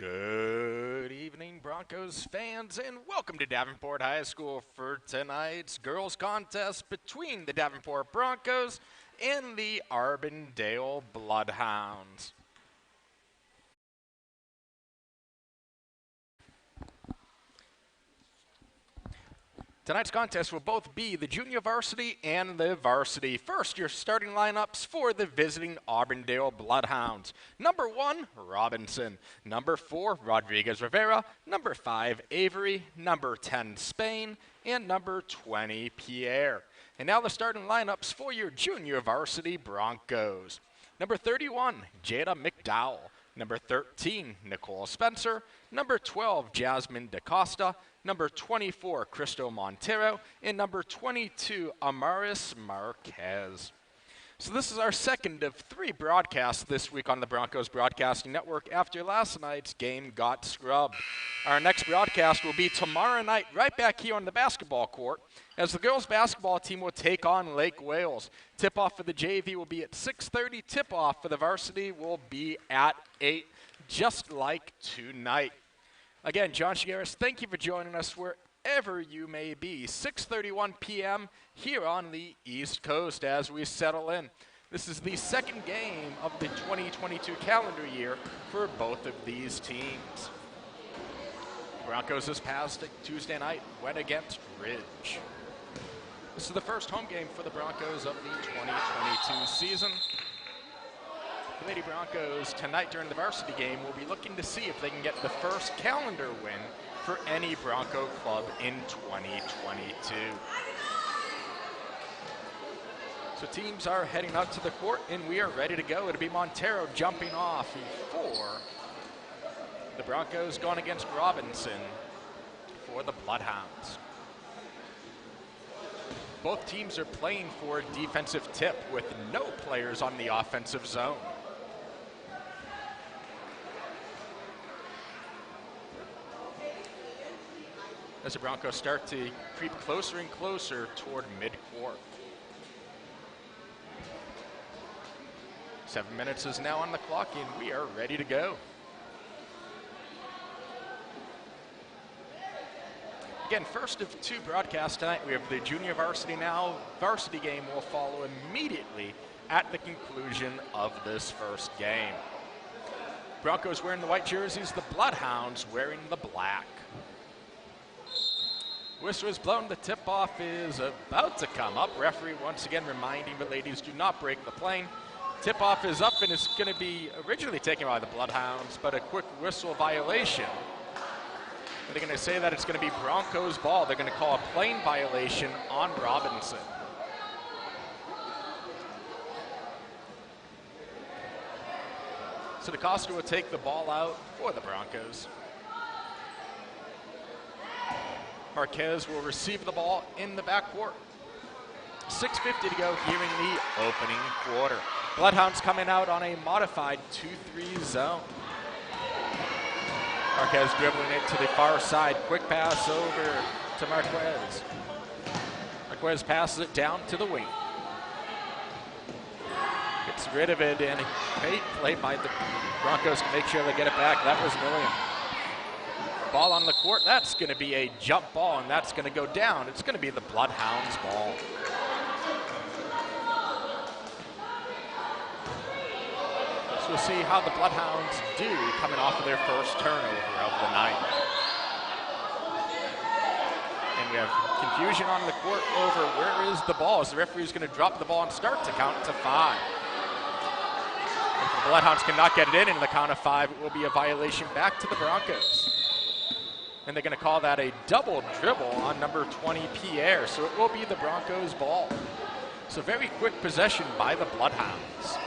Good evening, Broncos fans, and welcome to Davenport High School for tonight's girls contest between the Davenport Broncos and the Auburndale Bloodhounds. Tonight's contest will both be the junior varsity and the varsity. First, your starting lineups for the visiting Auburndale Bloodhounds. Number 1, Robinson. Number 4, Rodriguez Rivera. Number 5, Avery. Number 10, Spain. And number 20, Pierre. And now the starting lineups for your junior varsity Broncos. Number 31, Jada McDowell. Number 13, Nicole Spencer. Number 12, Jasmine DaCosta. Number 24, Cristo Montero. And number 22, Amaris Marquez. So this is our second of 3 broadcasts this week on the Broncos Broadcasting Network after last night's game got scrubbed. Our next broadcast will be tomorrow night right back here on the basketball court as the girls basketball team will take on Lake Wales. Tip-off for the JV will be at 6:30. Tip-off for the varsity will be at 8, just like tonight. Again, John Shigaris, thank you for joining us wherever you may be. 6:31 p.m. here on the East Coast as we settle in. This is the second game of the 2022 calendar year for both of these teams. Broncos this past Tuesday night went against Ridge. This is the first home game for the Broncos of the 2022 season. The Lady Broncos tonight during the varsity game will be looking to see if they can get the first calendar win for any Bronco club in 2022. So teams are heading out to the court and we are ready to go. It'll be Montero jumping off for the Broncos, going against Robinson for the Bloodhounds. Both teams are playing for a defensive tip with no players on the offensive zone. As the Broncos start to creep closer and closer toward midcourt. 7 minutes is now on the clock and we are ready to go. Again, first of 2 broadcasts tonight. We have the junior varsity now. Varsity game will follow immediately at the conclusion of this first game. Broncos wearing the white jerseys, the Bloodhounds wearing the black. Whistle is blown. The tip-off is about to come up. Referee once again reminding the ladies, do not break the plane. Tip-off is up and it's going to be originally taken by the Bloodhounds, but a quick whistle violation. They're going to say that it's going to be Broncos ball. They're going to call a plane violation on Robinson. So DaCosta will take the ball out for the Broncos. Marquez will receive the ball in the backcourt. 6:50 to go here in the opening quarter. Bloodhounds coming out on a modified 2-3 zone. Marquez dribbling it to the far side. Quick pass over to Marquez. Marquez passes it down to the wing. Gets rid of it, and a great play by the Broncos to make sure they get it back. That was William. Ball on the court. That's going to be a jump ball, and that's going to go down. It's going to be the Bloodhounds' ball. So we'll see how the Bloodhounds do coming off of their first turnover of the night. And we have confusion on the court over where is the ball, as the referee is going to drop the ball and start to count to 5. If the Bloodhounds cannot get it in the count of 5, it will be a violation back to the Broncos. And they're going to call that a double dribble on number 20, Pierre. So it will be the Broncos' ball. So very quick possession by the Bloodhounds.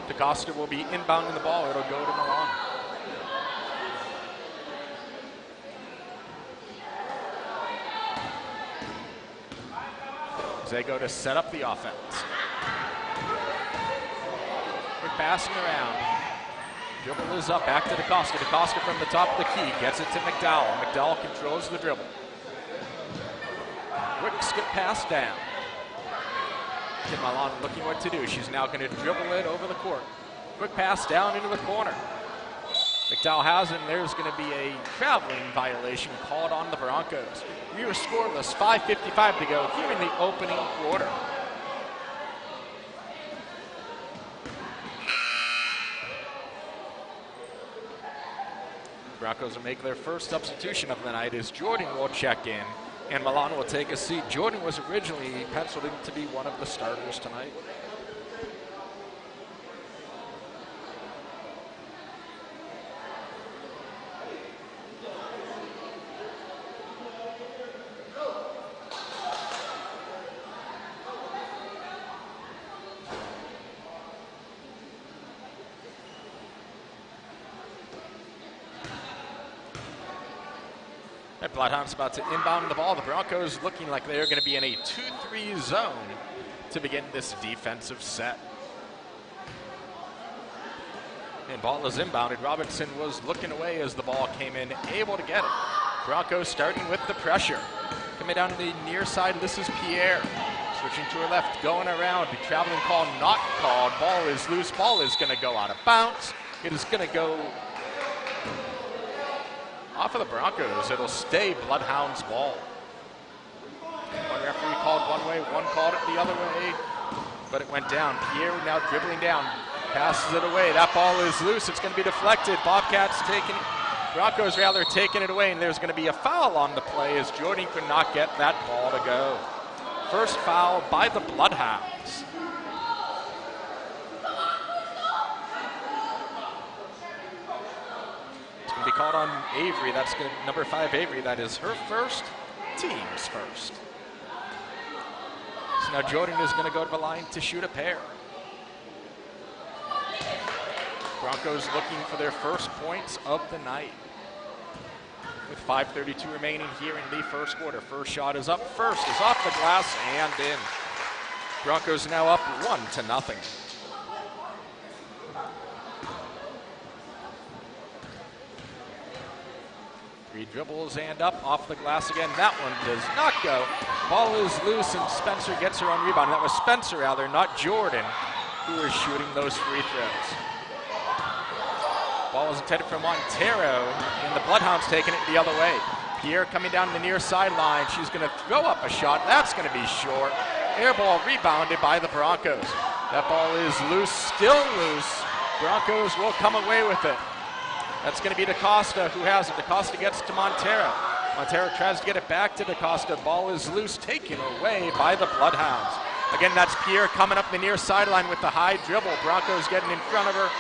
DaCosta will be inbounding the ball. It'll go to Milan. They go to set up the offense. Quick passing around. Dribble is up, back to DaCosta. DaCosta from the top of the key, gets it to McDowell. McDowell controls the dribble. Quick skip pass down. Kim Milan looking what to do. She's now going to dribble it over the court. Quick pass down into the corner. McDowell has it, and there's going to be a traveling violation called on the Broncos. We were scoreless, 5:55 to go here in the opening quarter. Broncos will make their first substitution of the night as Jordan will check in, and Milan will take a seat. Jordan was originally penciled in to be one of the starters tonight. Bloodhounds about to inbound the ball. The Broncos looking like they're going to be in a 2-3 zone to begin this defensive set. And ball is inbounded. Robinson was looking away as the ball came in, able to get it. Broncos starting with the pressure. Coming down to the near side, this is Pierre. Switching to her left, going around. The traveling call not called. Ball is loose. Ball is going to go out of bounds. It is going to go off of the Broncos. It'll stay Bloodhounds ball. One referee called one way, one called it the other way, but it went down. Pierre now dribbling down, passes it away. That ball is loose. It's going to be deflected. Bobcats taking it. Broncos rather taking it away, and there's going to be a foul on the play as Jordan could not get that ball to go. First foul by the Bloodhounds. Be called on Avery. That's good. Number 5, Avery. That is her first, team's first. So now Jordan is going to go to the line to shoot a pair. Broncos looking for their first points of the night. With 5:32 remaining here in the first quarter. First shot is up first, is off the glass and in. Broncos now up 1-0. 3 dribbles and up off the glass again. That one does not go. Ball is loose and Spencer gets her on rebound. That was Spencer rather, not Jordan, who is shooting those free throws. Ball is intended for Montero, and the Bloodhounds taking it the other way. Pierre coming down the near sideline. She's going to throw up a shot. That's going to be short. Air ball rebounded by the Broncos. That ball is loose, still loose. Broncos will come away with it. That's going to be DaCosta who has it. DaCosta gets to Montero. Montero tries to get it back to DaCosta. Ball is loose, taken away by the Bloodhounds. Again, that's Pierre coming up the near sideline with the high dribble. Broncos getting in front of her.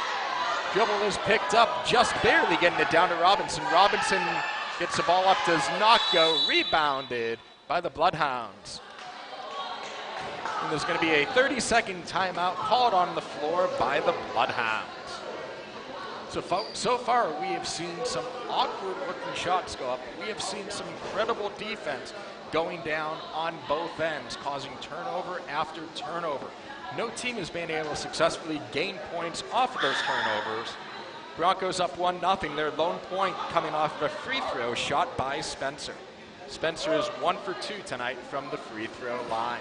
Dribble is picked up, just barely getting it down to Robinson. Robinson gets the ball up, does not go. Rebounded by the Bloodhounds. And there's going to be a 30-second timeout called on the floor by the Bloodhounds. So far, we have seen some awkward-looking shots go up. We have seen some incredible defense going down on both ends, causing turnover after turnover. No team has been able to successfully gain points off of those turnovers. Broncos up 1-0. Their lone point coming off of a free throw shot by Spencer. Spencer is 1 for 2 tonight from the free throw line.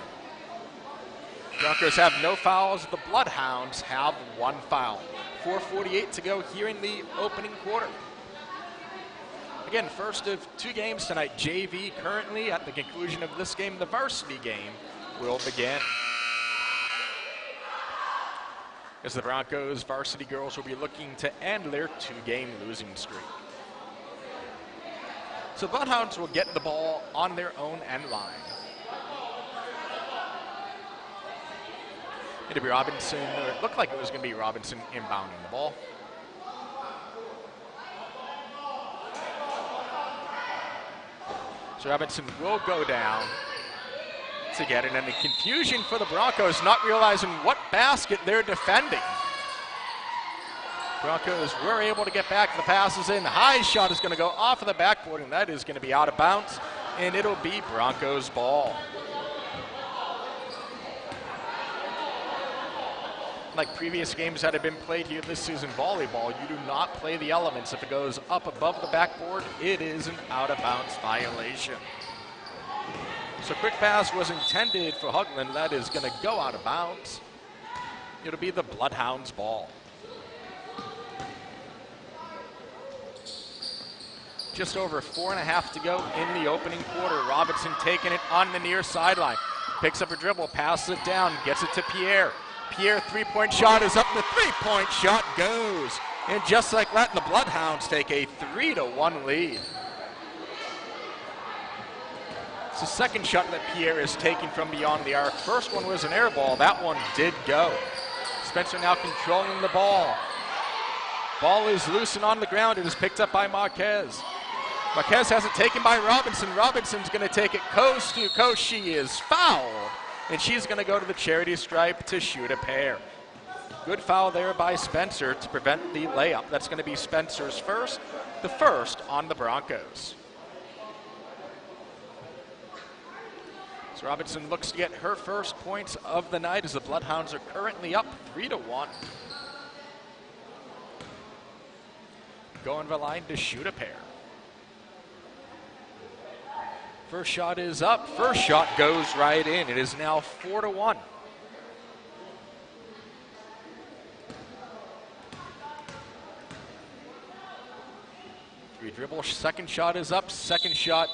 Broncos have no fouls. The Bloodhounds have 1 foul. 4:48 to go here in the opening quarter. Again, first of 2 games tonight. JV currently at the conclusion of this game. The varsity game will begin. As the Broncos varsity girls will be looking to end their 2-game losing streak. So the Bloodhounds will get the ball on their own end line. It'll be Robinson, or it looked like it was going to be Robinson inbounding the ball. So Robinson will go down to get it, and the confusion for the Broncos, not realizing what basket they're defending. Broncos were able to get back the passes in. The high shot is going to go off of the backboard, and that is going to be out of bounds, and it'll be Broncos ball. Like previous games that have been played here this season, volleyball, you do not play the elements. If it goes up above the backboard, it is an out-of-bounds violation. So quick pass was intended for Hugland. That is going to go out of bounds. It'll be the Bloodhounds' ball. Just over 4.5 to go in the opening quarter. Robinson taking it on the near sideline. Picks up a dribble, passes it down, gets it to Pierre. Pierre, three-point shot is up. The three-point shot goes. And just like that, the Bloodhounds take a 3-1 lead. It's the second shot that Pierre is taking from beyond the arc. First one was an air ball. That one did go. Spencer now controlling the ball. Ball is loose and on the ground. It is picked up by Marquez. Marquez has it taken by Robinson. Robinson's going to take it coast to coast. She is fouled, and she's going to go to the charity stripe to shoot a pair. Good foul there by Spencer to prevent the layup. That's going to be Spencer's first, the first on the Broncos. So Robinson looks to get her first points of the night as the Bloodhounds are currently up 3-1. Going to the line to shoot a pair. First shot is up. First shot goes right in. It is now 4-1. Three dribble. Second shot is up. Second shot.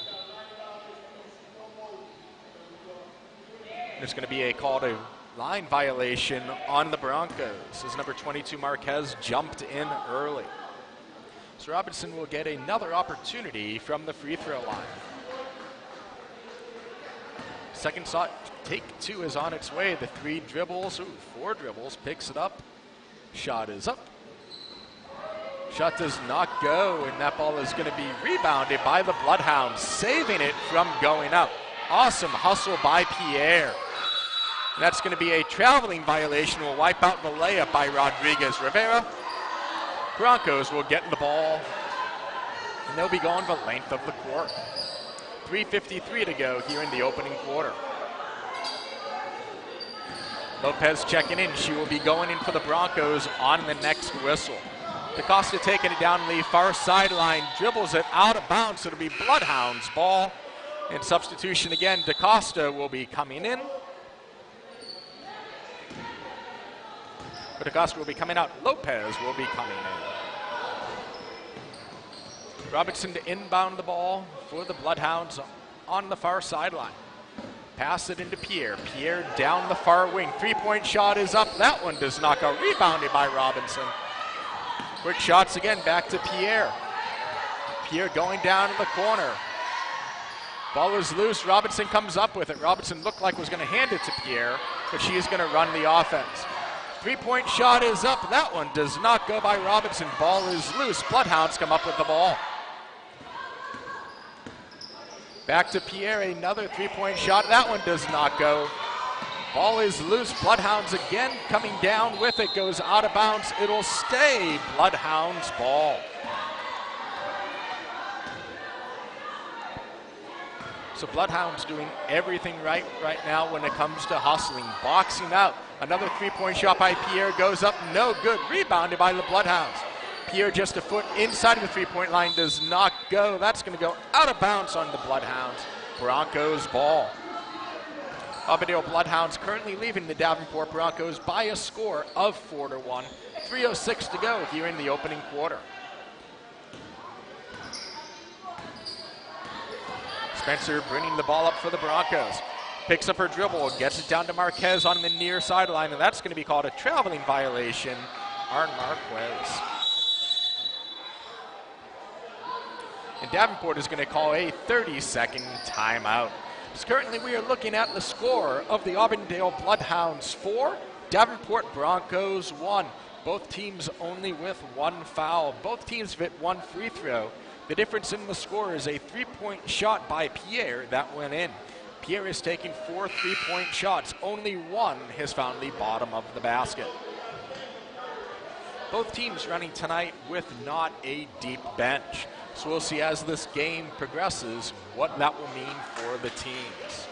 There's going to be a call to line violation on the Broncos as number 22 Marquez jumped in early. So Robinson will get another opportunity from the free throw line. Second shot, take two is on its way. The four dribbles, picks it up. Shot is up. Shot does not go, and that ball is going to be rebounded by the Bloodhounds, saving it from going out. Awesome hustle by Pierre. And that's going to be a traveling violation. Will wipe out the layup by Rodriguez Rivera. Broncos will get the ball, and they'll be going the length of the court. 3:53 to go here in the opening quarter. Lopez checking in. She will be going in for the Broncos on the next whistle. DaCosta taking it down the far sideline, dribbles it out of bounds. It'll be Bloodhounds ball. In substitution again, DaCosta will be coming in. But DaCosta will be coming out. Lopez will be coming in. Robinson to inbound the ball for the Bloodhounds on the far sideline. Pass it into Pierre. Pierre down the far wing. Three-point shot is up. That one does not go. Rebounded by Robinson. Quick shots again back to Pierre. Pierre going down in the corner. Ball is loose. Robinson comes up with it. Robinson looked like was going to hand it to Pierre, but she is going to run the offense. Three-point shot is up. That one does not go by Robinson. Ball is loose. Bloodhounds come up with the ball. Back to Pierre, another three-point shot. That one does not go. Ball is loose. Bloodhounds again coming down with it. Goes out of bounds. It'll stay Bloodhounds ball. So Bloodhounds doing everything right now when it comes to hustling. Boxing out. Another three-point shot by Pierre goes up. No good. Rebounded by the Bloodhounds. Pierre just a foot inside of the three-point line, does not go. That's going to go out of bounds on the Bloodhounds. Broncos ball. Auburndale Bloodhounds currently leaving the Davenport Broncos by a score of 4-1. 3:06 to go here in the opening quarter. Spencer bringing the ball up for the Broncos. Picks up her dribble, gets it down to Marquez on the near sideline, and that's going to be called a traveling violation on Marquez. And Davenport is going to call a 30-second timeout. So currently we are looking at the score of the Auburndale Bloodhounds 4, Davenport Broncos 1. Both teams only with one foul. Both teams hit one free throw. The difference in the score is a three-point shot by Pierre that went in. Pierre is taking 4 three-point shots. Only one has found the bottom of the basket. Both teams running tonight with not a deep bench. So we'll see as this game progresses what that will mean for the teams.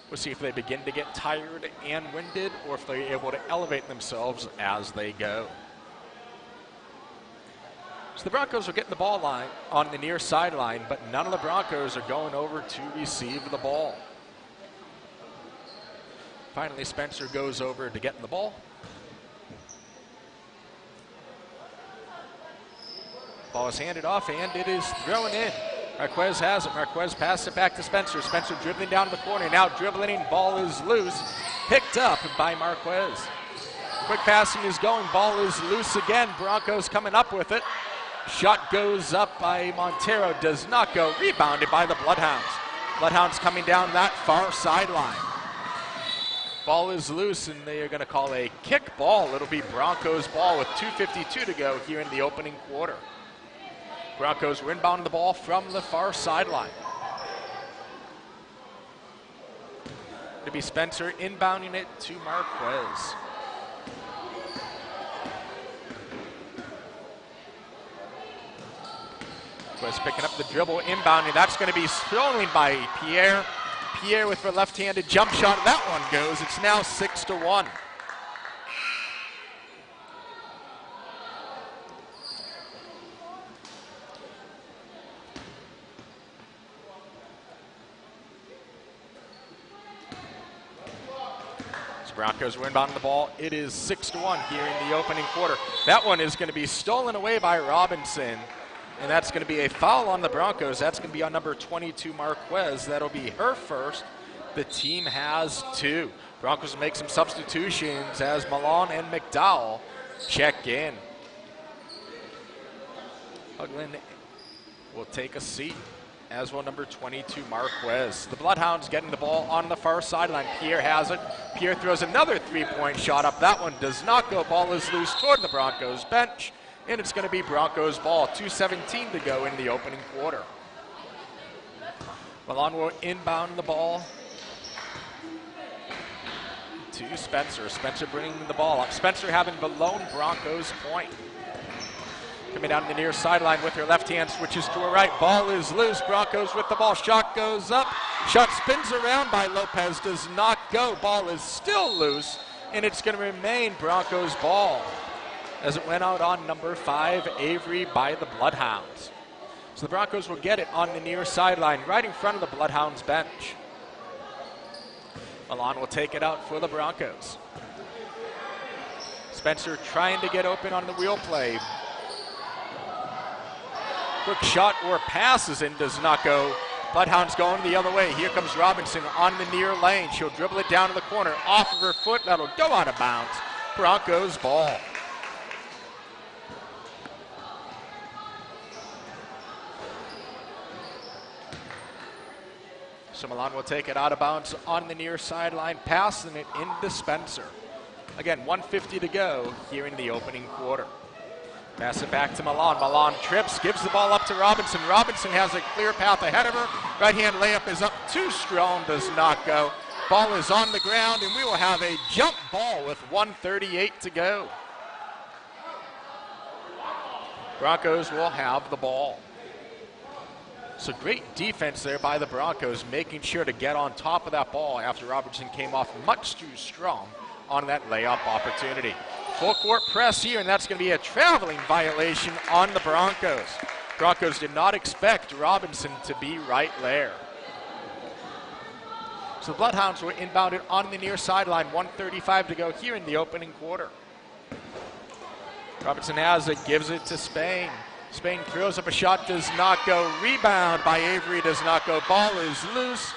We'll see if they begin to get tired and winded or if they're able to elevate themselves as they go. So the Broncos are getting the ball line on the near sideline, but none of the Broncos are going over to receive the ball. Finally, Spencer goes over to get the ball. Ball is handed off, and it is thrown in. Marquez has it. Marquez passes it back to Spencer. Spencer dribbling down the corner. Now dribbling in. Ball is loose. Picked up by Marquez. Quick passing is going. Ball is loose again. Broncos coming up with it. Shot goes up by Montero. Does not go. Rebounded by the Bloodhounds. Bloodhounds coming down that far sideline. Ball is loose, and they are going to call a kick ball. It'll be Broncos ball with 2:52 to go here in the opening quarter. Broncos were inbounding the ball from the far sideline. It'll be Spencer inbounding it to Marquez. Marquez picking up the dribble, inbounding. That's going to be stolen by Pierre. Pierre with a left-handed jump shot. That one goes. It's now 6-1. Broncos were inbounding the ball. It is 6-1 here in the opening quarter. That one is going to be stolen away by Robinson, and that's going to be a foul on the Broncos. That's going to be on number 22, Marquez. That'll be her first. The team has 2. Broncos will make some substitutions as Milan and McDowell check in. Huglin will take a seat, as will number 22, Marquez. The Bloodhounds getting the ball on the far sideline. Pierre has it. Pierre throws another three-point shot up. That one does not go. Ball is loose toward the Broncos bench, and it's going to be Broncos ball. 2:17 to go in the opening quarter. Milan will inbound the ball to Spencer. Spencer bringing the ball up. Spencer having the lone Broncos point. Coming down the near sideline with her left hand, switches to her right. Ball is loose. Broncos with the ball. Shot goes up. Shot spins around by Lopez. Does not go. Ball is still loose, and it's going to remain Broncos ball as it went out on number 5, Avery, by the Bloodhounds. So the Broncos will get it on the near sideline, right in front of the Bloodhounds bench. Milan will take it out for the Broncos. Spencer trying to get open on the wheel play. Quick shot or passes in, does not go. Bloodhounds going the other way. Here comes Robinson on the near lane. She'll dribble it down to the corner. Off of her foot, that'll go out of bounds. Broncos ball. So Milan will take it out of bounds on the near sideline, passing it into Spencer. Again, 1:50 to go here in the opening quarter. Pass it back to Milan. Milan trips, gives the ball up to Robinson. Robinson has a clear path ahead of her. Right-hand layup is up too strong, does not go. Ball is on the ground, and we will have a jump ball with 1:38 to go. Broncos will have the ball. So great defense there by the Broncos, making sure to get on top of that ball after Robinson came off much too strong on that layup opportunity. Full court press here, and that's going to be a traveling violation on the Broncos. Broncos did not expect Robinson to be right there. So the Bloodhounds were inbounded on the near sideline, 1:35 to go here in the opening quarter. Robinson has it, gives it to Spain. Spain throws up a shot, does not go. Rebound by Avery, does not go. Ball is loose.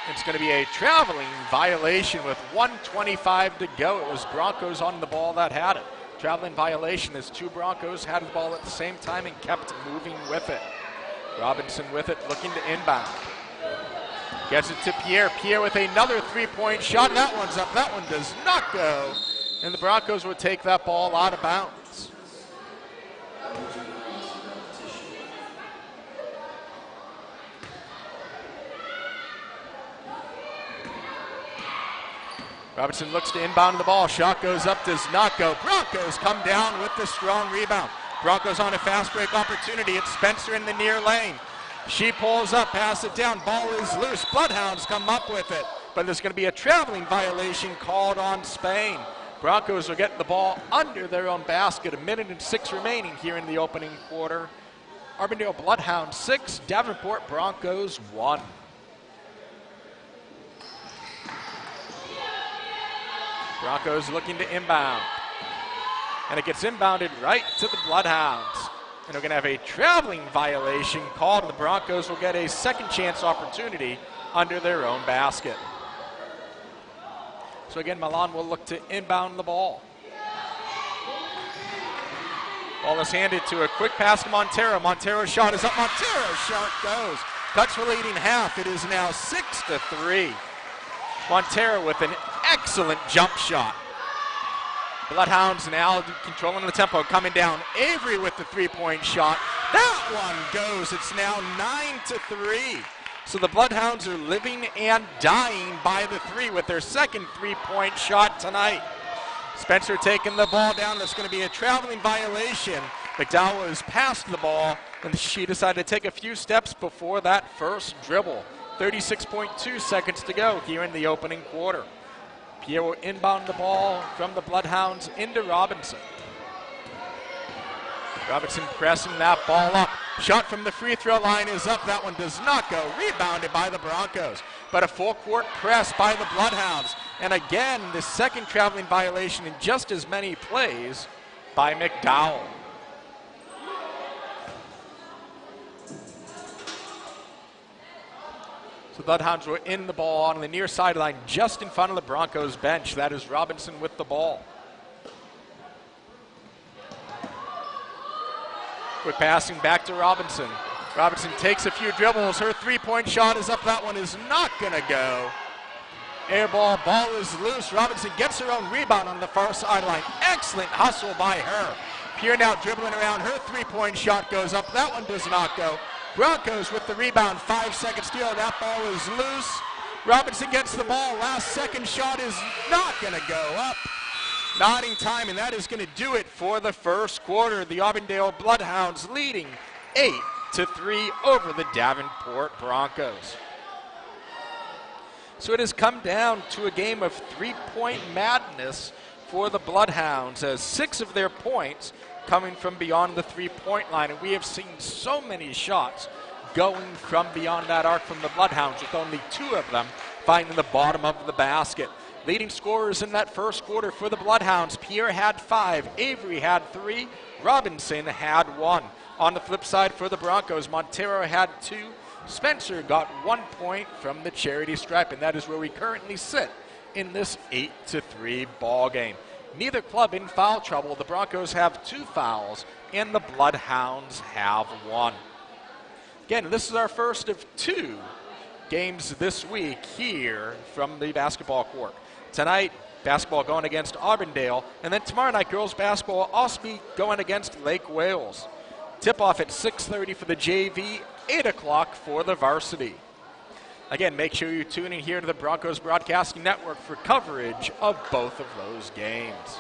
It's going to be a traveling violation with 1:25 to go. It was Broncos on the ball that had it. Traveling violation as 2 Broncos had the ball at the same time and kept moving with it. Robinson with it, looking to inbound. Gets it to Pierre. Pierre with another three-point shot. That one's up. That one does not go. And the Broncos will take that ball out of bounds. Robinson looks to inbound the ball. Shot goes up, does not go. Broncos come down with the strong rebound. Broncos on a fast break opportunity. It's Spencer in the near lane. She pulls up, pass it down. Ball is loose. Bloodhounds come up with it. But there's going to be a traveling violation called on Spain. Broncos will get the ball under their own basket. 1:06 remaining here in the opening quarter. Auburndale Bloodhounds 6, Davenport Broncos 1. Broncos looking to inbound. And it gets inbounded right to the Bloodhounds. And we're going to have a traveling violation called, and the Broncos will get a second chance opportunity under their own basket. So again, Milan will look to inbound the ball. Ball is handed to a quick pass to Montero. Montero's shot is up. Montero's shot goes. Cuts for leading half. It is now 6-3. Montero with an excellent jump shot. Bloodhounds now controlling the tempo, coming down. Avery with the three-point shot. That one goes. It's now 9-3. So the Bloodhounds are living and dying by the three with their second three-point shot tonight. Spencer taking the ball down. That's going to be a traveling violation. McDowell has passed the ball, and she decided to take a few steps before that first dribble. 36.2 seconds to go here in the opening quarter. Pierre will inbound the ball from the Bloodhounds into Robinson. Robinson pressing that ball up. Shot from the free throw line is up. That one does not go. Rebounded by the Broncos. But a full court press by the Bloodhounds. And again, the second traveling violation in just as many plays by McDowell. So the Bloodhounds were in the ball on the near sideline just in front of the Broncos bench. That is Robinson with the ball. Quick passing back to Robinson. Robinson takes a few dribbles. Her three-point shot is up. That one is not going to go. Air ball. Ball is loose. Robinson gets her own rebound on the far sideline. Excellent hustle by her. Pierre now dribbling around. Her three-point shot goes up. That one does not go. Broncos with the rebound. 5 seconds to go. That ball is loose. Robinson gets the ball. Last second shot is not going to go up. Nodding time, and that is going to do it for the first quarter. The Auburndale Bloodhounds leading 8-3 over the Davenport Broncos. So it has come down to a game of three-point madness for the Bloodhounds, as 6 of their points coming from beyond the three-point line. And we have seen so many shots going from beyond that arc from the Bloodhounds, with only 2 of them finding the bottom of the basket. Leading scorers in that first quarter for the Bloodhounds. Pierre had 5, Avery had 3, Robinson had 1. On the flip side for the Broncos, Montero had 2, Spencer got 1 point from the charity stripe, and that is where we currently sit in this 8-3 ball game. Neither club in foul trouble. The Broncos have 2 fouls, and the Bloodhounds have 1. Again, this is our first of 2 games this week here from the basketball court. Tonight, basketball going against Auburndale, and then tomorrow night, girls basketball will also be going against Lake Wales. Tip-off at 6:30 for the JV, 8 o'clock for the varsity. Again, make sure you tune in here to the Broncos Broadcasting Network for coverage of both of those games.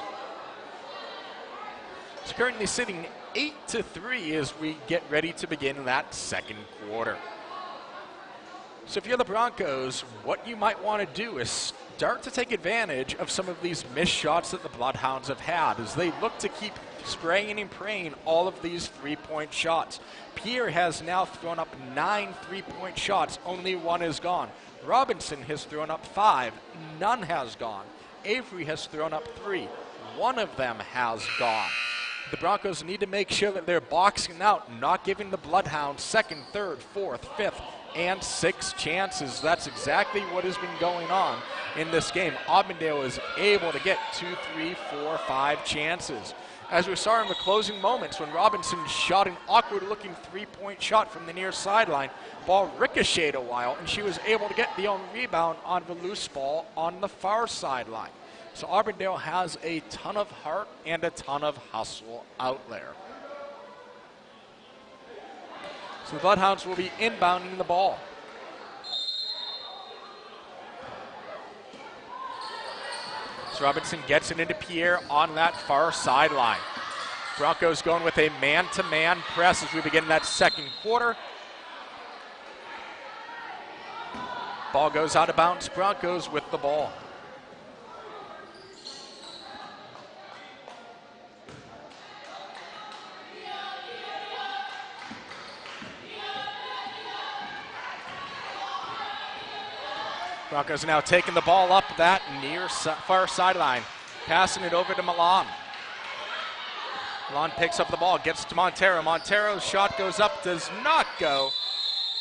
It's currently sitting 8-3 as we get ready to begin that second quarter. So if you're the Broncos, what you might want to do is start to take advantage of some of these missed shots that the Bloodhounds have had as they look to keep spraying and praying all of these three-point shots. Pierre has now thrown up 9 three-point shots. Only 1 is gone. Robinson has thrown up 5. None has gone. Avery has thrown up 3. 1 of them has gone. The Broncos need to make sure that they're boxing out, not giving the Bloodhounds second, third, fourth, fifth, and 6th chances. That's exactly what has been going on in this game. Auburndale is able to get 2, 3, 4, 5 chances. As we saw in the closing moments when Robinson shot an awkward-looking three-point shot from the near sideline, ball ricocheted a while, and she was able to get the own rebound on the loose ball on the far sideline. So Auburndale has a ton of heart and a ton of hustle out there. So the Bloodhounds will be inbounding the ball. So Robinson gets it into Pierre on that far sideline. Broncos going with a man-to-man press as we begin that second quarter. Ball goes out of bounds. Broncos with the ball. Broncos now taking the ball up that near far sideline, passing it over to Milan. Milan picks up the ball, gets to Montero. Montero's shot goes up, does not go.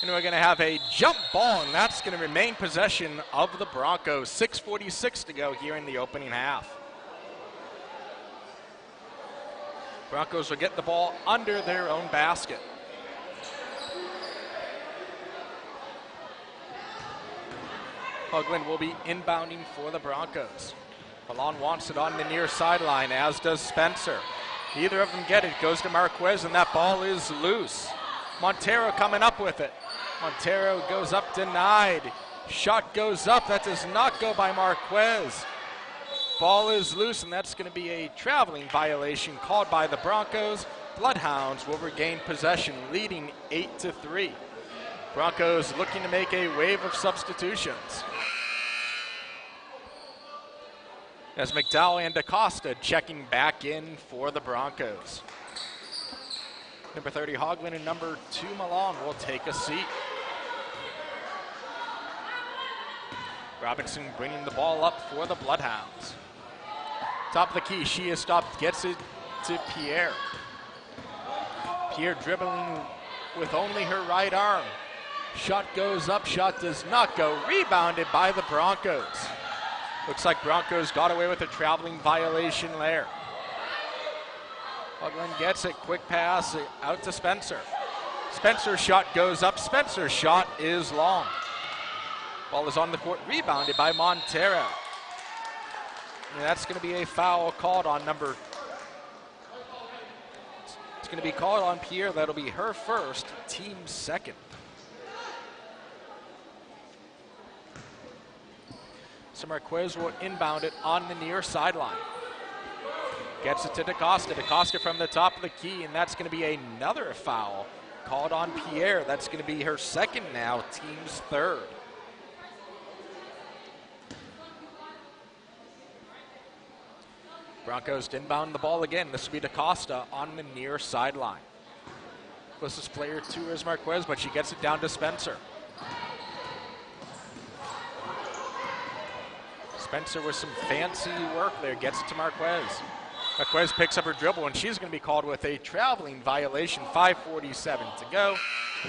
And we're going to have a jump ball, and that's going to remain possession of the Broncos. 6:46 to go here in the opening half. Broncos will get the ball under their own basket. Hoagland will be inbounding for the Broncos. Milan wants it on the near sideline, as does Spencer. Neither of them get it. Goes to Marquez, and that ball is loose. Montero coming up with it. Montero goes up, denied. Shot goes up. That does not go by Marquez. Ball is loose, and that's going to be a traveling violation called by the Broncos. Bloodhounds will regain possession, leading 8-3. Broncos looking to make a wave of substitutions, as McDowell and DaCosta checking back in for the Broncos. Number 30, Hoagland, and number 2, Milan, will take a seat. Robinson bringing the ball up for the Bloodhounds. Top of the key, she is stopped, gets it to Pierre. Pierre dribbling with only her right arm. Shot goes up, shot does not go. Rebounded by the Broncos. Looks like Broncos got away with a traveling violation there. Hoagland gets it, quick pass out to Spencer. Spencer's shot goes up, Spencer's shot is long. Ball is on the court, rebounded by Montero. And that's going to be a foul called on It's going to be called on Pierre. That'll be her first, team's second. So Marquez will inbound it on the near sideline. Gets it to DaCosta. DaCosta from the top of the key, and that's going to be another foul called on Pierre. That's going to be her second now, team's third. Broncos inbound the ball again. This will be DaCosta on the near sideline. Closest player to her is Marquez, but she gets it down to Spencer. Spencer with some fancy work there, gets it to Marquez. Marquez picks up her dribble, and she's going to be called with a traveling violation. 5:47 to go.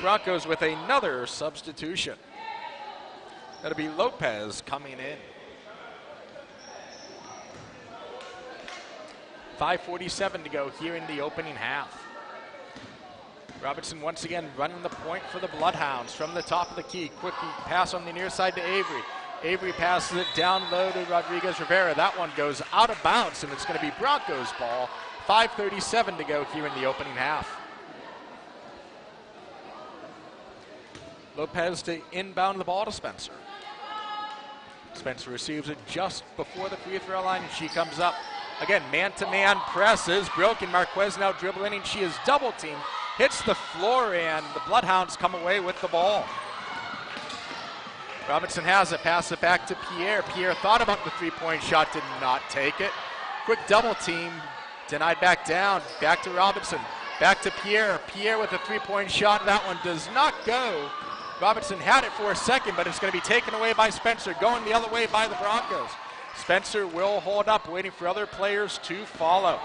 Broncos with another substitution. That'll be Lopez coming in. 5:47 to go here in the opening half. Robinson once again running the point for the Bloodhounds from the top of the key. Quick pass on the near side to Avery. Avery passes it down low to Rodriguez-Rivera. That one goes out of bounds, and it's going to be Broncos ball. 5:37 to go here in the opening half. Lopez to inbound the ball to Spencer. Spencer receives it just before the free throw line, and she comes up. Again, man-to-man press is broken. Marquez now dribbling, and she is double-teamed. Hits the floor, and the Bloodhounds come away with the ball. Robinson has it, pass it back to Pierre. Pierre thought about the three-point shot, did not take it. Quick double team, denied back down. Back to Robinson, back to Pierre. Pierre with a three-point shot, that one does not go. Robinson had it for a second, but it's going to be taken away by Spencer, going the other way by the Broncos. Spencer will hold up, waiting for other players to follow.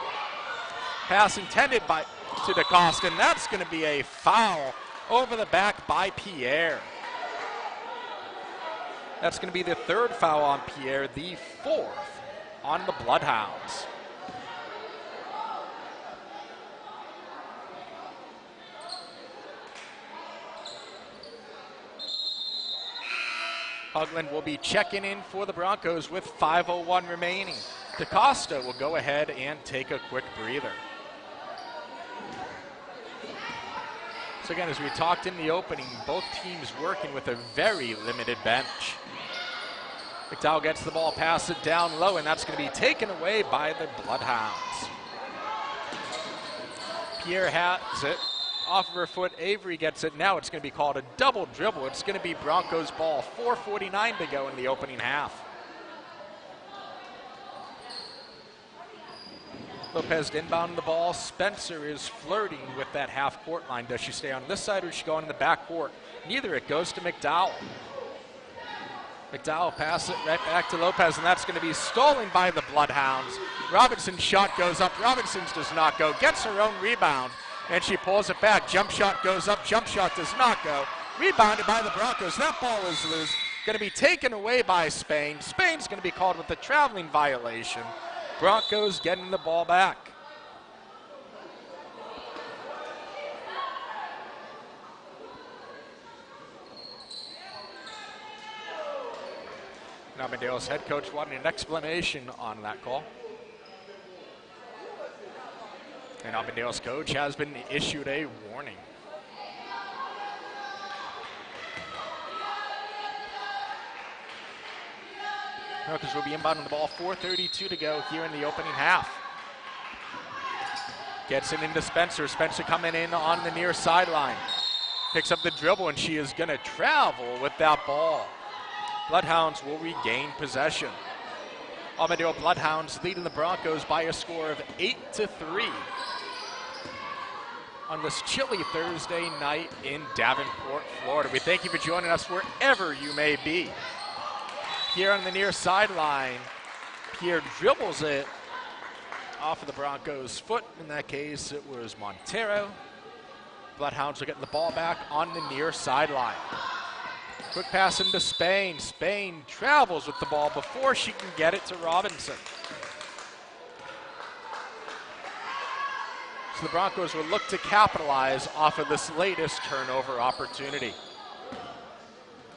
Pass intended to DaCosta, and that's going to be a foul over the back by Pierre. That's going to be the third foul on Pierre, the fourth on the Bloodhounds. Hoagland will be checking in for the Broncos with 5:01 remaining. DaCosta will go ahead and take a quick breather. So again, as we talked in the opening, both teams working with a very limited bench. McDowell gets the ball, pass it down low, and that's going to be taken away by the Bloodhounds. Pierre has it. Off of her foot, Avery gets it. Now it's going to be called a double dribble. It's going to be Broncos ball. 4:49 to go in the opening half. Lopez inbound the ball. Spencer is flirting with that half-court line. Does she stay on this side or does she go on in the back court? Neither. It goes to McDowell. McDowell passes it right back to Lopez, and that's going to be stolen by the Bloodhounds. Robinson's shot goes up. Robinson's does not go. Gets her own rebound, and she pulls it back. Jump shot goes up. Jump shot does not go. Rebounded by the Broncos. That ball is loose. Going to be taken away by Spain. Spain's going to be called with a traveling violation. Broncos getting the ball back. Auburndale's head coach wanted an explanation on that call. And Auburndale's coach has been issued a warning. Broncos will be inbounding the ball, 4:32 to go here in the opening half. Gets it into Spencer. Spencer coming in on the near sideline. Picks up the dribble, and she is going to travel with that ball. Bloodhounds will regain possession. Auburndale Bloodhounds leading the Broncos by a score of 8-3 on this chilly Thursday night in Davenport, Florida. We thank you for joining us wherever you may be. Here on the near sideline, Pierre dribbles it off of the Broncos' foot. In that case, it was Montero. Bloodhounds are getting the ball back on the near sideline. Quick pass into Spain. Spain travels with the ball before she can get it to Robinson. So the Broncos will look to capitalize off of this latest turnover opportunity.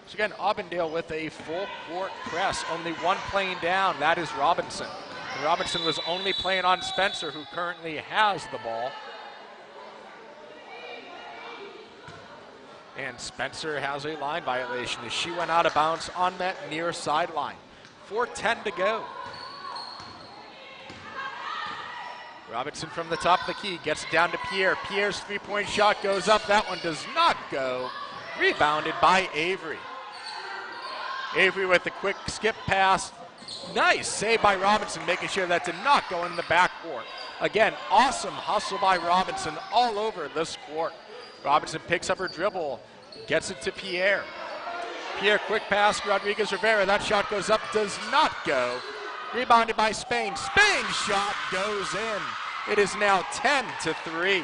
So again, Auburndale with a full court press. Only one playing down, that is Robinson. And Robinson was only playing on Spencer, who currently has the ball. And Spencer has a line violation as she went out of bounds on that near sideline. 4:10 to go. Robinson from the top of the key gets it down to Pierre. Pierre's three-point shot goes up. That one does not go. Rebounded by Avery. Avery with the quick skip pass. Nice save by Robinson, making sure that did not go in the backcourt. Again, awesome hustle by Robinson all over this court. Robinson picks up her dribble, gets it to Pierre. Pierre, quick pass, Rodriguez-Rivera. That shot goes up, does not go. Rebounded by Spain. Spain's shot goes in. It is now 10-3.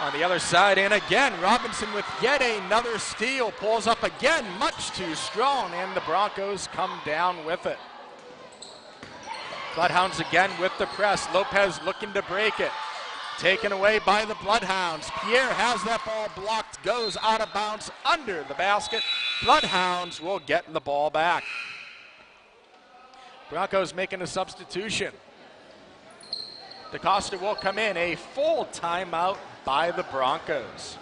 On the other side, and again, Robinson with yet another steal, pulls up again, much too strong, and the Broncos come down with it. Bloodhounds again with the press. Lopez looking to break it. Taken away by the Bloodhounds. Pierre has that ball blocked, goes out of bounds under the basket. Bloodhounds will get the ball back. Broncos making a substitution. DeCosta will come in, a full timeout by the Broncos.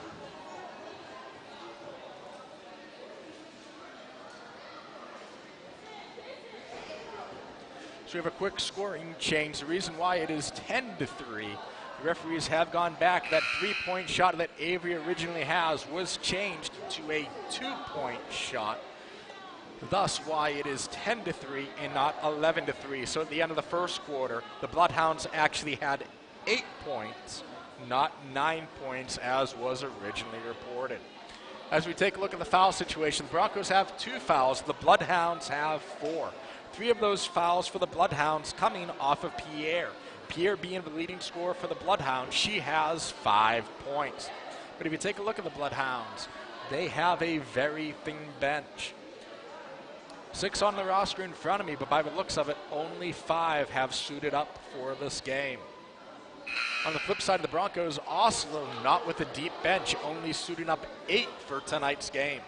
So we have a quick scoring change. The reason why it is 10-3, the referees have gone back. That three-point shot that Avery originally has was changed to a two-point shot. Thus why it is 10-3 and not 11-3. So at the end of the first quarter, the Bloodhounds actually had 8 points, not 9 points as was originally reported. As we take a look at the foul situation, the Broncos have 2 fouls. The Bloodhounds have 4. 3 of those fouls for the Bloodhounds coming off of Pierre. Pierre being the leading scorer for the Bloodhounds, she has 5 points. But if you take a look at the Bloodhounds, they have a very thin bench. 6 on the roster in front of me, but by the looks of it, only 5 have suited up for this game. On the flip side of the Broncos, Oslo not with a deep bench, only suiting up 8 for tonight's game.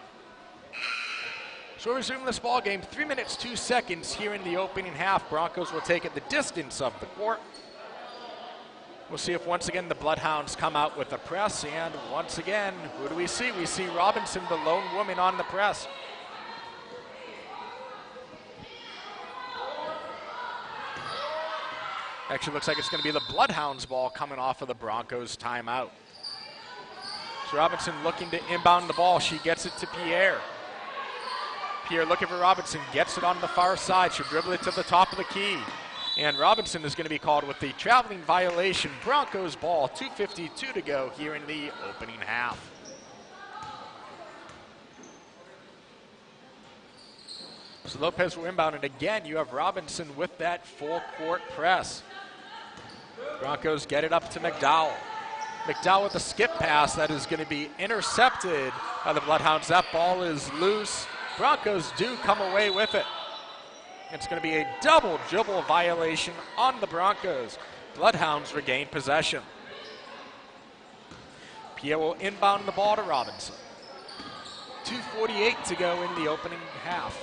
So we're resuming this ball game, 3 minutes, 2 seconds here in the opening half. Broncos will take it the distance of the court. We'll see if once again the Bloodhounds come out with the press, and once again, who do we see? We see Robinson, the lone woman on the press. Actually looks like it's going to be the Bloodhounds ball coming off of the Broncos timeout. So Robinson looking to inbound the ball. She gets it to Pierre. Pierre looking for Robinson, gets it on the far side. She'll dribble it to the top of the key. And Robinson is going to be called with the traveling violation. Broncos ball, 2:52 to go here in the opening half. So Lopez will inbound, and again, you have Robinson with that full court press. Broncos get it up to McDowell. McDowell with a skip pass that is going to be intercepted by the Bloodhounds. That ball is loose. Broncos do come away with it. It's going to be a double dribble violation on the Broncos. Bloodhounds regain possession. Pierre will inbound the ball to Robinson. 2:48 to go in the opening half.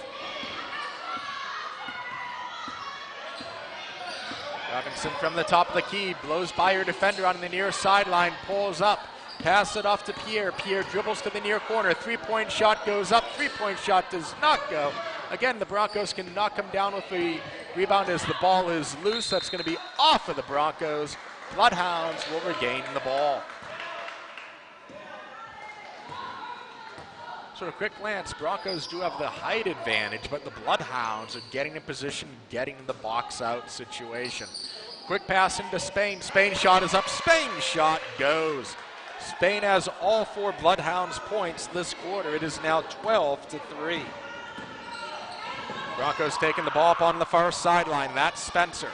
Robinson from the top of the key, blows by her defender on the near sideline, pulls up, pass it off to Pierre. Pierre dribbles to the near corner, three-point shot goes up, three-point shot does not go. Again, the Broncos can knock him down with the rebound as the ball is loose. That's going to be off of the Broncos. Bloodhounds will regain the ball. So at a quick glance, Broncos do have the height advantage, but the Bloodhounds are getting in position, getting the box out situation. Quick pass into Spain. Spain shot is up. Spain shot goes. Spain has all four Bloodhounds points this quarter. It is now 12-3. Broncos taking the ball up on the far sideline. That's Spencer.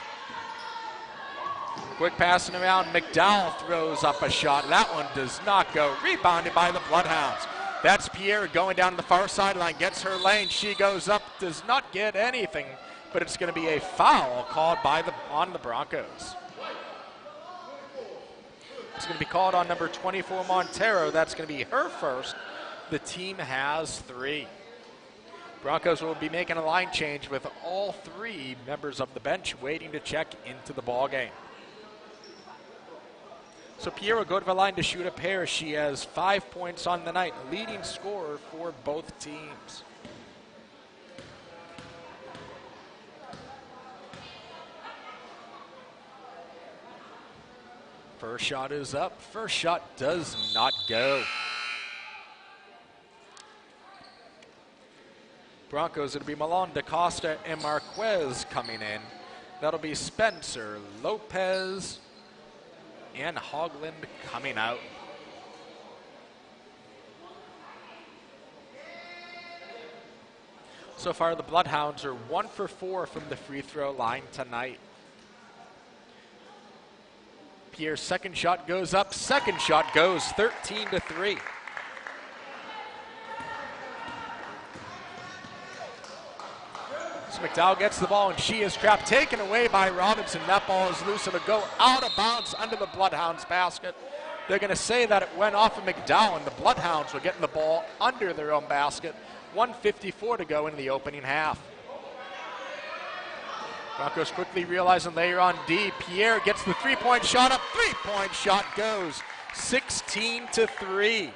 Quick passing around. McDowell throws up a shot. That one does not go. Rebounded by the Bloodhounds. That's Pierre going down the far sideline. Gets her lane. She goes up. Does not get anything. But it's going to be a foul called on the Broncos. It's going to be called on number 24, Montero. That's going to be her first. The team has 3. Broncos will be making a line change with all 3 members of the bench waiting to check into the ball game. So Pierre will go to the line to shoot a pair. She has 5 points on the night, leading scorer for both teams. First shot is up. First shot does not go. Broncos, it'll be Malone, DaCosta, and Marquez coming in. That'll be Spencer, Lopez, and Hogland coming out. So far, the Bloodhounds are 1 for 4 from the free throw line tonight. Pierre's second shot goes up. Second shot goes 13-3. So McDowell gets the ball, and she is trapped, taken away by Robinson. That ball is loose. It'll go out of bounds under the Bloodhounds basket. They're going to say that it went off of McDowell, and the Bloodhounds were getting the ball under their own basket. 1:54 to go in the opening half. Broncos quickly realizing later on D. Pierre gets the three-point shot up. Three-point shot goes 16-3.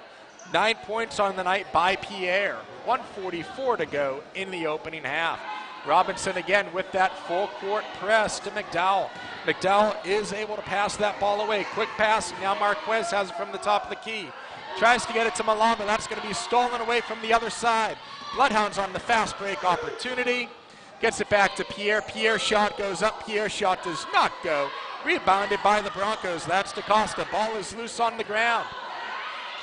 9 points on the night by Pierre. 1:44 to go in the opening half. Robinson again with that full court press to McDowell. McDowell is able to pass that ball away. Quick pass. Now Marquez has it from the top of the key. Tries to get it to Malama. That's going to be stolen away from the other side. Bloodhounds on the fast break opportunity. Gets it back to Pierre. Pierre shot goes up. Pierre shot does not go. Rebounded by the Broncos. That's DaCosta. Ball is loose on the ground.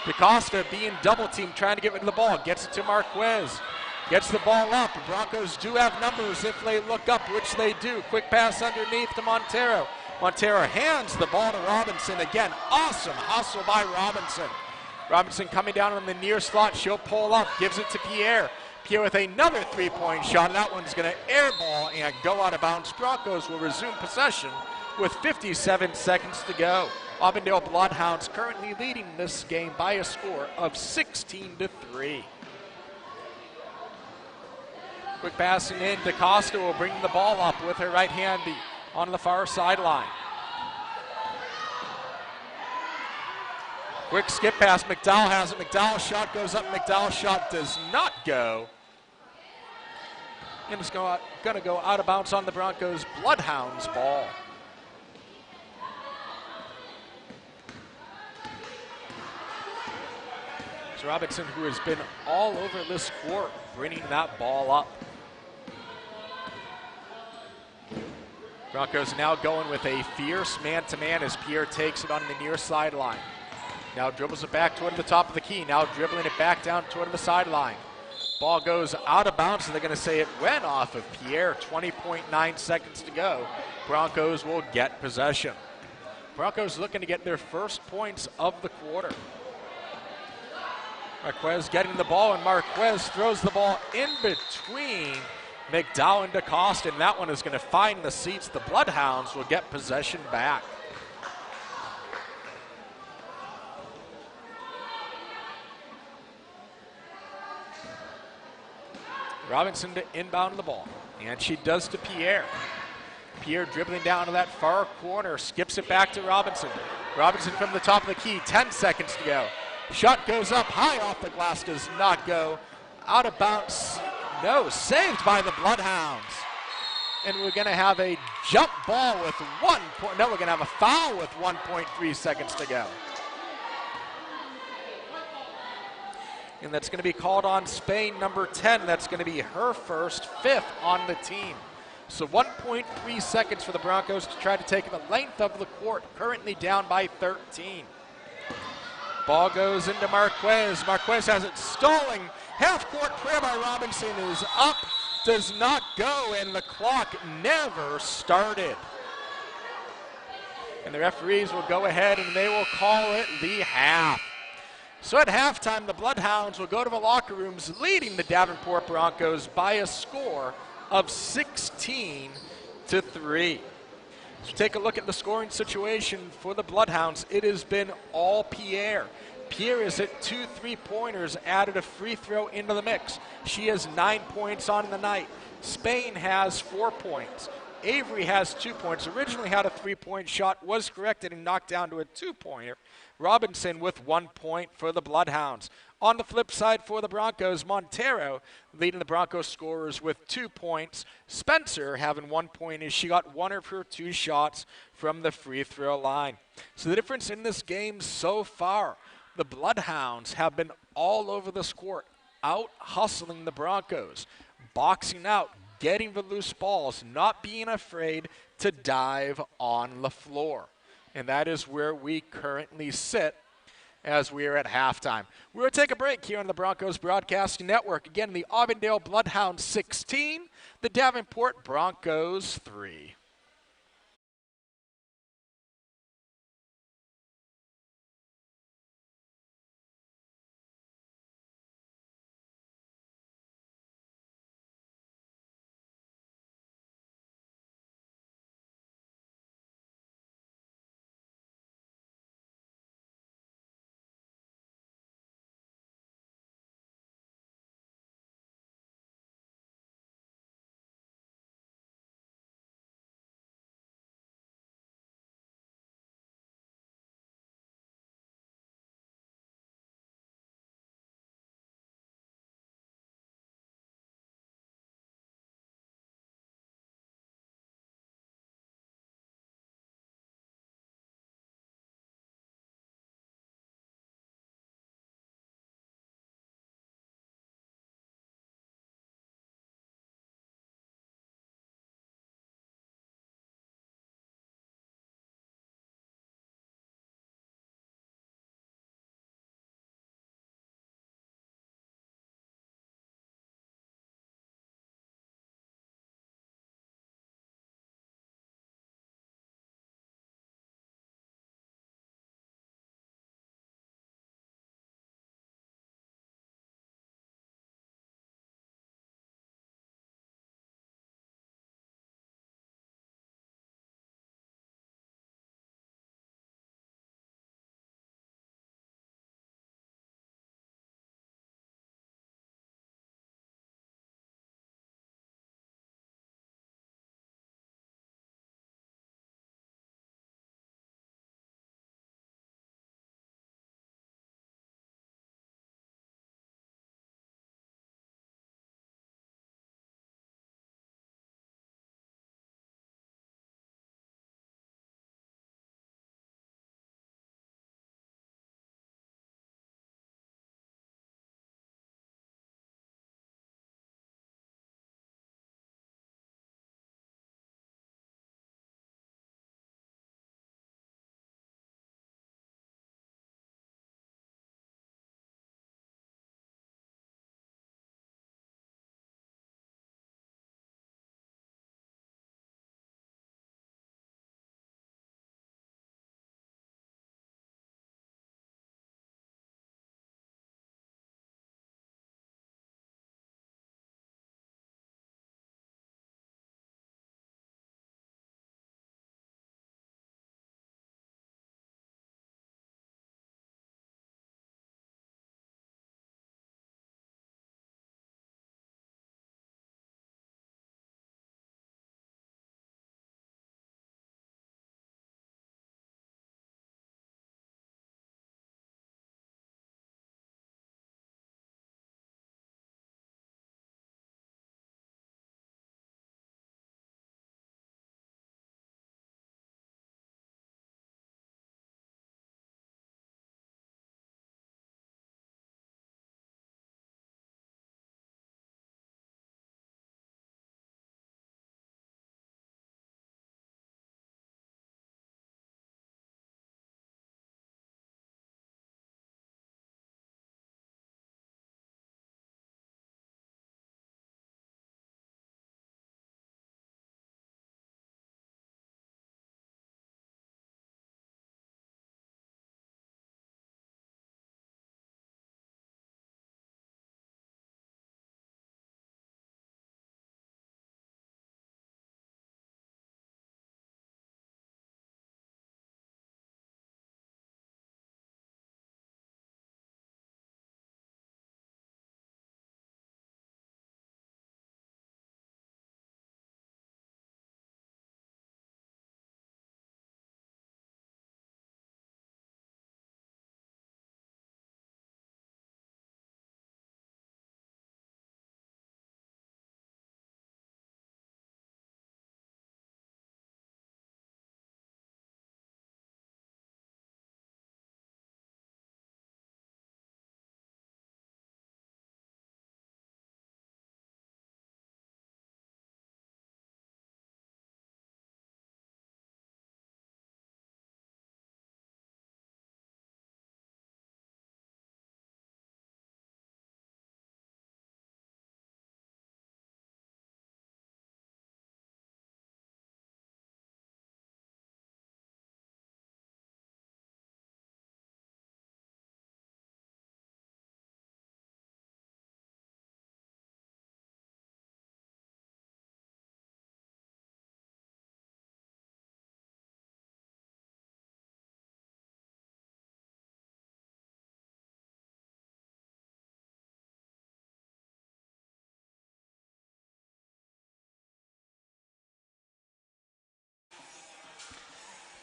DaCosta being double teamed, trying to get rid of the ball. Gets it to Marquez. Gets the ball up. The Broncos do have numbers if they look up, which they do. Quick pass underneath to Montero. Montero hands the ball to Robinson. Again, awesome hustle by Robinson. Robinson coming down on the near slot. She'll pull up. Gives it to Pierre. Pierre with another three-point shot. That one's going to airball and go out of bounds. Broncos will resume possession with 57 seconds to go. Auburndale Bloodhounds currently leading this game by a score of 16-3. Quick passing in. DaCosta will bring the ball up with her right hand on the far sideline. Quick skip pass. McDowell has it. McDowell's shot goes up. McDowell's shot does not go. And it's going to go out of bounds on the Broncos. Bloodhounds ball. It's Robinson who has been all over this court, bringing that ball up. Broncos now going with a fierce man-to-man as Pierre takes it on the near sideline. Now dribbles it back toward the top of the key. Now dribbling it back down toward the sideline. Ball goes out of bounds, and they're going to say it went off of Pierre. 20.9 seconds to go. Broncos will get possession. Broncos looking to get their first points of the quarter. Marquez getting the ball, and Marquez throws the ball in between McDowell and DeCosta, and that one is going to find the seats. The Bloodhounds will get possession back. Robinson to inbound the ball, and she does to Pierre. Pierre dribbling down to that far corner, skips it back to Robinson. Robinson from the top of the key, 10 seconds to go. Shot goes up high off the glass, does not go. Out of bounds, no, saved by the Bloodhounds. And we're going to have a jump ball with we're going to have a foul with 1.3 seconds to go. And that's going to be called on Spain, number 10. That's going to be her first, fifth on the team. So 1.3 seconds for the Broncos to try to take the length of the court, currently down by 13. Ball goes into Marquez. Marquez has it stolen. Half-court prayer by Robinson is up, does not go, and the clock never started. And the referees will go ahead and they will call it the half. So at halftime, the Bloodhounds will go to the locker rooms leading the Davenport Broncos by a score of 16-3. So take a look at the scoring situation for the Bloodhounds. It has been all Pierre. Pierre is at 2 3-pointers, added a free throw into the mix. She has 9 points on the night. Spain has 4 points. Avery has 2 points. Originally had a 3-point shot, was corrected and knocked down to a 2-pointer. Robinson with 1 point for the Bloodhounds. On the flip side for the Broncos, Montero leading the Broncos scorers with 2 points. Spencer having 1 point as she got one of her 2 shots from the free throw line. So the difference in this game so far, the Bloodhounds have been all over this court, out hustling the Broncos, boxing out, getting the loose balls, not being afraid to dive on the floor. And that is where we currently sit as we are at halftime. We're going to take a break here on the Broncos Broadcasting Network. Again, the Auburndale Bloodhounds 16, the Davenport Broncos 3.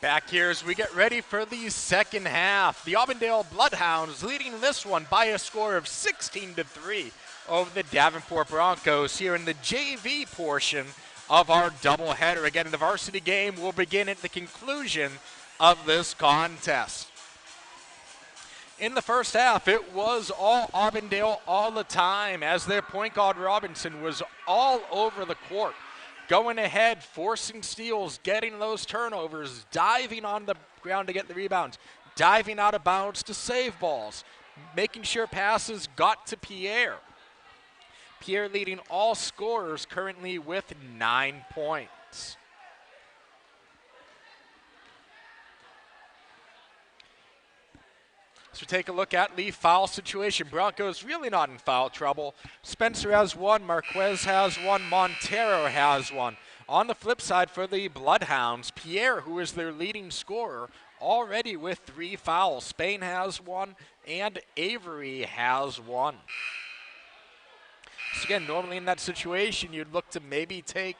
Back here as we get ready for the second half. The Auburndale Bloodhounds leading this one by a score of 16-3 over the Davenport Broncos here in the JV portion of our doubleheader. Again, the varsity game will begin at the conclusion of this contest. In the first half, it was all Auburndale all the time as their point guard Robinson was all over the court. Going ahead, forcing steals, getting those turnovers, diving on the ground to get the rebounds, diving out of bounds to save balls, making sure passes got to Pierre. Pierre leading all scorers currently with 9 points. So take a look at the foul situation. Broncos really not in foul trouble. Spencer has one, Marquez has one, Montero has one. On the flip side for the Bloodhounds, Pierre, who is their leading scorer, already with 3 fouls. Spain has one, and Avery has one. So again, normally in that situation, you'd look to maybe take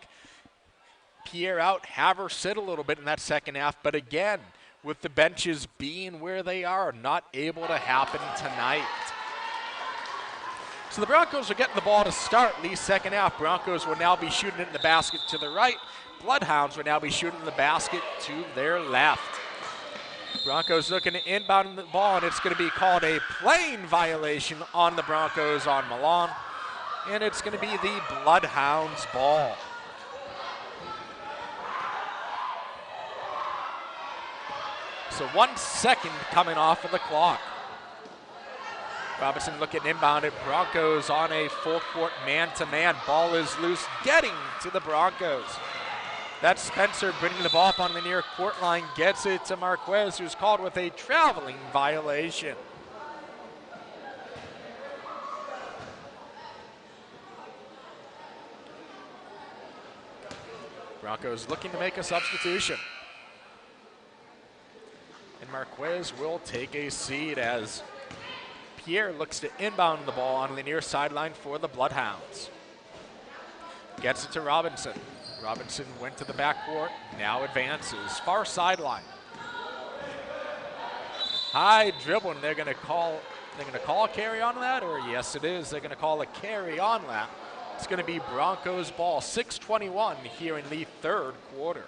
Pierre out, have her sit a little bit in that second half, but again, with the benches being where they are, not able to happen tonight. So the Broncos are getting the ball to start the second half. Broncos will now be shooting it in the basket to the right. Bloodhounds will now be shooting in the basket to their left. Broncos looking to inbound the ball, and it's going to be called a playing violation on the Broncos on Milan. And it's going to be the Bloodhounds ball. So 1 second coming off of the clock. Robinson looking inbounded. Broncos on a full court man-to-man. Ball is loose, getting to the Broncos. That's Spencer bringing the ball up on the near court line, gets it to Marquez, who's called with a traveling violation. Broncos looking to make a substitution. And Marquez will take a seat as Pierre looks to inbound the ball on the near sideline for the Bloodhounds. Gets it to Robinson. Robinson went to the backcourt, now advances. Far sideline. High dribble, and they're going to call a carry on that, or yes it is, they're going to call a carry on that. It's going to be Broncos ball, 6:21 here in the third quarter.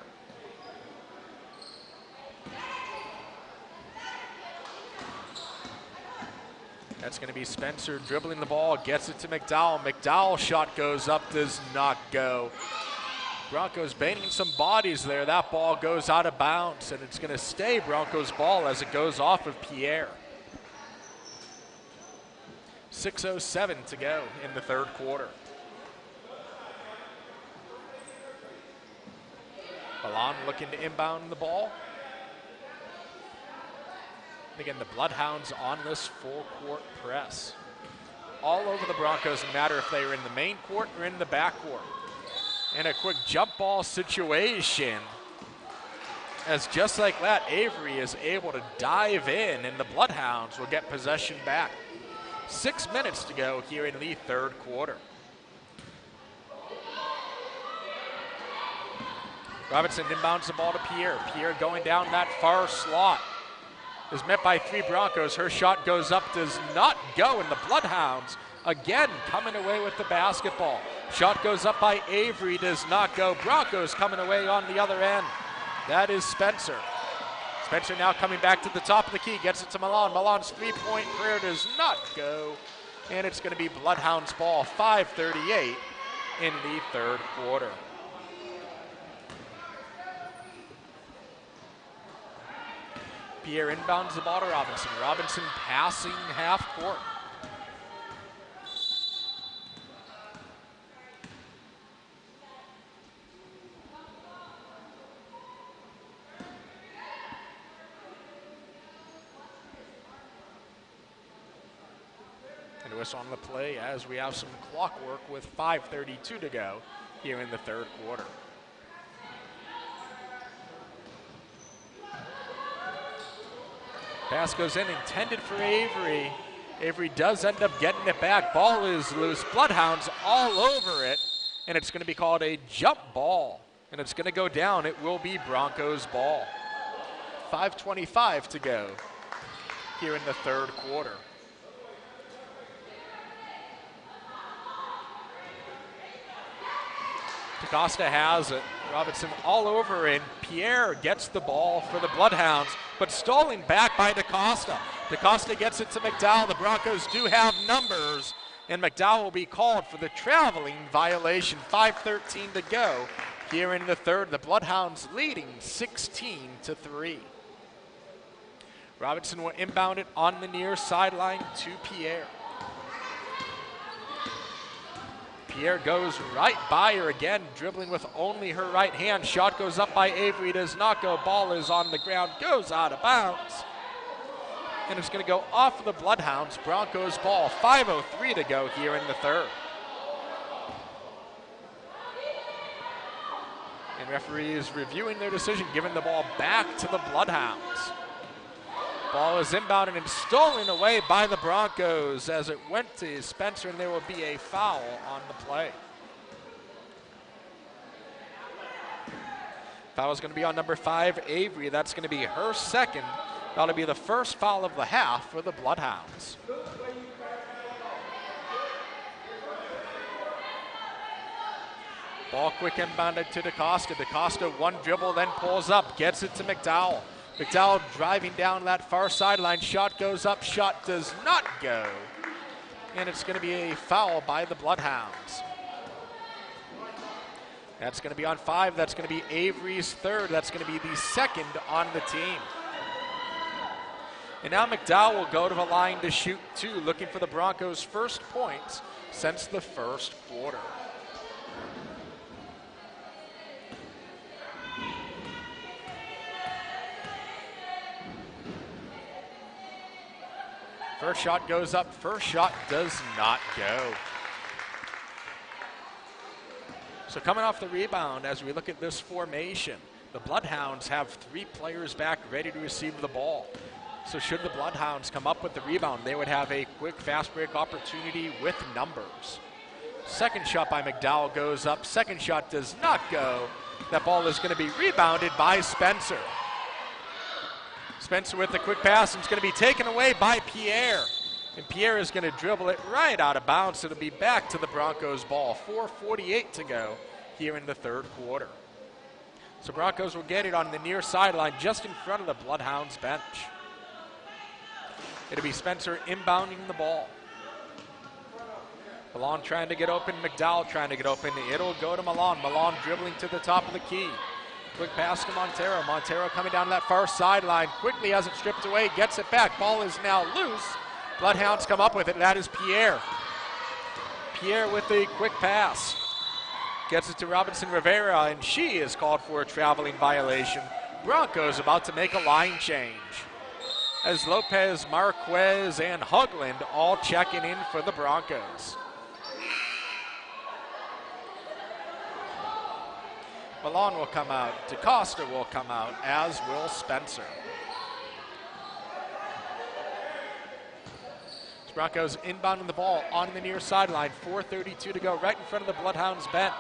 That's going to be Spencer dribbling the ball, gets it to McDowell. McDowell shot goes up, does not go. Broncos banging some bodies there. That ball goes out of bounds, and it's going to stay Broncos ball as it goes off of Pierre. 6:07 to go in the third quarter. Milan looking to inbound the ball. Again, the Bloodhounds on this full court press. All over the Broncos, no matter if they are in the main court or in the back court. And a quick jump ball situation. As just like that, Avery is able to dive in, and the Bloodhounds will get possession back. 6 minutes to go here in the third quarter. Robinson inbounds the ball to Pierre. Pierre going down that far slot. Is met by 3 Broncos. Her shot goes up, does not go, and the Bloodhounds again coming away with the basketball. Shot goes up by Avery, does not go. Broncos coming away on the other end. That is Spencer. Spencer now coming back to the top of the key, gets it to Milan. Milan's 3-point prayer does not go, and it's going to be Bloodhounds ball, 5:38 in the third quarter. Pierre inbounds the ball to Robinson. Robinson passing half court. And a whistle on the play as we have some clock work with 5:32 to go here in the third quarter. Pass goes in, intended for Avery. Avery does end up getting it back. Ball is loose. Bloodhounds all over it, and it's going to be called a jump ball, and it's going to go down. It will be Broncos ball. 5:25 to go here in the third quarter. DaCosta has it. Robinson all over, and Pierre gets the ball for the Bloodhounds, but stolen back by DaCosta. DaCosta gets it to McDowell. The Broncos do have numbers, and McDowell will be called for the traveling violation. 5:13 to go here in the third. The Bloodhounds leading 16-3. Robinson will inbound it on the near sideline to Pierre. Pierre goes right by her again, dribbling with only her right hand. Shot goes up by Avery, does not go. Ball is on the ground, goes out of bounds. And it's going to go off of the Bloodhounds. Broncos ball, 5:03 to go here in the third. And referees reviewing their decision, giving the ball back to the Bloodhounds. Ball is inbounded and stolen away by the Broncos as it went to Spencer, and there will be a foul on the play. Foul is going to be on number 5, Avery. That's going to be her second. That'll be the first foul of the half for the Bloodhounds. Ball quick inbounded to DaCosta. DaCosta one dribble, then pulls up, gets it to McDowell. McDowell driving down that far sideline. Shot goes up, shot does not go. And it's going to be a foul by the Bloodhounds. That's going to be on 5. That's going to be Avery's third. That's going to be the second on the team. And now McDowell will go to the line to shoot 2, looking for the Broncos' first points since the first quarter. First shot goes up, first shot does not go. So coming off the rebound, as we look at this formation, the Bloodhounds have 3 players back ready to receive the ball. So should the Bloodhounds come up with the rebound, they would have a quick fast break opportunity with numbers. Second shot by McDowell goes up, second shot does not go. That ball is going to be rebounded by Spencer. Spencer with the quick pass, and it's going to be taken away by Pierre. And Pierre is going to dribble it right out of bounds. It'll be back to the Broncos ball. 4:48 to go here in the third quarter. So Broncos will get it on the near sideline just in front of the Bloodhounds bench. It'll be Spencer inbounding the ball. Milan trying to get open, McDowell trying to get open. It'll go to Milan. Milan dribbling to the top of the key. Quick pass to Montero. Montero coming down that far sideline. Quickly has it stripped away, gets it back. Ball is now loose. Bloodhounds come up with it. That is Pierre. Pierre with the quick pass. Gets it to Robinson Rivera, and she is called for a traveling violation. Broncos about to make a line change, as Lopez, Marquez, and Hugland all checking in for the Broncos. Milan will come out. DaCosta will come out, as will Spencer. Broncos inbounding the ball on the near sideline. 4:32 to go, right in front of the Bloodhounds bench.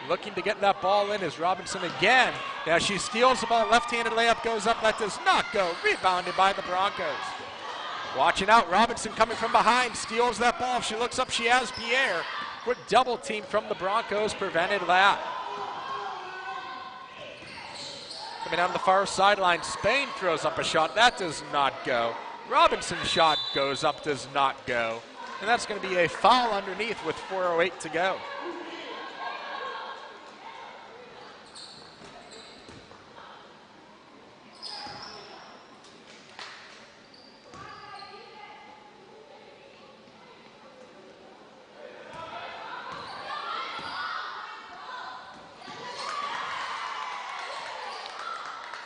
Looking to get that ball in is Robinson again. Now she steals the ball. Left-handed layup goes up. That does not go. Rebounded by the Broncos. Watching out. Robinson coming from behind. Steals that ball. She looks up. She has Pierre. Quick double team from the Broncos prevented that. Coming down the far sideline. Spain throws up a shot. That does not go. Robinson's shot goes up, does not go. And that's going to be a foul underneath with 4:08 to go.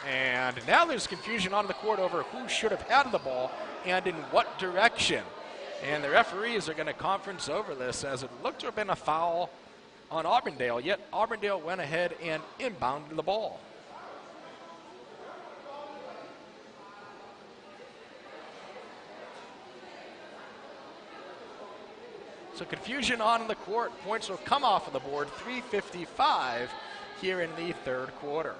And now there's confusion on the court over who should have had the ball and in what direction. And the referees are going to conference over this, as it looked to have been a foul on Auburndale, yet Auburndale went ahead and inbounded the ball. So confusion on the court. Points will come off of the board. 3:55 here in the third quarter.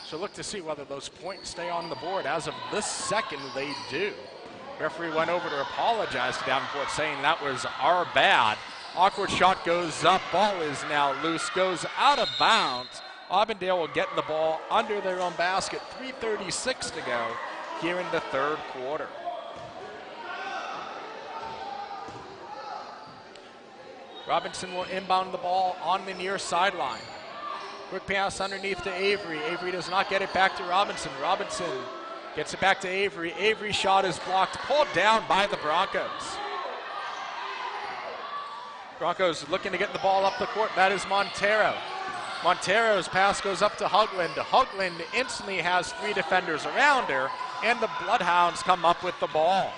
So look to see whether those points stay on the board. As of this second, they do. Referee went over to apologize to Davenport, saying that was our bad. Awkward shot goes up. Ball is now loose. Goes out of bounds. Auburndale will get the ball under their own basket. 3:36 to go here in the third quarter. Robinson will inbound the ball on the near sideline. Quick pass underneath to Avery. Avery does not get it back to Robinson. Robinson gets it back to Avery. Avery's shot is blocked, pulled down by the Broncos. Broncos looking to get the ball up the court. That is Montero. Montero's pass goes up to Hugland. Hugland instantly has 3 defenders around her, and the Bloodhounds come up with the ball.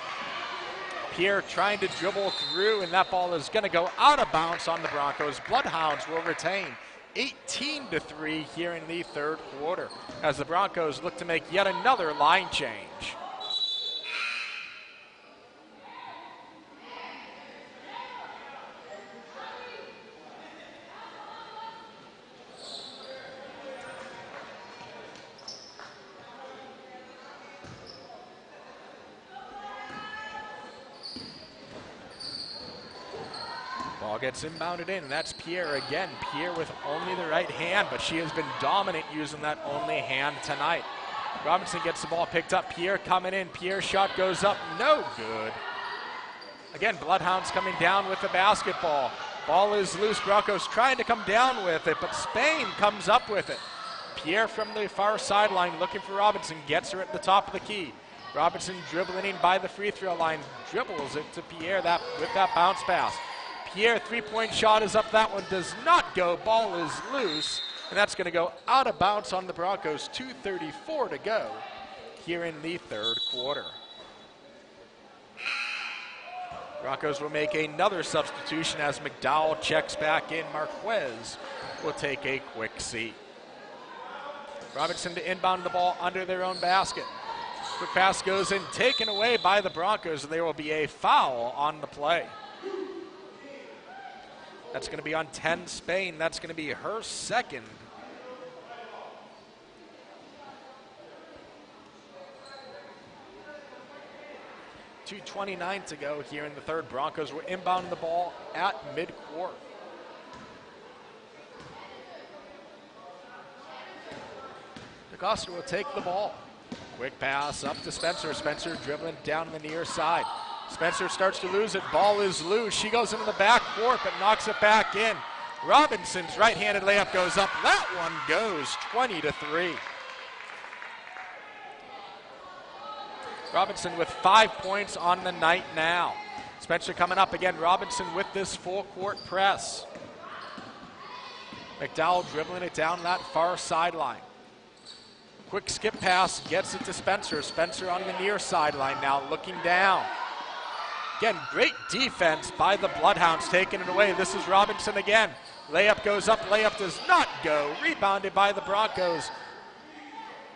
Pierre trying to dribble through, and that ball is going to go out of bounds on the Broncos. Bloodhounds will retain 18-3 here in the third quarter as the Broncos look to make yet another line change. Ball gets inbounded in, and that's Pierre again. Pierre with only the right hand, but she has been dominant using that only hand tonight. Robinson gets the ball picked up. Pierre coming in. Pierre's shot goes up. No good. Again, Bloodhounds coming down with the basketball. Ball is loose. Broncos trying to come down with it, but Spain comes up with it. Pierre from the far sideline looking for Robinson. Gets her at the top of the key. Robinson dribbling in by the free throw line. Dribbles it to Pierre with that bounce pass. Pierre, three-point shot is up. That one does not go. Ball is loose, and that's going to go out of bounds on the Broncos. 2:34 to go here in the third quarter. Broncos will make another substitution as McDowell checks back in. Marquez will take a quick seat. Robinson to inbound the ball under their own basket. Quick pass goes in, taken away by the Broncos, and there will be a foul on the play. That's going to be on 10 Spain. That's going to be her second. .229 to go here in the third. Broncos will inbound the ball at midcourt. DeCosta will take the ball. Quick pass up to Spencer. Spencer dribbling down the near side. Spencer starts to lose it. Ball is loose. She goes into the back court, but knocks it back in. Robinson's right-handed layup goes up. That one goes 20-3. Robinson with 5 points on the night now. Spencer coming up again. Robinson with this full-court press. McDowell dribbling it down that far sideline. Quick skip pass gets it to Spencer. Spencer on the near sideline now looking down. Again, great defense by the Bloodhounds, taking it away. This is Robinson again. Layup goes up, layup does not go. Rebounded by the Broncos.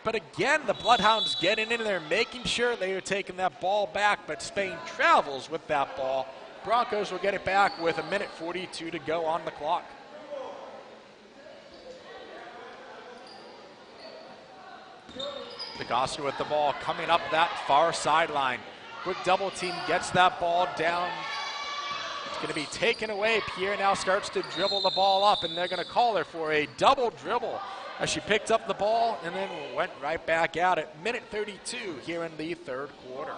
But again, the Bloodhounds getting in there, making sure they are taking that ball back, but Spain travels with that ball. Broncos will get it back with 1:42 to go on the clock. DeCosta with the ball coming up that far sideline. Quick double team gets that ball down. It's going to be taken away. Pierre now starts to dribble the ball up, and they're going to call her for a double dribble as she picked up the ball and then went right back at it. 1:32 here in the third quarter.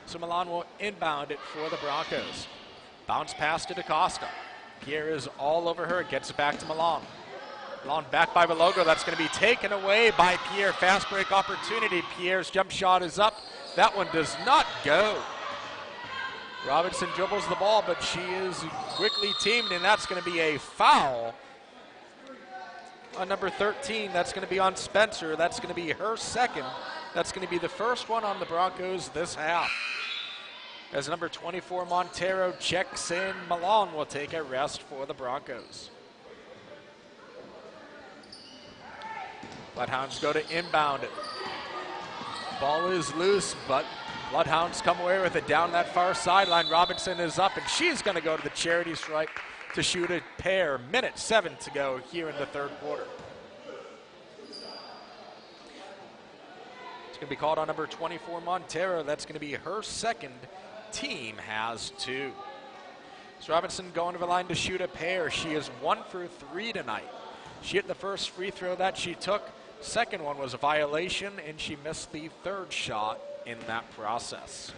So Milan will inbound it for the Broncos. Bounce pass to DeCosta. Pierre is all over her, gets it back to Milan. Milan back by Belogo. That's going to be taken away by Pierre. Fast break opportunity. Pierre's jump shot is up. That one does not go. Robinson dribbles the ball, but she is quickly teamed, and that's going to be a foul on number 13. That's going to be on Spencer. That's going to be her second. That's going to be the first one on the Broncos this half. As number 24, Montero checks in, Milan will take a rest for the Broncos. Bloodhounds go to inbound it. Ball is loose, but Bloodhounds come away with it down that far sideline. Robinson is up, and she's going to go to the charity stripe to shoot a pair. Minute 7 to go here in the third quarter. It's going to be called on number 24, Montero. That's going to be her second. Team has 2. So Robinson going to the line to shoot a pair. She is 1 for 3 tonight. She hit the first free throw that she took. Second one was a violation, and she missed the third shot in that process.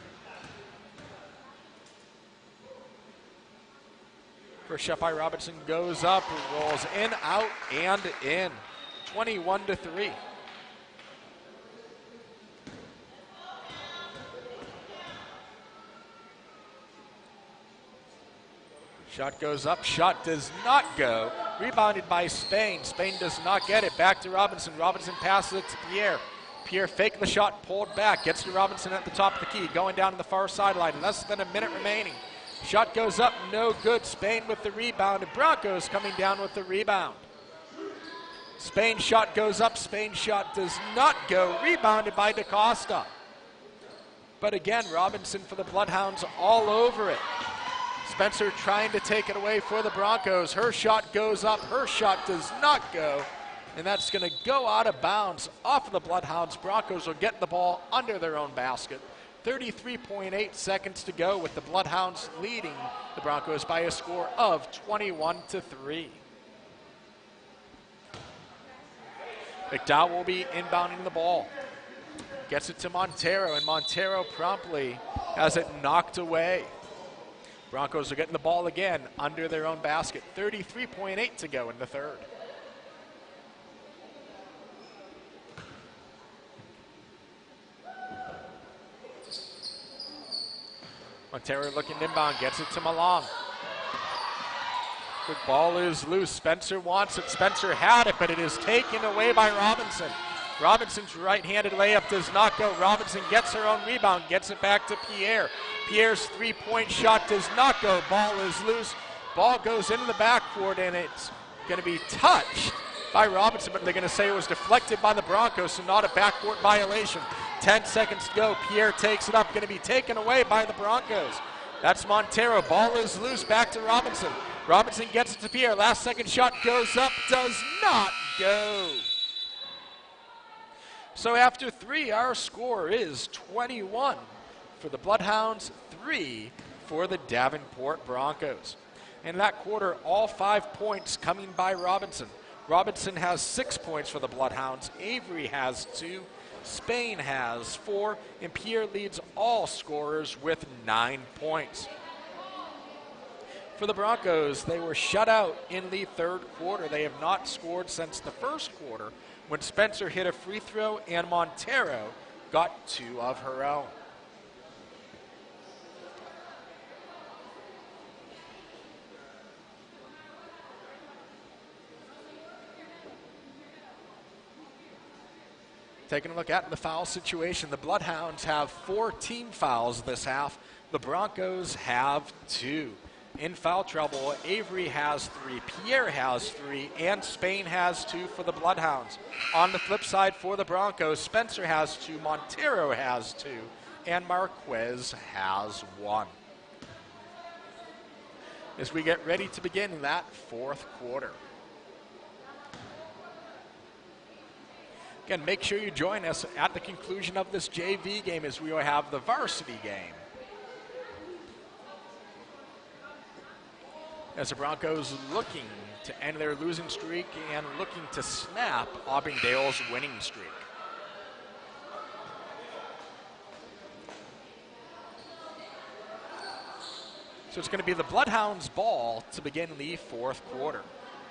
First shot by Robinson goes up, rolls in, out, and in. 21-3. Shot goes up, shot does not go. Rebounded by Spain. Spain does not get it. Back to Robinson. Robinson passes it to Pierre. Pierre faked the shot, pulled back, gets to Robinson at the top of the key, going down to the far sideline. Less than a minute remaining. Shot goes up, no good. Spain with the rebound, and Broncos coming down with the rebound. Spain shot goes up, Spain shot does not go. Rebounded by DaCosta. But again, Robinson for the Bloodhounds all over it. Spencer trying to take it away for the Broncos. Her shot goes up, her shot does not go. And that's going to go out of bounds off of the Bloodhounds. Broncos will get the ball under their own basket. 33.8 seconds to go with the Bloodhounds leading the Broncos by a score of 21-3. McDowell will be inbounding the ball. Gets it to Montero, and Montero promptly has it knocked away. Broncos are getting the ball again under their own basket. 33.8 to go in the third. Montero looking inbound, gets it to Malong. The ball is loose. Spencer wants it. Spencer had it, but it is taken away by Robinson. Robinson's right-handed layup does not go. Robinson gets her own rebound, gets it back to Pierre. Pierre's three-point shot does not go. Ball is loose. Ball goes into the backcourt, and it's going to be touched by Robinson, but they're going to say it was deflected by the Broncos, so not a backcourt violation. 10 seconds to go. Pierre takes it up, going to be taken away by the Broncos. That's Montero. Ball is loose, back to Robinson. Robinson gets it to Pierre. Last second shot goes up, does not go. So after 3, our score is 21 for the Bloodhounds, 3 for the Davenport Broncos. In that quarter, all 5 points coming by Robinson. Robinson has 6 points for the Bloodhounds. Avery has 2. Spain has 4. And Pierre leads all scorers with 9 points. For the Broncos, they were shut out in the third quarter. They have not scored since the first quarter, when Spencer hit a free throw and Montero got 2 of her own. Taking a look at the foul situation, the Bloodhounds have 4 team fouls this half. The Broncos have 2. In foul trouble, Avery has 3, Pierre has 3, and Spain has 2 for the Bloodhounds. On the flip side for the Broncos, Spencer has 2, Montero has 2, and Marquez has 1. As we get ready to begin that fourth quarter. Again, make sure you join us at the conclusion of this JV game as we will have the varsity game. As the Broncos looking to end their losing streak and looking to snap Auburndale's winning streak. So it's going to be the Bloodhounds' ball to begin the fourth quarter,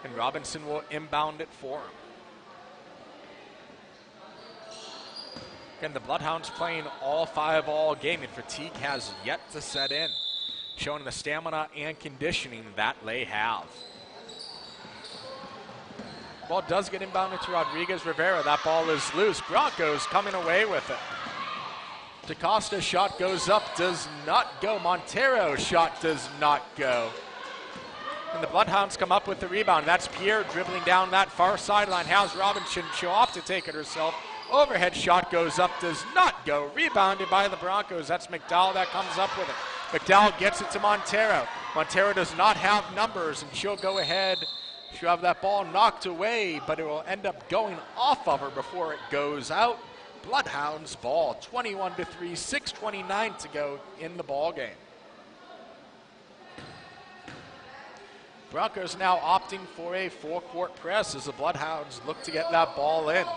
and Robinson will inbound it for him. Again, the Bloodhounds playing all 5 all game, and fatigue has yet to set in, showing the stamina and conditioning that they have. Ball does get inbounded to Rodriguez Rivera. That ball is loose. Broncos coming away with it. DaCosta shot goes up, does not go. Montero shot does not go. And the Bloodhounds come up with the rebound. That's Pierre dribbling down that far sideline. Has Robinson show off to take it herself. Overhead shot goes up, does not go. Rebounded by the Broncos. That's McDowell that comes up with it. McDowell gets it to Montero. Montero does not have numbers, and she'll go ahead. She'll have that ball knocked away, but it will end up going off of her before it goes out. Bloodhounds ball, 21-3, 6:29 to go in the ball game. Broncos now opting for a four-court press as the Bloodhounds look to get that ball in.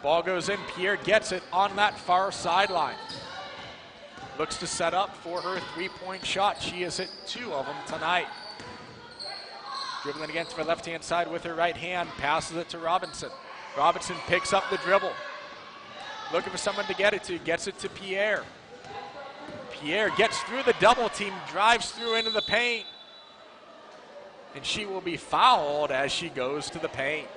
Ball goes in, Pierre gets it on that far sideline. Looks to set up for her three-point shot. She has hit 2 of them tonight. Dribbling against her left-hand side with her right hand, passes it to Robinson. Robinson picks up the dribble. Looking for someone to get it to, gets it to Pierre. Pierre gets through the double team, drives through into the paint. And she will be fouled as she goes to the paint.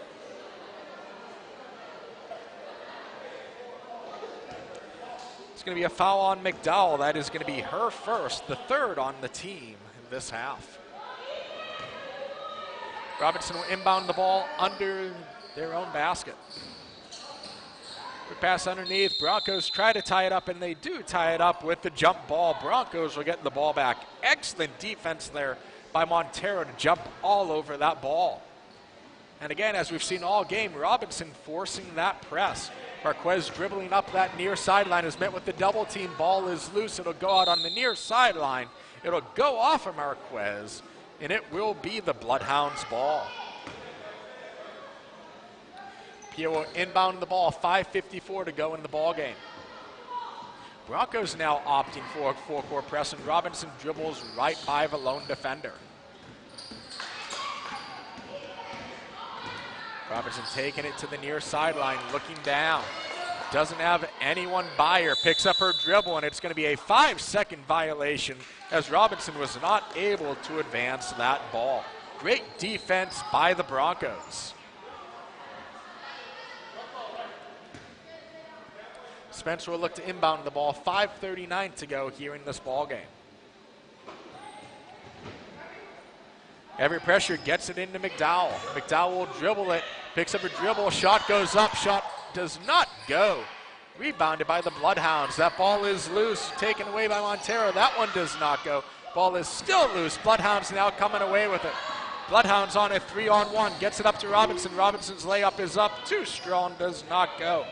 It's going to be a foul on McDowell. That is going to be her first, the third on the team in this half. Robinson will inbound the ball under their own basket. Quick pass underneath. Broncos try to tie it up, and they do tie it up with the jump ball. Broncos will get the ball back. Excellent defense there by Montero to jump all over that ball. And again, as we've seen all game, Robinson forcing that press. Marquez dribbling up that near sideline is met with the double team. Ball is loose. It'll go out on the near sideline. It'll go off of Marquez, and it will be the Bloodhounds ball. Pierre will inbound the ball. 5:54 to go in the ball game. Broncos now opting for a four-court press, and Robinson dribbles right by the lone defender. Robinson taking it to the near sideline, looking down. Doesn't have anyone by her. Picks up her dribble, and it's going to be a 5-second violation as Robinson was not able to advance that ball. Great defense by the Broncos. Spencer will look to inbound the ball. 5:39 to go here in this ball game. Every pressure gets it into McDowell. McDowell will dribble it, picks up a dribble, shot goes up, shot does not go. Rebounded by the Bloodhounds. That ball is loose, taken away by Montero. That one does not go. Ball is still loose. Bloodhounds now coming away with it. Bloodhounds on a 3-on-1, gets it up to Robinson. Robinson's layup is up, too strong, does not go.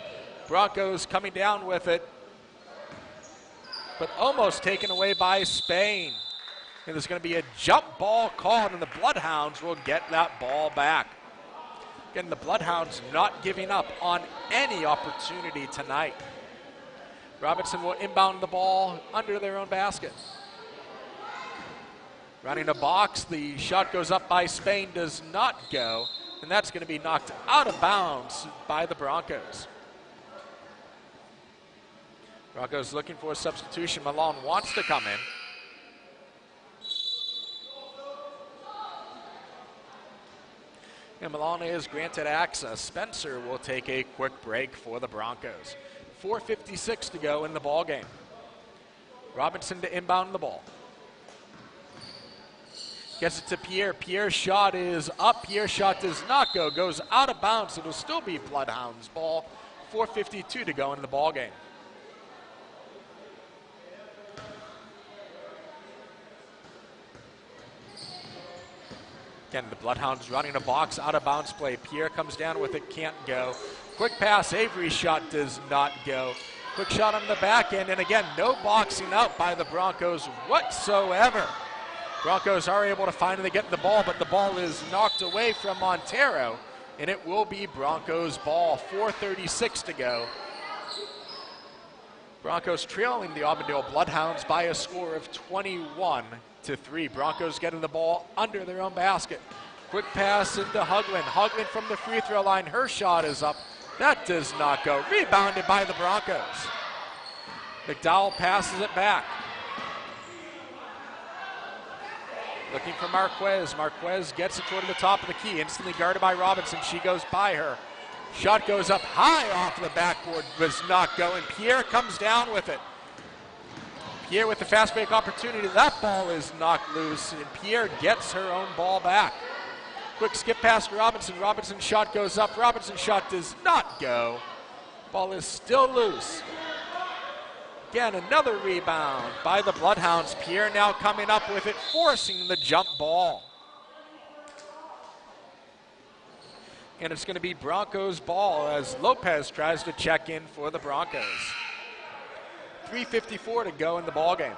Broncos coming down with it, but almost taken away by Spain. And there's going to be a jump ball called, and the Bloodhounds will get that ball back. Again, the Bloodhounds not giving up on any opportunity tonight. Robinson will inbound the ball under their own basket. Running a box, the shot goes up by Spain, does not go, and that's going to be knocked out of bounds by the Broncos. Broncos looking for a substitution. Malone wants to come in. And Malone is granted access. Spencer will take a quick break for the Broncos. 4:56 to go in the ball game. Robinson to inbound the ball. Gets it to Pierre. Pierre's shot is up. Pierre's shot does not go. Goes out of bounds. It'll still be Bloodhounds ball. 4:52 to go in the ball game. Again, the Bloodhounds running a box, out of bounds play. Pierre comes down with it, can't go. Quick pass, Avery's shot does not go. Quick shot on the back end, and again, no boxing out by the Broncos whatsoever. Broncos are able to finally get the ball, but the ball is knocked away from Montero, and it will be Broncos ball. 4:36 to go. Broncos trailing the Auburndale Bloodhounds by a score of 21-3. Broncos getting the ball under their own basket. Quick pass into Huglin. Huglin from the free throw line. Her shot is up. That does not go. Rebounded by the Broncos. McDowell passes it back. Looking for Marquez. Marquez gets it toward the top of the key. Instantly guarded by Robinson. She goes by her. Shot goes up high off the backboard. Does not go. And Pierre comes down with it. Pierre with the fast break opportunity. That ball is knocked loose, and Pierre gets her own ball back. Quick skip pass to Robinson. Robinson's shot goes up. Robinson's shot does not go. Ball is still loose. Again, another rebound by the Bloodhounds. Pierre now coming up with it, forcing the jump ball. And it's going to be Broncos ball as Lopez tries to check in for the Broncos. 3:54 to go in the ball game.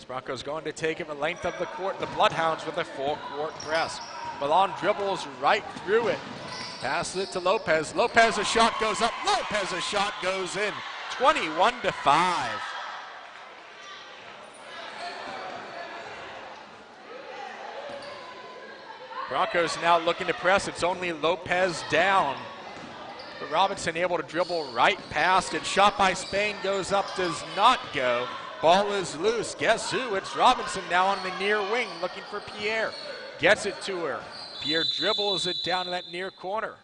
Broncos going to take him the length of the court. The Bloodhounds with a full court press. Milan dribbles right through it. Passes it to Lopez. Lopez's shot goes up. Lopez's shot goes in. 21-5. Broncos now looking to press. It's only Lopez down. But Robinson able to dribble right past it. Shot by Spain goes up, does not go. Ball is loose. Guess who? It's Robinson now on the near wing looking for Pierre. Gets it to her. Pierre dribbles it down to that near corner.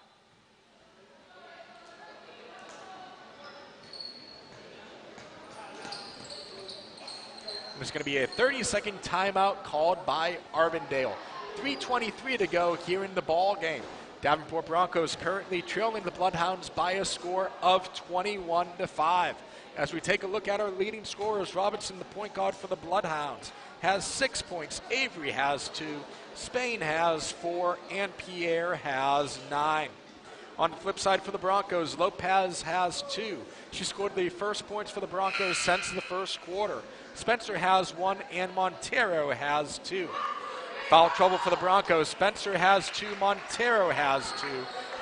There's going to be a 30-second timeout called by Auburndale. 3:23 to go here in the ball game. Davenport Broncos currently trailing the Bloodhounds by a score of 21-5. As we take a look at our leading scorers, Robinson, the point guard for the Bloodhounds, has 6 points. Avery has 2. Spain has 4. And Pierre has 9. On the flip side for the Broncos, Lopez has 2. She scored the first points for the Broncos since the first quarter. Spencer has 1, and Montero has 2. Foul trouble for the Broncos. Spencer has 2. Montero has 2.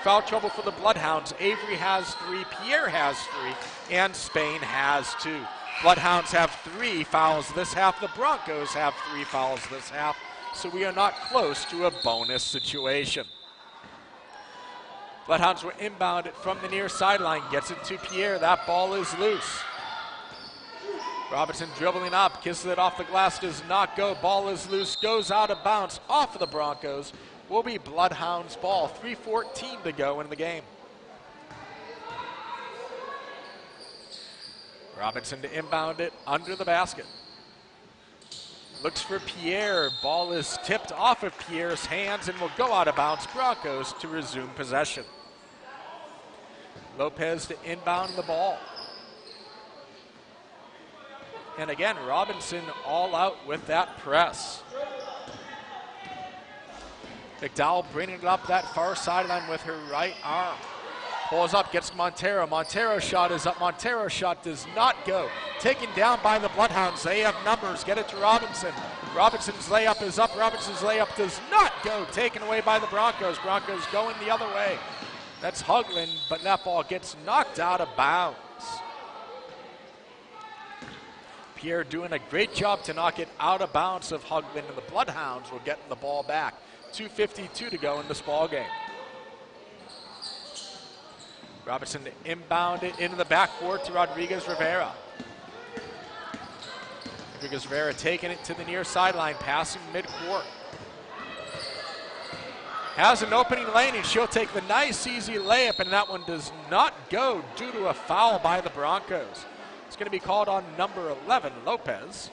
Foul trouble for the Bloodhounds. Avery has 3. Pierre has 3. And Spain has 2. Bloodhounds have 3 fouls this half. The Broncos have 3 fouls this half. So we are not close to a bonus situation. Bloodhounds will inbound it from the near sideline. Gets it to Pierre. That ball is loose. Robinson dribbling up. Kisses it off the glass. Does not go. Ball is loose. Goes out of bounds. Off of the Broncos. Will be Bloodhounds ball. 3:14 to go in the game. Robinson to inbound it under the basket. Looks for Pierre. Ball is tipped off of Pierre's hands and will go out of bounds. Broncos to resume possession. Lopez to inbound the ball. And again, Robinson all out with that press. McDowell bringing it up that far sideline with her right arm. Pulls up, gets Montero. Montero's shot is up. Montero's shot does not go. Taken down by the Bloodhounds. They have numbers. Get it to Robinson. Robinson's layup is up. Robinson's layup does not go. Taken away by the Broncos. Broncos going the other way. That's Hugland, but that ball gets knocked out of bounds. Pierre doing a great job to knock it out of bounds of Hugland, and the Bloodhounds will get the ball back. 2:52 to go in this ball game. Robinson to inbound it into the backcourt to Rodriguez-Rivera. Rodriguez-Rivera taking it to the near sideline, passing midcourt. Has an opening lane, and she'll take the nice, easy layup, and that one does not go due to a foul by the Broncos. It's going to be called on number 11, Lopez.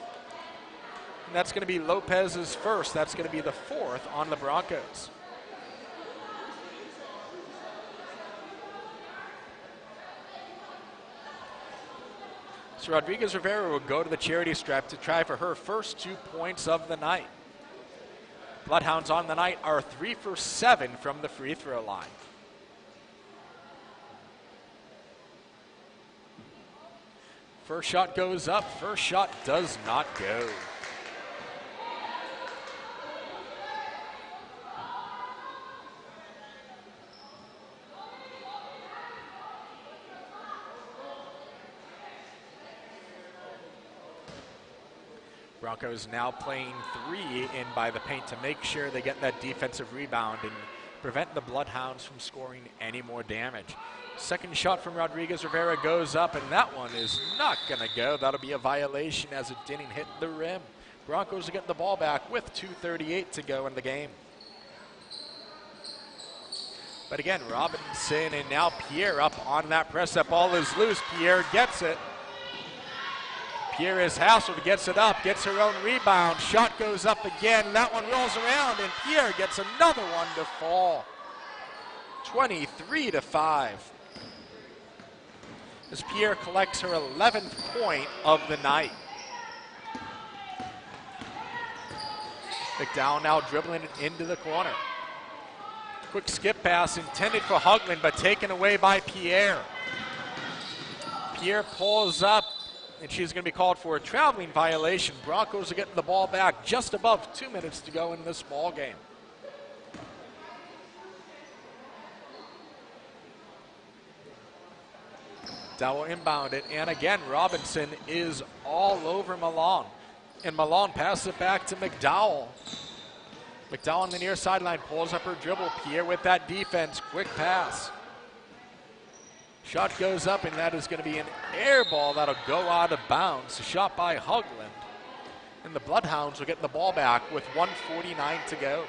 And that's going to be Lopez's first. That's going to be the 4th on the Broncos. So Rodriguez-Rivera will go to the charity stripe to try for her first 2 points of the night. Bloodhounds on the night are 3 for 7 from the free throw line. First shot goes up. First shot does not go. Broncos now playing 3 in by the paint to make sure they get that defensive rebound and prevent the Bloodhounds from scoring any more damage. Second shot from Rodriguez-Rivera goes up, and that one is not going to go. That'll be a violation as it didn't hit the rim. Broncos will get the ball back with 2:38 to go in the game. But again, Robinson and now Pierre up on that press. That ball is loose. Pierre gets it. Pierre is hassled, gets it up, gets her own rebound. Shot goes up again. That one rolls around, and Pierre gets another one to fall. 23-5. As Pierre collects her 11th point of the night. McDowell now dribbling it into the corner. Quick skip pass intended for Hugland, but taken away by Pierre. Pierre pulls up, and she's going to be called for a traveling violation. Broncos are getting the ball back just above 2 minutes to go in this ball game. Dowell inbound it, and again, Robinson is all over Malone. And Malone passes it back to McDowell. McDowell on the near sideline pulls up her dribble. Pierre with that defense, quick pass. Shot goes up, and that is going to be an air ball that'll go out of bounds. A shot by Hugland. And the Bloodhounds will get the ball back with 1:49 to go.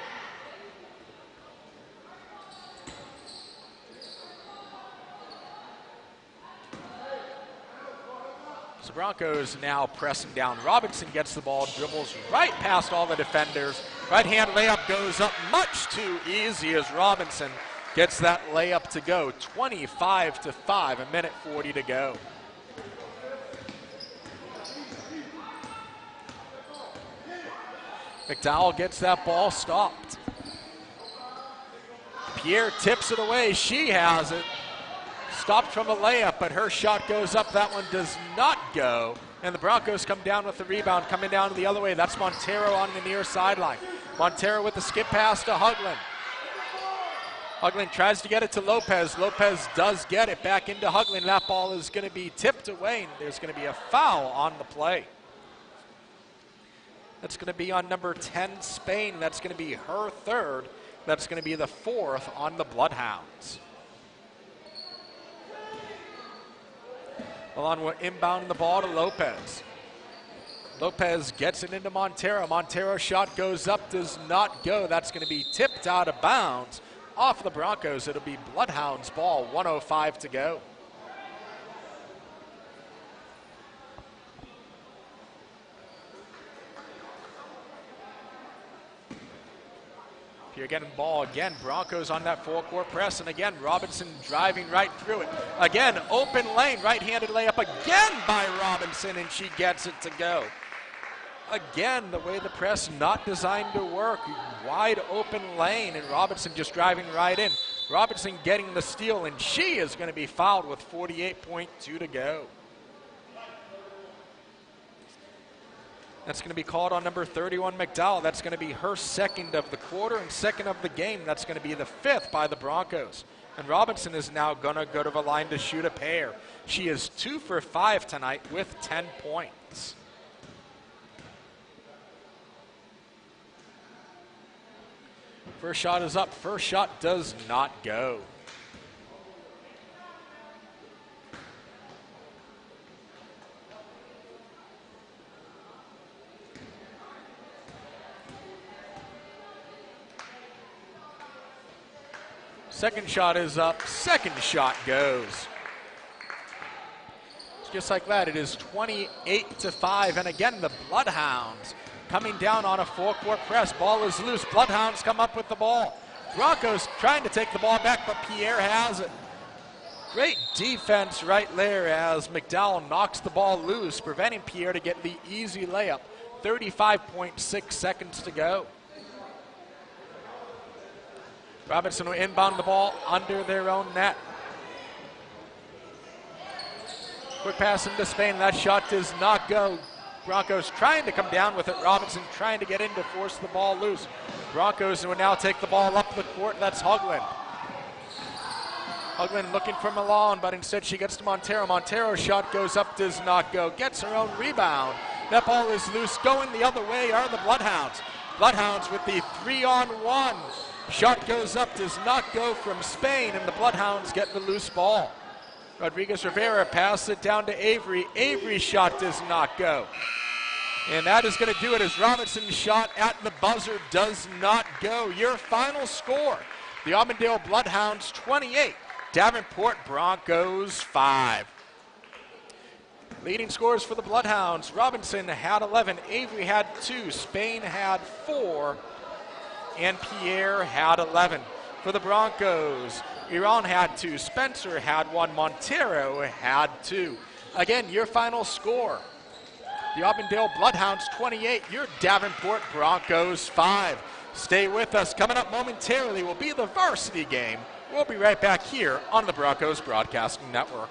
The Broncos now pressing down. Robinson gets the ball, dribbles right past all the defenders. Right hand layup goes up much too easy as Robinson gets that layup to go. 25-5, 1:40 to go. McDowell gets that ball stopped. Pierre tips it away. She has it. Stopped from a layup, but her shot goes up. That one does not go. And the Broncos come down with the rebound, coming down the other way. That's Montero on the near sideline. Montero with the skip pass to Hugland. Hugland tries to get it to Lopez. Lopez does get it back into Hugland. That ball is going to be tipped away, and there's going to be a foul on the play. That's going to be on number 10, Spain. That's going to be her third. That's going to be the fourth on the Bloodhounds. Along with inbound the ball to Lopez. Lopez gets it into Montero. Montero's shot goes up, does not go. That's going to be tipped out of bounds. Off the Broncos, it'll be Bloodhounds ball, 1:05 to go. You're getting ball again. Broncos on that full-court press, and again, Robinson driving right through it. Again, open lane, right-handed layup again by Robinson, and she gets it to go. Again, the way the press not designed to work. Wide open lane, and Robinson just driving right in. Robinson getting the steal, and she is going to be fouled with 48.2 to go. That's going to be called on number 31, McDowell. That's going to be her second of the quarter and second of the game. That's going to be the fifth by the Broncos. And Robinson is now going to go to the line to shoot a pair. She is 2 for 5 tonight with 10 points. First shot is up. First shot does not go. Second shot is up, second shot goes. Just like that, it is 28-5, and again, the Bloodhounds coming down on a full-court press. Ball is loose, Bloodhounds come up with the ball. Broncos trying to take the ball back, but Pierre has it. Great defense right there as McDowell knocks the ball loose, preventing Pierre to get the easy layup. 35.6 seconds to go. Robinson will inbound the ball under their own net. Quick pass into Spain. That shot does not go. Broncos trying to come down with it. Robinson trying to get in to force the ball loose. Broncos will now take the ball up the court. That's Hugland. Hugland looking for Malone, but instead she gets to Montero. Montero's shot goes up, does not go. Gets her own rebound. That ball is loose. Going the other way are the Bloodhounds. Bloodhounds with the 3-on-1. Shot goes up, does not go from Spain, and the Bloodhounds get the loose ball. Rodriguez Rivera passes it down to Avery. Avery's shot does not go. And that is going to do it as Robinson's shot at the buzzer does not go. Your final score, the Auburndale Bloodhounds 28, Davenport Broncos 5. Leading scores for the Bloodhounds. Robinson had 11, Avery had 2, Spain had 4, and Pierre had 11. For the Broncos, Iran had 2, Spencer had 1, Montero had 2. Again, your final score. The Auburndale Bloodhounds 28, your Davenport Broncos 5. Stay with us. Coming up momentarily will be the varsity game. We'll be right back here on the Broncos Broadcasting Network.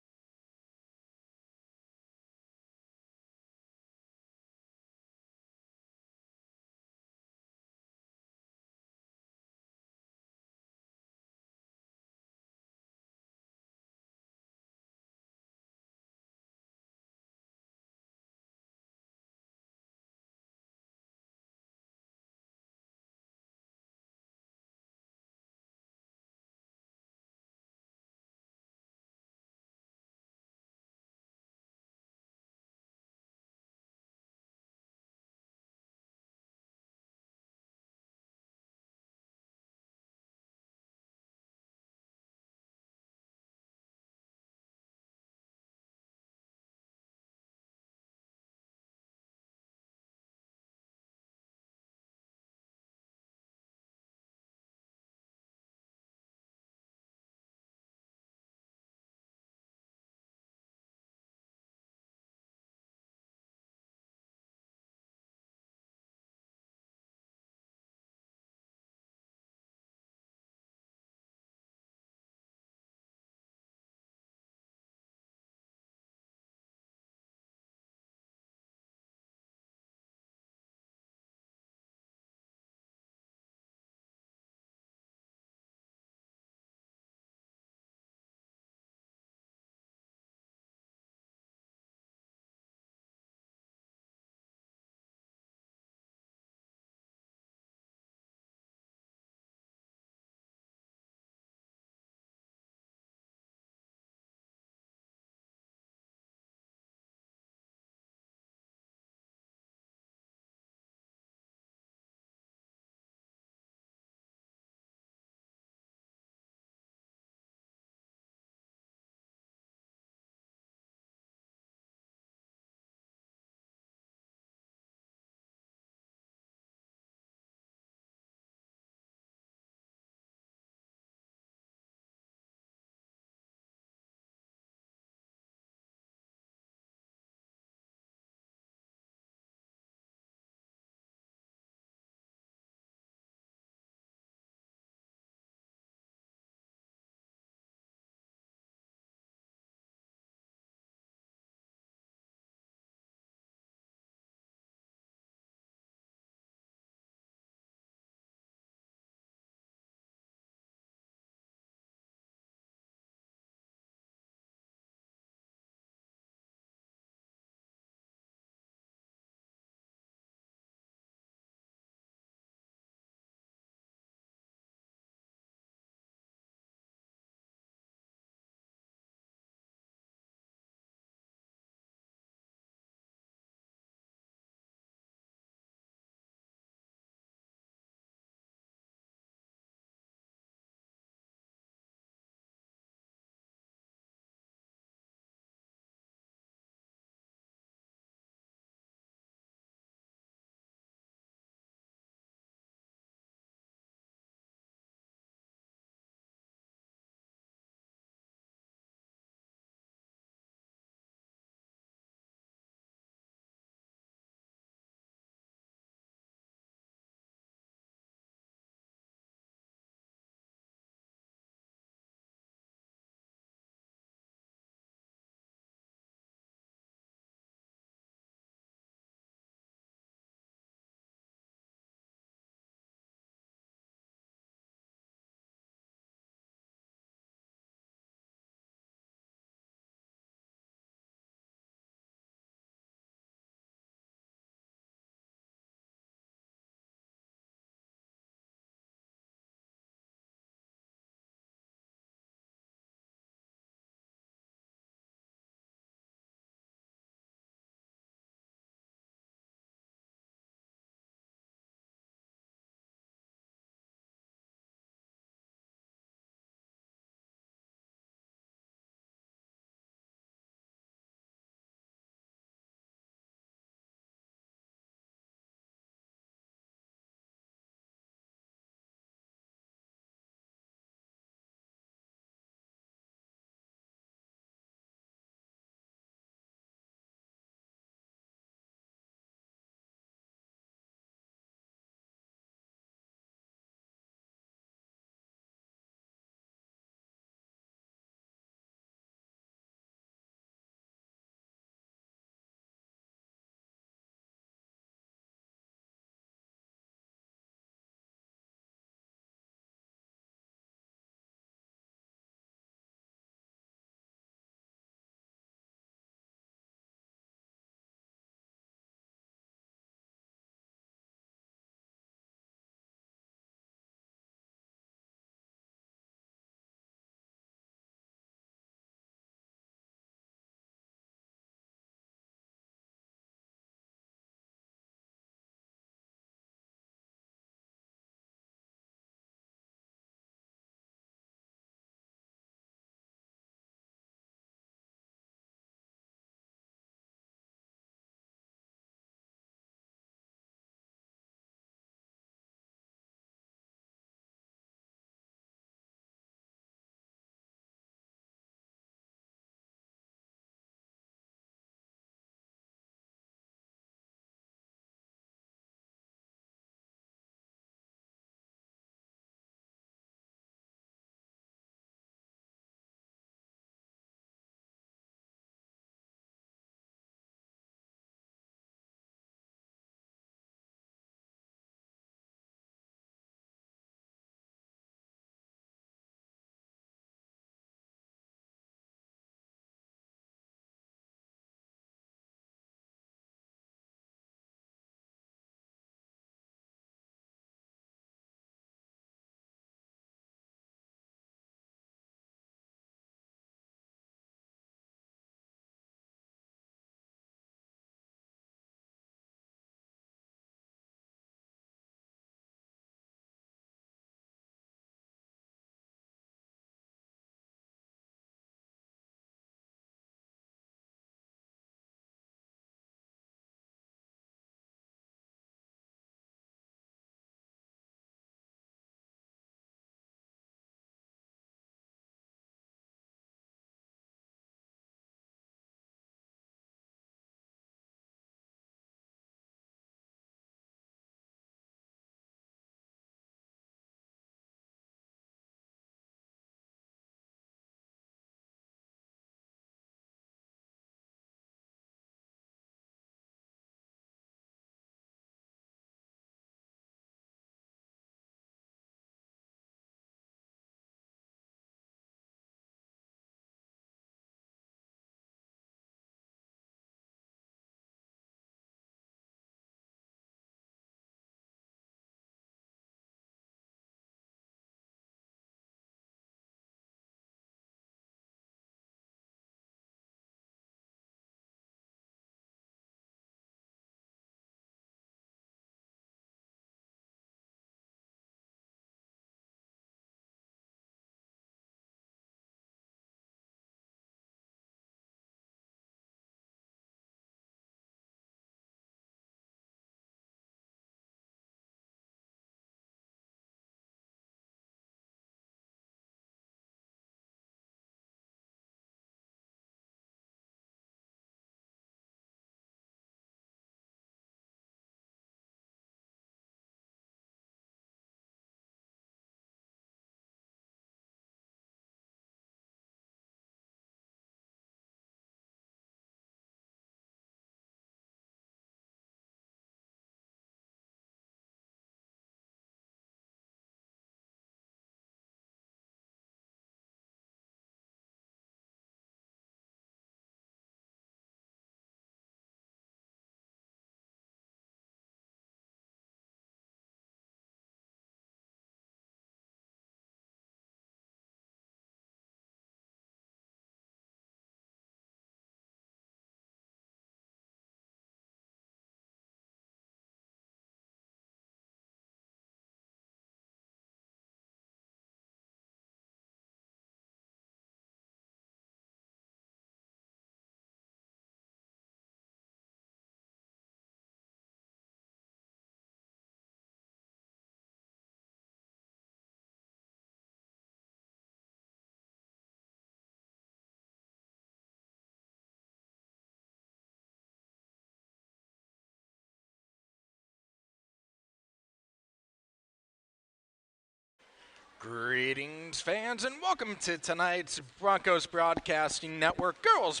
Greetings, fans, and welcome to tonight's Broncos Broadcasting Network Girls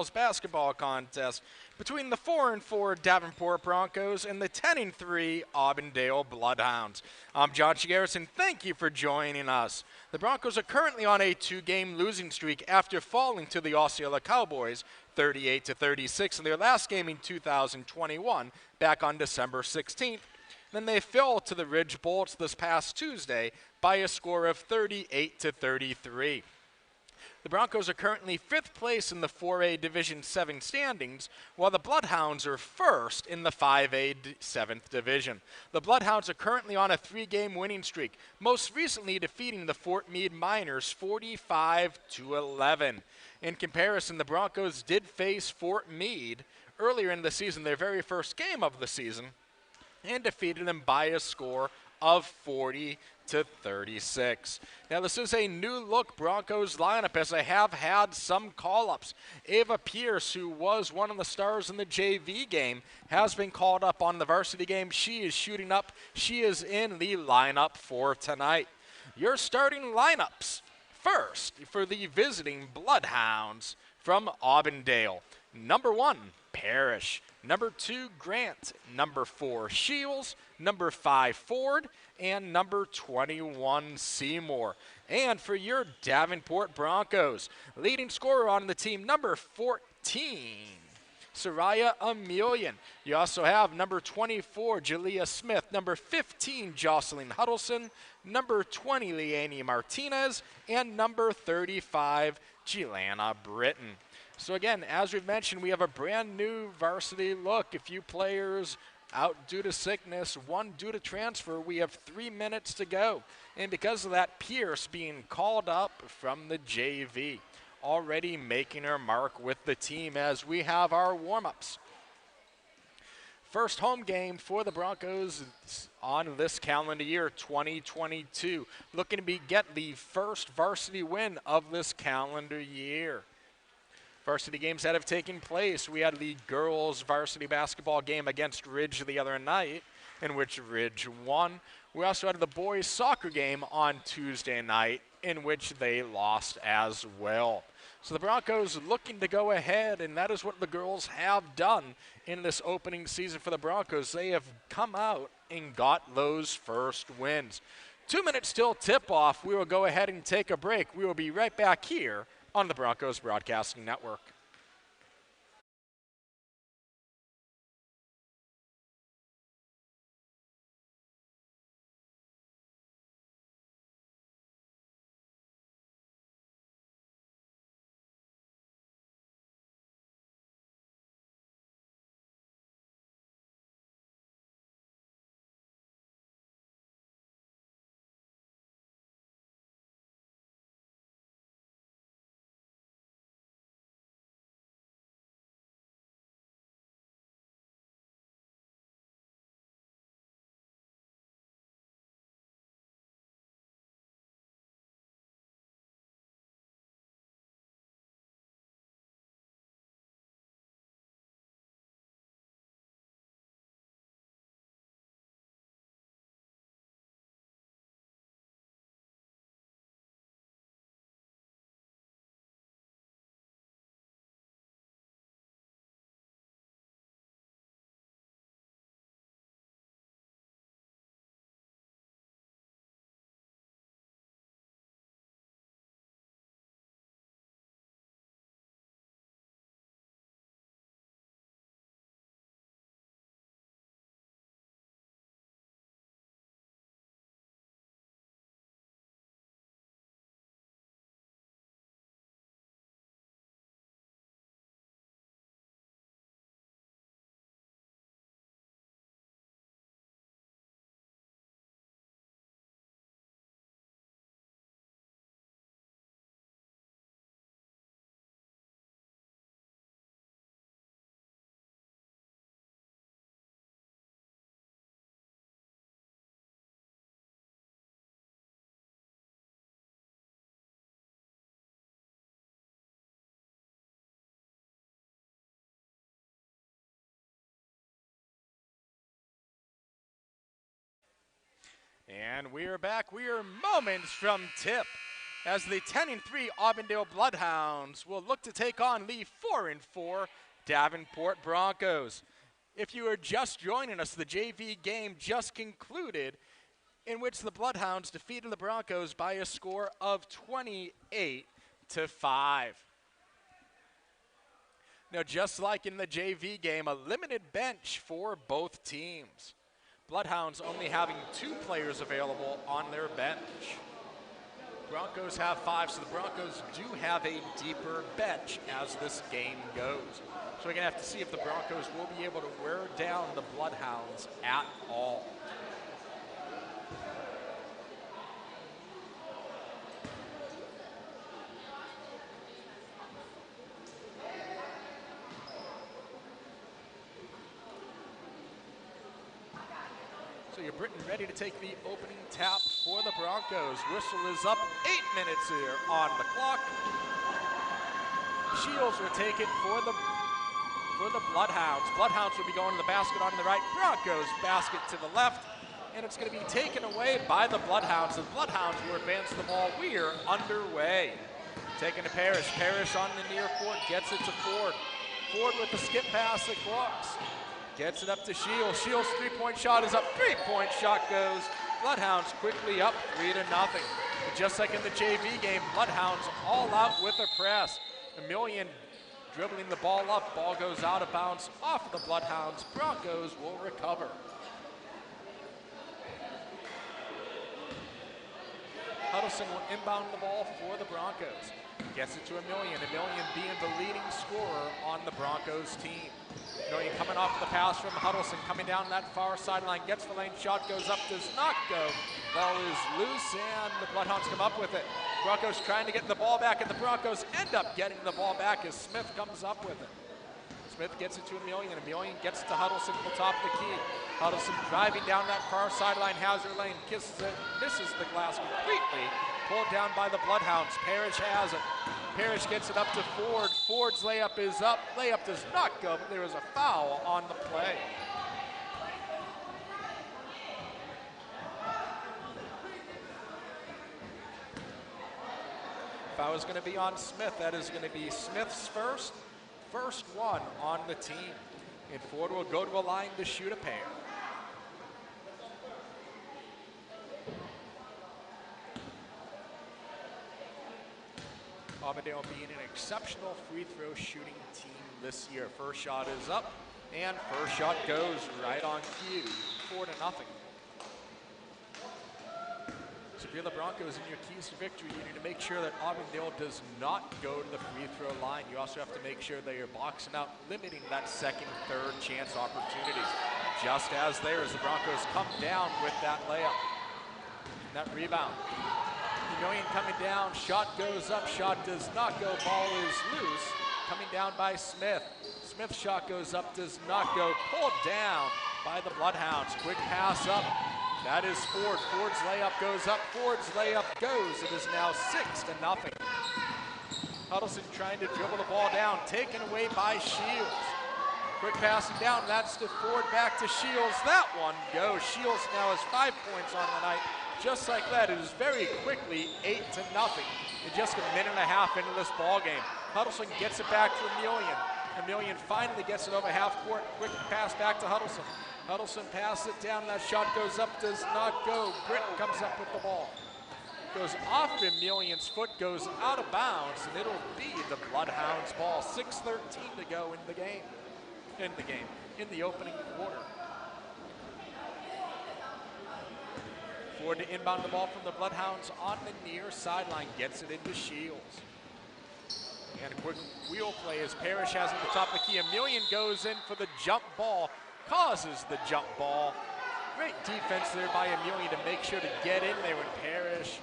Basketball Contest between the 4-4 Davenport Broncos and the 10-3 Auburndale Bloodhounds. I'm John Garrison. Thank you for joining us. The Broncos are currently on a 2-game losing streak after falling to the Osceola Cowboys 38-36 in their last game in 2021 back on December 16th. Then they fell to the Ridge Bolts this past Tuesday by a score of 38-33. The Broncos are currently 5th place in the 4A Division 7 standings, while the Bloodhounds are 1st in the 5A 7th Division. The Bloodhounds are currently on a 3-game winning streak, most recently defeating the Fort Meade Miners 45-11. In comparison, the Broncos did face Fort Meade earlier in the season, their very first game of the season, and defeated them by a score of 40-36. Now, this is a new look Broncos lineup, as I have had some call-ups. Ava Pierce, who was one of the stars in the JV game, has been called up on the varsity game. She is shooting up. She is in the lineup for tonight. Your starting lineups. First, for the visiting Bloodhounds from Auburndale. Number 1, Parrish. Number 2, Grant. Number 4, Shields. Number 5, Ford. And number 21, Seymour. And for your Davenport Broncos, leading scorer on the team, number 14, Soraya Emilian. You also have number 24, Jalea Smith. Number 15, Jocelyn Huddleston. Number 20, Leanne Martinez. And number 35, Jelana Britton. So again, as we've mentioned, we have a brand new varsity look. A few players out due to sickness, one due to transfer. We have 3 minutes to go. And because of that, Pierce being called up from the JV, already making her mark with the team as we have our warm-ups. First home game for the Broncos on this calendar year, 2022. Looking to get the first varsity win of this calendar year. Varsity games that have taken place. We had the girls' varsity basketball game against Ridge the other night, in which Ridge won. We also had the boys' soccer game on Tuesday night, in which they lost as well. So the Broncos looking to go ahead, and that is what the girls have done in this opening season for the Broncos. They have come out and got those first wins. 2 minutes till tip-off. We will go ahead and take a break. We will be right back here on the Broncos Broadcasting Network. And we are back. We are moments from tip as the 10-3 Auburndale Bloodhounds will look to take on the 4-4 Davenport Broncos. If you are just joining us, the JV game just concluded, in which the Bloodhounds defeated the Broncos by a score of 28-5. Now, just like in the JV game, a limited bench for both teams. Bloodhounds only having 2 players available on their bench. Broncos have 5, so the Broncos do have a deeper bench as this game goes. So we're going to have to see if the Broncos will be able to wear down the Bloodhounds at all. So you're Britton ready to take the opening tap for the Broncos. Whistle is up, 8 minutes here on the clock. Shields will take it for the Bloodhounds. Bloodhounds will be going to the basket on the right. Broncos basket to the left. And it's going to be taken away by the Bloodhounds. The Bloodhounds will advance the ball. We're underway. Taking to Parrish. Parrish on the near court. Gets it to Ford. Ford with the skip pass across. Gets it up to Shields. Shields' three-point shot is up. Three-point shot goes. Bloodhounds quickly up 3-0. Just like in the JV game, Bloodhounds all out with a press. Emilian dribbling the ball up. Ball goes out of bounds off of the Bloodhounds. Broncos will recover. Huddleston will inbound the ball for the Broncos. Gets it to Emilian. Emilian being the leading scorer on the Broncos team. Emilian coming off the pass from Huddleston, coming down that far sideline, gets the lane, shot goes up, does not go. Ball is loose, and the Bloodhounds come up with it. Broncos trying to get the ball back, and the Broncos end up getting the ball back as Smith comes up with it. Smith gets it to Emilian. Emilian gets it to Huddleston at the top of the key. Huddleston driving down that far sideline, has her lane, kisses it, misses the glass completely. Pulled down by the Bloodhounds. Parrish has it. Parrish gets it up to Ford. Ford's layup is up. Layup does not go, but there is a foul on the play. Foul is going to be on Smith. That is going to be Smith's first one on the team. And Ford will go to a line to shoot a pair. Auburndale being an exceptional free throw shooting team this year. First shot is up, and first shot goes right on cue, 4-0. So if you're the Broncos and your keys to victory, you need to make sure that Auburndale does not go to the free throw line. You also have to make sure that you're boxing out, limiting that second, third chance opportunities. Just as there, as the Broncos come down with that layup, that rebound. Emilian coming down, shot goes up, shot does not go, ball is loose. Coming down by Smith. Smith's shot goes up, does not go, pulled down by the Bloodhounds. Quick pass up, that is Ford. Ford's layup goes up, Ford's layup goes. It is now 6-0. Huddleston trying to dribble the ball down, taken away by Shields. Quick passing down, that's to Ford, back to Shields. That one goes. Shields now has 5 points on the night. Just like that, it is very quickly 8-0 in just a minute and a half into this ball game. Huddleston gets it back to Emilian. Emilian finally gets it over half court. Quick pass back to Huddleston. Huddleston passes it down. That shot goes up, does not go. Britton comes up with the ball. Goes off of Emilian's foot, goes out of bounds, and it'll be the Bloodhounds' ball. 6:13 to go in the opening quarter. Ford to inbound the ball from the Bloodhounds on the near sideline, gets it into Shields. And a quick wheel play as Parrish has it at the top of the key. Emilian goes in for the jump ball, causes the jump ball. Great defense there by Emilian to make sure to get in there when Parrish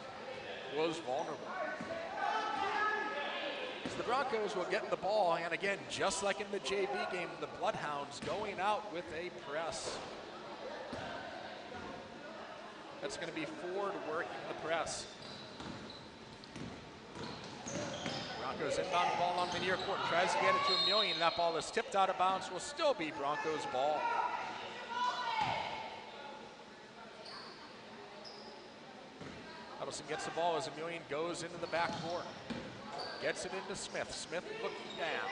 was vulnerable. So the Broncos will get the ball, and again, just like in the JV game, the Bloodhounds going out with a press. That's going to be Ford working the press. Broncos inbound ball on the near court, tries to get it to Emilian. That ball is tipped out of bounds, will still be Broncos ball. Huddleston gets the ball as Emilian goes into the backcourt. Gets it into Smith. Smith looking down.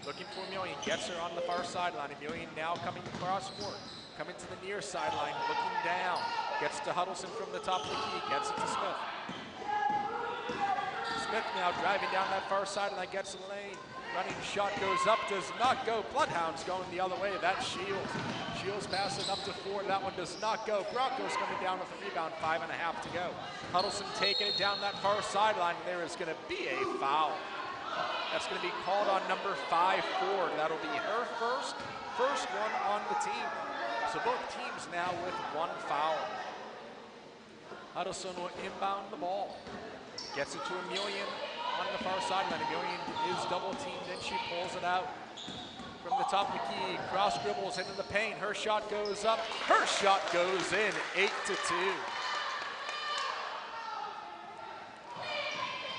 Looking for Emilian. Gets her on the far sideline. Emilian now coming across court. Coming to the near sideline. Looking down. Gets to Huddleston from the top of the key. Gets it to Smith. Smith now driving down that far sideline. Gets in the lane. Running shot goes up. Does not go. Bloodhounds going the other way. That's Shields. Shields passing up to Ford. That one does not go. Broncos coming down with a rebound. 5.5 to go. Huddleston taking it down that far sideline. There is going to be a foul. That's going to be called on number 5, Ford. That'll be her first one on the team. So both teams now with 1 foul. Huddleston will inbound the ball. Gets it to Emilian on the far sideline. Emilian is double teamed and she pulls it out. From the top of the key, cross dribbles into the paint. Her shot goes up. Her shot goes in. 8 to 2.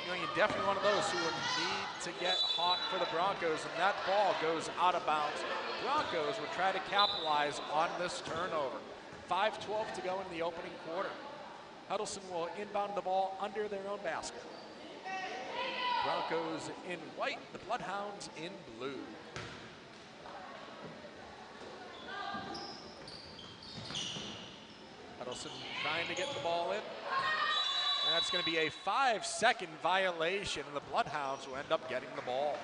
Emilian definitely one of those who would need to get hot for the Broncos, and that ball goes out of bounds. Broncos will try to capitalize on this turnover. 5:12 to go in the opening quarter. Huddleston will inbound the ball under their own basket. Broncos in white, the Bloodhounds in blue. Huddleston trying to get the ball in. And that's going to be a 5-second violation, and the Bloodhounds will end up getting the ball.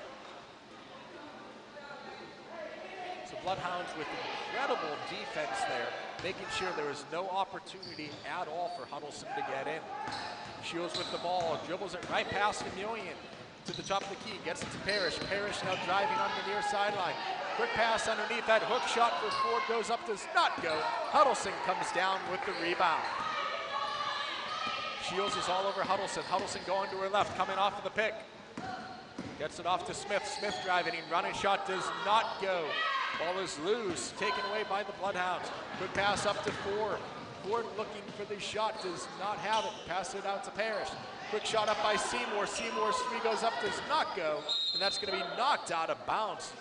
So Bloodhounds with incredible defense there, making sure there is no opportunity at all for Huddleston to get in. Shields with the ball, dribbles it right past Emilian to the top of the key, gets it to Parrish. Parrish now driving on the near sideline. Quick pass underneath, that hook shot for Ford goes up, does not go. Huddleston comes down with the rebound. Shields is all over Huddleston. Huddleston going to her left, coming off of the pick. Gets it off to Smith. Smith driving in, running shot does not go. Ball is loose, taken away by the Bloodhounds. Quick pass up to Ford. Ford looking for the shot, does not have it. Pass it out to Parrish. Quick shot up by Seymour. Seymour's 3 goes up, does not go. And that's going to be knocked out of bounds.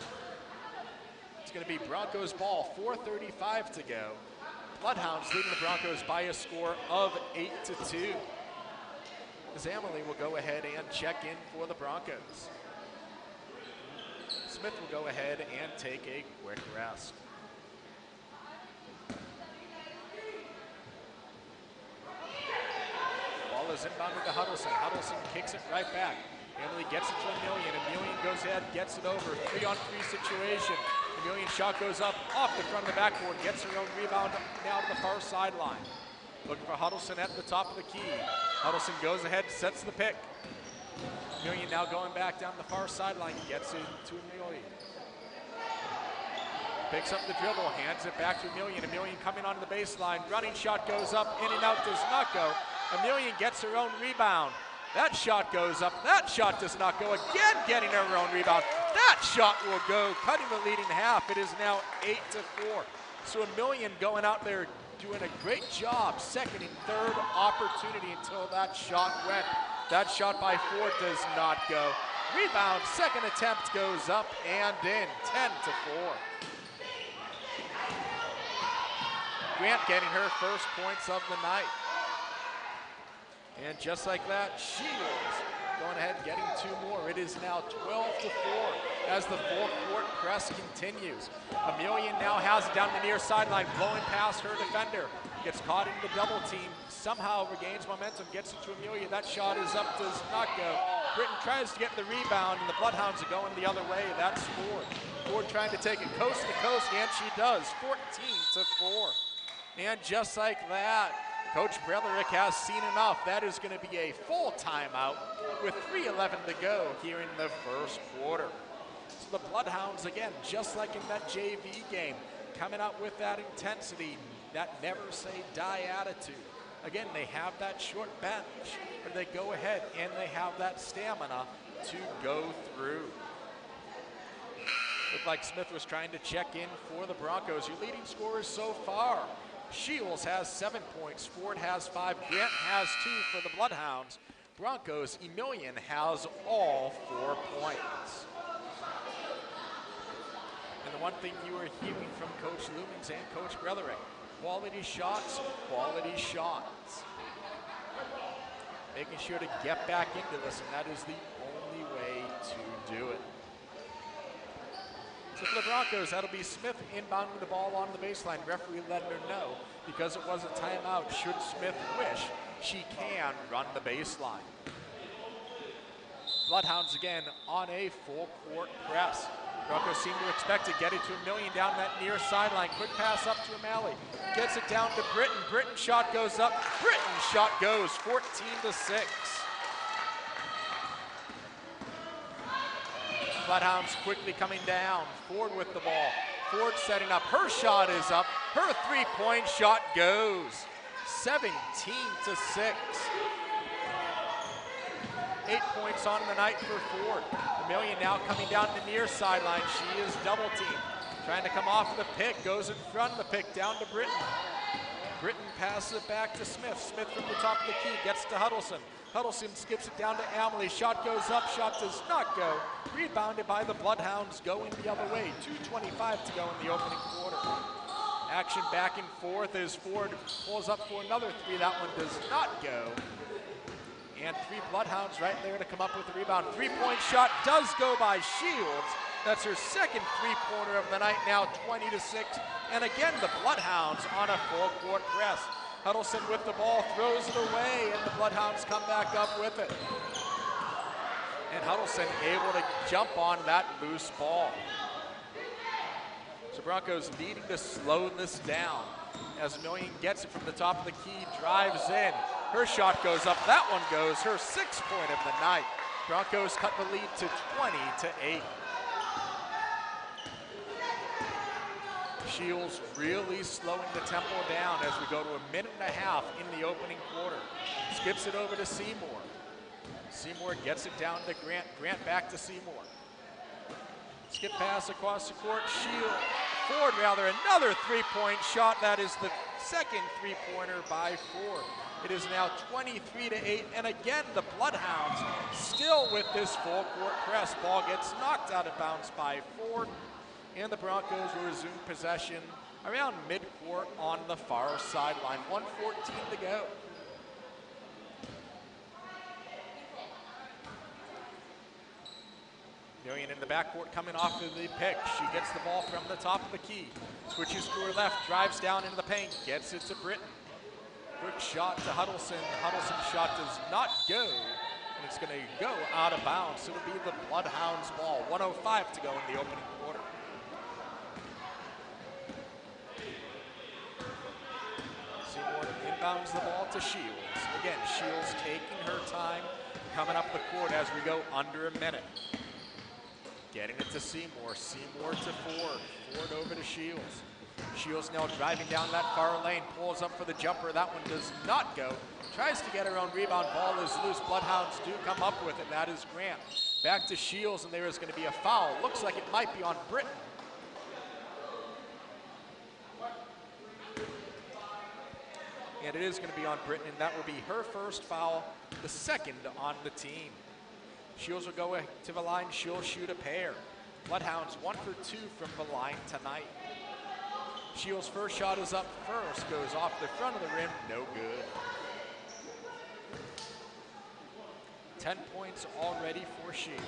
It's going to be Broncos ball, 4:35 to go. Bloodhounds leading the Broncos by a score of 8 to 2. As Emily will go ahead and check in for the Broncos. Smith will go ahead and take a quick rest. Ball is inbounded to Huddleston. Huddleston kicks it right back. Emily gets it to Emilian. Emilian goes ahead, gets it over. 3-on-3 situation. Emilian shot goes up off the front of the backboard, gets her own rebound now to the far sideline. Looking for Huddleston at the top of the key. Huddleston goes ahead, sets the pick. Emilian now going back down the far sideline, gets it to Emilian. Picks up the dribble, hands it back to Emilian. Emilian coming onto the baseline, running shot goes up, in and out, does not go. Emilian gets her own rebound. That shot goes up, that shot does not go. Again getting her own rebound. That shot will go, cutting the leading half. It is now 8 to 4. So Emilian going out there doing a great job, second and third opportunity until that shot went. That shot by Ford does not go. Rebound, second attempt goes up and in, 10 to 4. Grant getting her first points of the night. And just like that, Shields going ahead and getting 2 more. It is now 12 to 4 as the full court press continues. Emilian now has it down the near sideline, blowing past her defender. Gets caught in the double team, somehow regains momentum, gets it to Emilian. That shot is up, does not go. Britton tries to get the rebound, and the Bloodhounds are going the other way. That's Ford. Ford trying to take it coast to coast, and she does, 14 to 4. And just like that, Coach Bretherick has seen enough. That is going to be a full timeout with 3:11 to go here in the first quarter. So the Bloodhounds, again, just like in that JV game, coming out with that intensity, that never say die attitude. Again, they have that short bench, but they go ahead and they have that stamina to go through. Looked like Smith was trying to check in for the Broncos. Your leading scorers so far: Shields has 7 points, Ford has 5, Grant has 2 for the Bloodhounds. Broncos, Emilian has all 4 points. And the one thing you are hearing from Coach Lumens and Coach Bretherick: quality shots, quality shots. making sure to get back into this, and that is the only way to do it. So for the Broncos, that'll be Smith inbounding the ball on the baseline. Referee letting her know, because it was a timeout, should Smith wish, she can run the baseline. Bloodhounds again on a full court press. Broncos seem to expect to get it to Million down that near sideline. Quick pass up to O'Malley. Gets it down to Britton. Britton shot goes up. Britton shot goes 14-6. Bloodhounds quickly coming down. Ford with the ball. Ford setting up. Her shot is up. Her three-point shot goes 17-6. 8 points on the night for Ford. Million now coming down the near sideline. She is double teamed. Trying to come off the pick. Goes in front of the pick down to Britton. Britton passes it back to Smith. Smith from the top of the key gets to Huddleston. Huddleston skips it down to Amelie. Shot goes up. Shot does not go. Rebounded by the Bloodhounds going the other way. 2:25 to go in the opening quarter. Action back and forth as Ford pulls up for another three. That one does not go. And three Bloodhounds right there to come up with the rebound. Three-point shot does go by Shields. That's her second three-pointer of the night, now 20-6. And again, the Bloodhounds on a full court press. Huddleston with the ball, throws it away, and the Bloodhounds come back up with it. And Huddleston able to jump on that loose ball. So Broncos needing to slow this down. As Million gets it from the top of the key, drives in. Her shot goes up, that one goes, her 6th point of the night. Broncos cut the lead to 20-8. Shields really slowing the tempo down as we go to 1.5 minutes in the opening quarter. Skips it over to Seymour. Seymour gets it down to Grant. Grant back to Seymour. Skip pass across the court. Ford rather, another three-point shot. That is the second three-pointer by Ford. It is now 23-8, and again the Bloodhounds still with this full court press. Ball gets knocked out of bounds by Ford, and the Broncos will resume possession around midcourt on the far sideline. 1:14 to go. Million in the backcourt coming off of the pick. She gets the ball from the top of the key. Switches to her left, drives down into the paint, gets it to Britton. Quick shot to Huddleston. Huddleston's shot does not go, and it's going to go out of bounds. It'll be the Bloodhounds' ball. 1:05 to go in the opening quarter. Seymour inbounds the ball to Shields. Again, Shields taking her time, coming up the court as we go under a minute. Getting it to Seymour. Seymour to Ford. Ford over to Shields. Shields now driving down that far lane. Pulls up for the jumper. That one does not go. Tries to get her own rebound. Ball is loose. Bloodhounds do come up with it. That is Grant. Back to Shields, and there is going to be a foul. Looks like it might be on Britton. And it is going to be on Britton, and that will be her first foul, the second on the team. Shields will go to the line. She'll shoot a pair. Bloodhounds 1 for 2 from the line tonight. Shields' first shot is up first. Goes off the front of the rim. No good. 10 points already for Shields.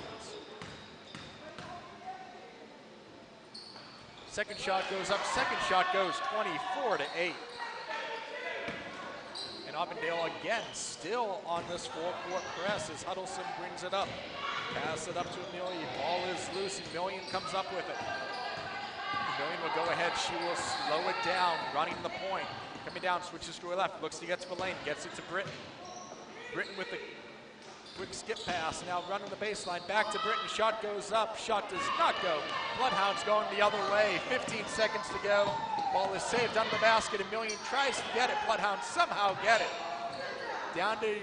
Second shot goes up. Second shot goes 24-8. And Auburndale again still on this full court press as Huddleston brings it up. Pass it up to Million. Ball is loose and Million comes up with it. Million will go ahead. She will slow it down, running the point. Coming down, switches to her left, looks to get to the lane, gets it to Britton. Britton with the quick skip pass, now running the baseline, back to Britton. Shot goes up, shot does not go. Bloodhounds going the other way, 15 seconds to go. Ball is saved under the basket, and Million tries to get it. Bloodhounds somehow get it. Down to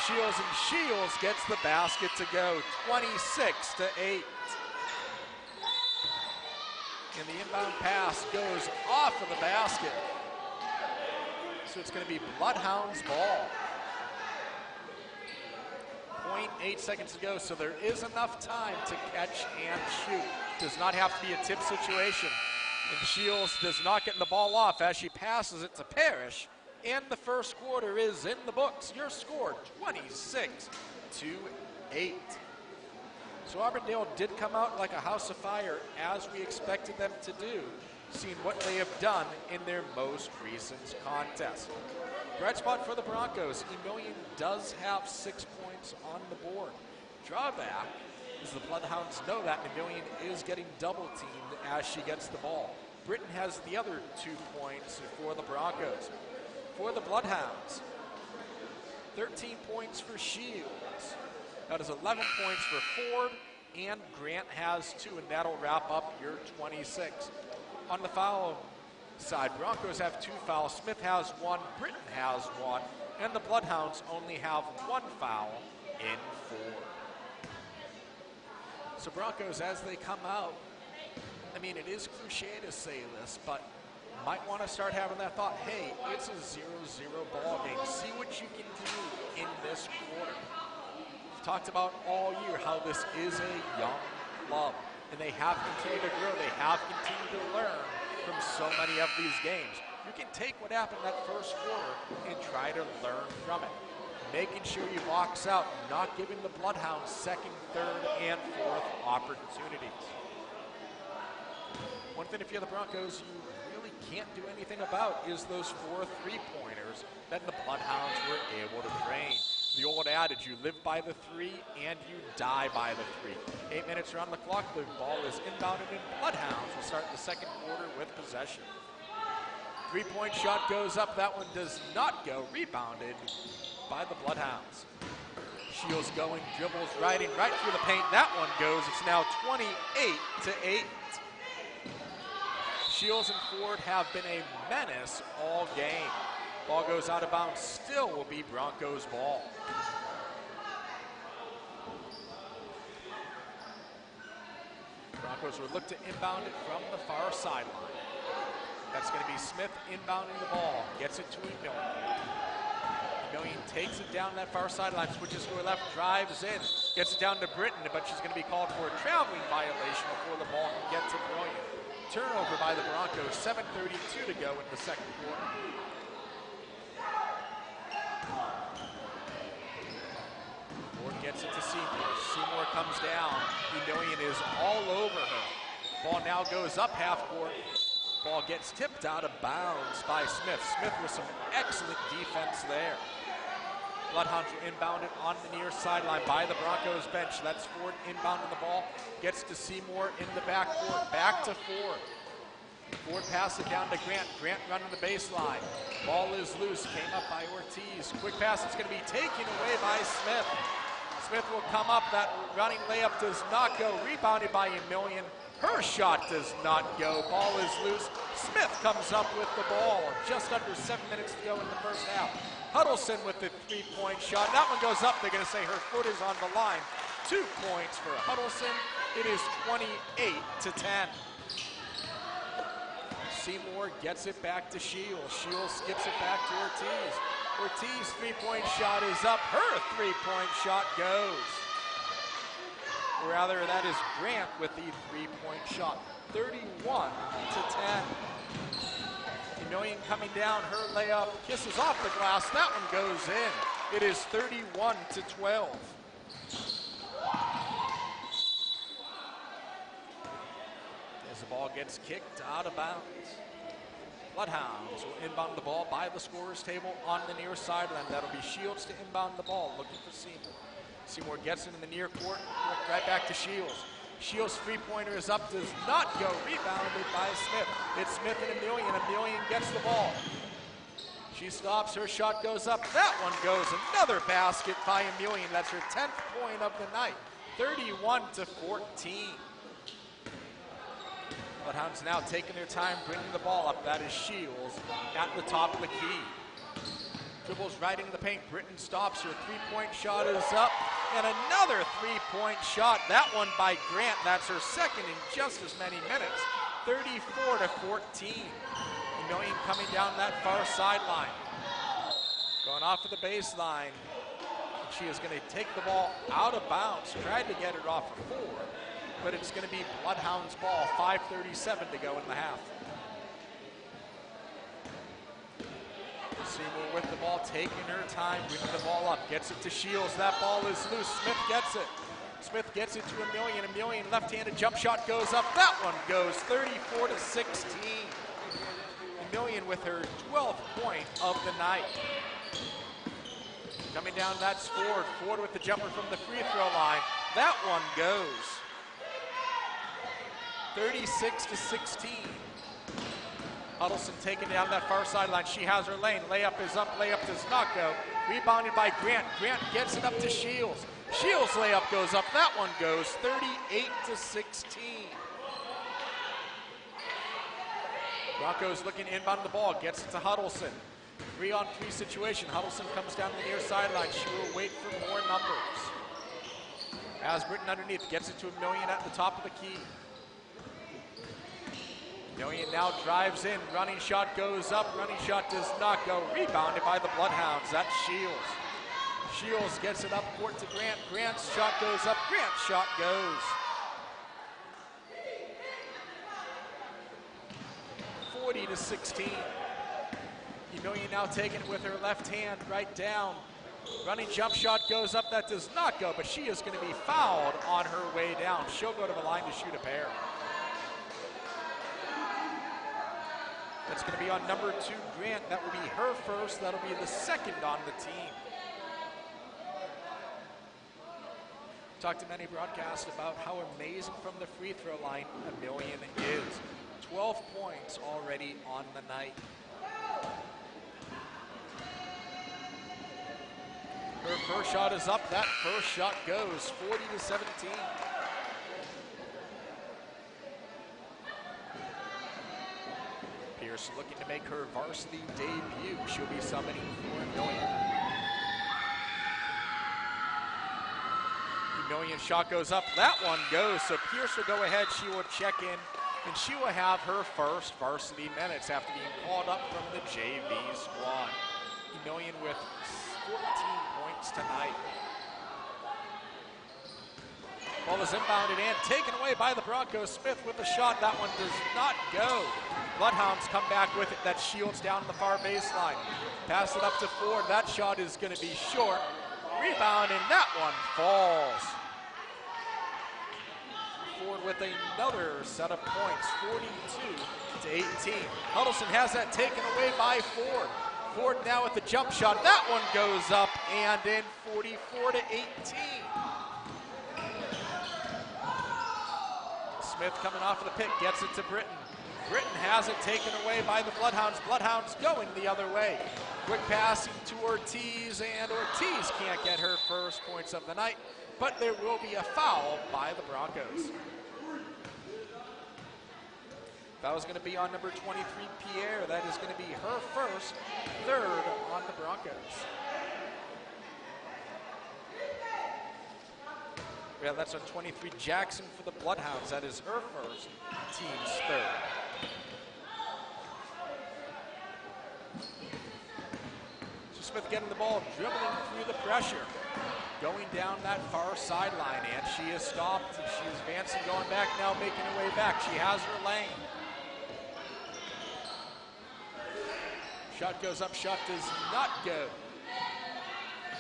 Shields, and Shields gets the basket to go, 26-8. And the inbound pass goes off of the basket. So it's going to be Bloodhounds' ball. 0.8 seconds to go, so there is enough time to catch and shoot. Does not have to be a tip situation. And Shields does not get the ball off as she passes it to Parrish. And the first quarter is in the books. Your score, 26-8. So Auburndale did come out like a house of fire, as we expected them to do, seeing what they have done in their most recent contest. Bright spot for the Broncos. Emilion does have 6 points on the board. Drawback is the Bloodhounds know that Emilion is getting double teamed as she gets the ball. Britton has the other 2 points for the Broncos. For the Bloodhounds, 13 points for Shields. That is 11 points for Ford, and Grant has 2, and that'll wrap up your 26. On the foul side, Broncos have 2 fouls, Smith has 1, Britton has 1, and the Bloodhounds only have 1 foul in 4. So Broncos, as they come out, I mean, it is cliche to say this, but might want to start having that thought, hey, it's a 0-0 ball game. See what you can do in this quarter. We've talked about all year how this is a young club, and they have continued to grow. They have continued to learn from so many of these games. You can take what happened that first quarter and try to learn from it. Making sure you box out, not giving the Bloodhounds second, third, and fourth opportunities. One thing if you're the Broncos, you really can't do anything about is those 4 3-pointers that the Bloodhounds were able to drain. The old adage, you live by the 3 and you die by the 3. 8 minutes are on the clock. The ball is inbounded, and Bloodhounds will start the second quarter with possession. 3-point shot goes up. That one does not go. Rebounded by the Bloodhounds. Shields going, dribbles, riding right through the paint. That one goes. It's now 28-8. Shields and Ford have been a menace all game. Ball goes out of bounds, still will be Broncos ball. Broncos will look to inbound it from the far sideline. That's going to be Smith inbounding the ball, gets it to Emilion. Emilion takes it down that far sideline, switches to her left, drives in, gets it down to Britton, but she's going to be called for a traveling violation before the ball can get to Brilliant. Turnover by the Broncos, 7:32 to go in the second quarter. Ford gets it to Seymour. Seymour comes down. Emilion is all over her. Ball now goes up half court. Ball gets tipped out of bounds by Smith. Smith with some excellent defense there. Bloodhounds will inbound it on the near sideline by the Broncos bench. That's Ford inbounding the ball. Gets to Seymour in the backcourt. Back to Ford. Ford passes it down to Grant. Grant running the baseline. Ball is loose. Came up by Ortiz. Quick pass. It's going to be taken away by Smith. Smith will come up. That running layup does not go. Rebounded by Emilion. Her shot does not go. Ball is loose. Smith comes up with the ball. Just under 7 minutes to go in the first half. Huddleston with the 3-point shot. That one goes up. They're going to say her foot is on the line. 2 points for Huddleston. It is 28-10. Seymour gets it back to Shields. Shields skips it back to Ortiz. Ortiz 3-point shot is up. Her 3-point shot goes. Or rather, that is Grant with the 3-point shot. 31-10. Emilion coming down, her layup kisses off the glass. That one goes in. It is 31-12. As the ball gets kicked out of bounds. Bloodhounds will inbound the ball by the scorer's table on the near sideline. That'll be Shields to inbound the ball, looking for Seymour. Seymour gets it in the near court, right back to Shields. Shields' 3-pointer is up, does not go. Rebounded by Smith. It's Smith and Emilion. Emilion gets the ball. She stops, her shot goes up. That one goes. Another basket by Emilion. That's her 10th point of the night. 31-14. Bloodhounds now taking their time, bringing the ball up. That is Shields at the top of the key. Dribbles right into the paint. Britton stops her. 3-point shot is up. And another 3-point shot. That one by Grant. That's her second in just as many minutes. 34-14. Emilion coming down that far sideline. Going off of the baseline. She is going to take the ball out of bounds. Tried to get it off of Ford, but it's going to be Bloodhounds ball. 5:37 to go in the half. Seymour with the ball, taking her time, bringing the ball up, gets it to Shields. That ball is loose. Smith gets it. Smith gets it to Emilian. Emilian, left-handed jump shot goes up. That one goes 34-16. Emilian with her 12th point of the night. Coming down, that's Ford. Ford with the jumper from the free throw line. That one goes 36-16. Huddleston taking down that far sideline. She has her lane. Layup is up. Layup does not go. Rebounded by Grant. Grant gets it up to Shields. Shields' layup goes up. That one goes 38-16. Broncos looking to inbound the ball. Gets it to Huddleston. 3-on-3 situation. Huddleston comes down the near sideline. She will wait for more numbers. As Britton underneath gets it to Emilian at the top of the key. Emilian now drives in. Running shot goes up. Running shot does not go. Rebounded by the Bloodhounds. That's Shields. Shields gets it up court to Grant. Grant's shot goes up. Grant's shot goes. 40-16. Emilian now taking it with her left hand right down. Running jump shot goes up. That does not go, but she is going to be fouled on her way down. She'll go to the line to shoot a pair. That's going to be on number 2, Grant. That will be her first. That'll be the second on the team. Talked to many broadcasts about how amazing from the free throw line Emilian is. 12 points already on the night. Her first shot is up. That first shot goes 40-17. Pierce looking to make her varsity debut. She'll be summoning for Emilian. Emilian shot goes up. That one goes. So Pierce will go ahead. She will check in, and she will have her first varsity minutes after being called up from the JV squad. Emilian with 14 points tonight. Ball is inbounded and taken away by the Broncos. Smith with a shot. That one does not go. Bloodhounds come back with it. That Shields down the far baseline. Pass it up to Ford. That shot is going to be short. Rebound, and that one falls. Ford with another set of points, 42-18. Huddleston has that taken away by Ford. Ford now with the jump shot. That one goes up and in, 44-18. Smith coming off of the pick, gets it to Britton. Britton has it taken away by the Bloodhounds. Bloodhounds going the other way. Quick passing to Ortiz, and Ortiz can't get her first points of the night, but there will be a foul by the Broncos. That was going to be on number 23, Pierre. That is going to be her first, third on the Broncos. Yeah, that's on 23, Jackson for the Bloodhounds. That is her first, team's third. So Smith getting the ball, dribbling through the pressure. Going down that far sideline, and she is stopped. She is advancing, going back now, making her way back. She has her lane. Shot goes up, shot does not go.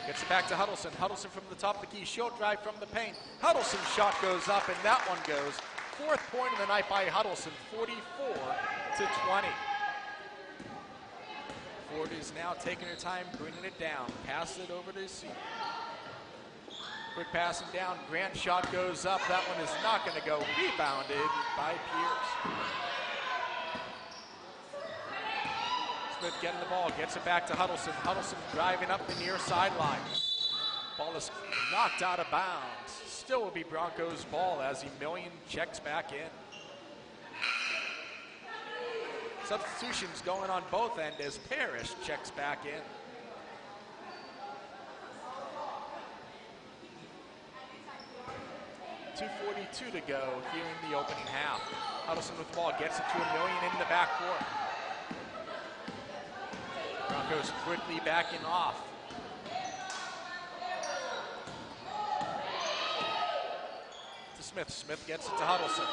Gets it back to Huddleston. Huddleston from the top of the key. She'll drive from the paint. Huddleston's shot goes up, and that one goes. Fourth point of the night by Huddleston, 44-20. Ford is now taking her time, bringing it down. Pass it over to C. Quick passing down. Grant's shot goes up. That one is not going to go. Rebounded by Pierce. Smith getting the ball, gets it back to Huddleston. Huddleston driving up the near sideline. Ball is knocked out of bounds. Still will be Broncos ball as Emilian checks back in. Substitutions going on both ends as Parrish checks back in. .242 to go here in the opening half. Huddleston with the ball, gets it to Emilian in the backcourt. Broncos quickly backing off. To Smith. Smith gets it to Huddleston.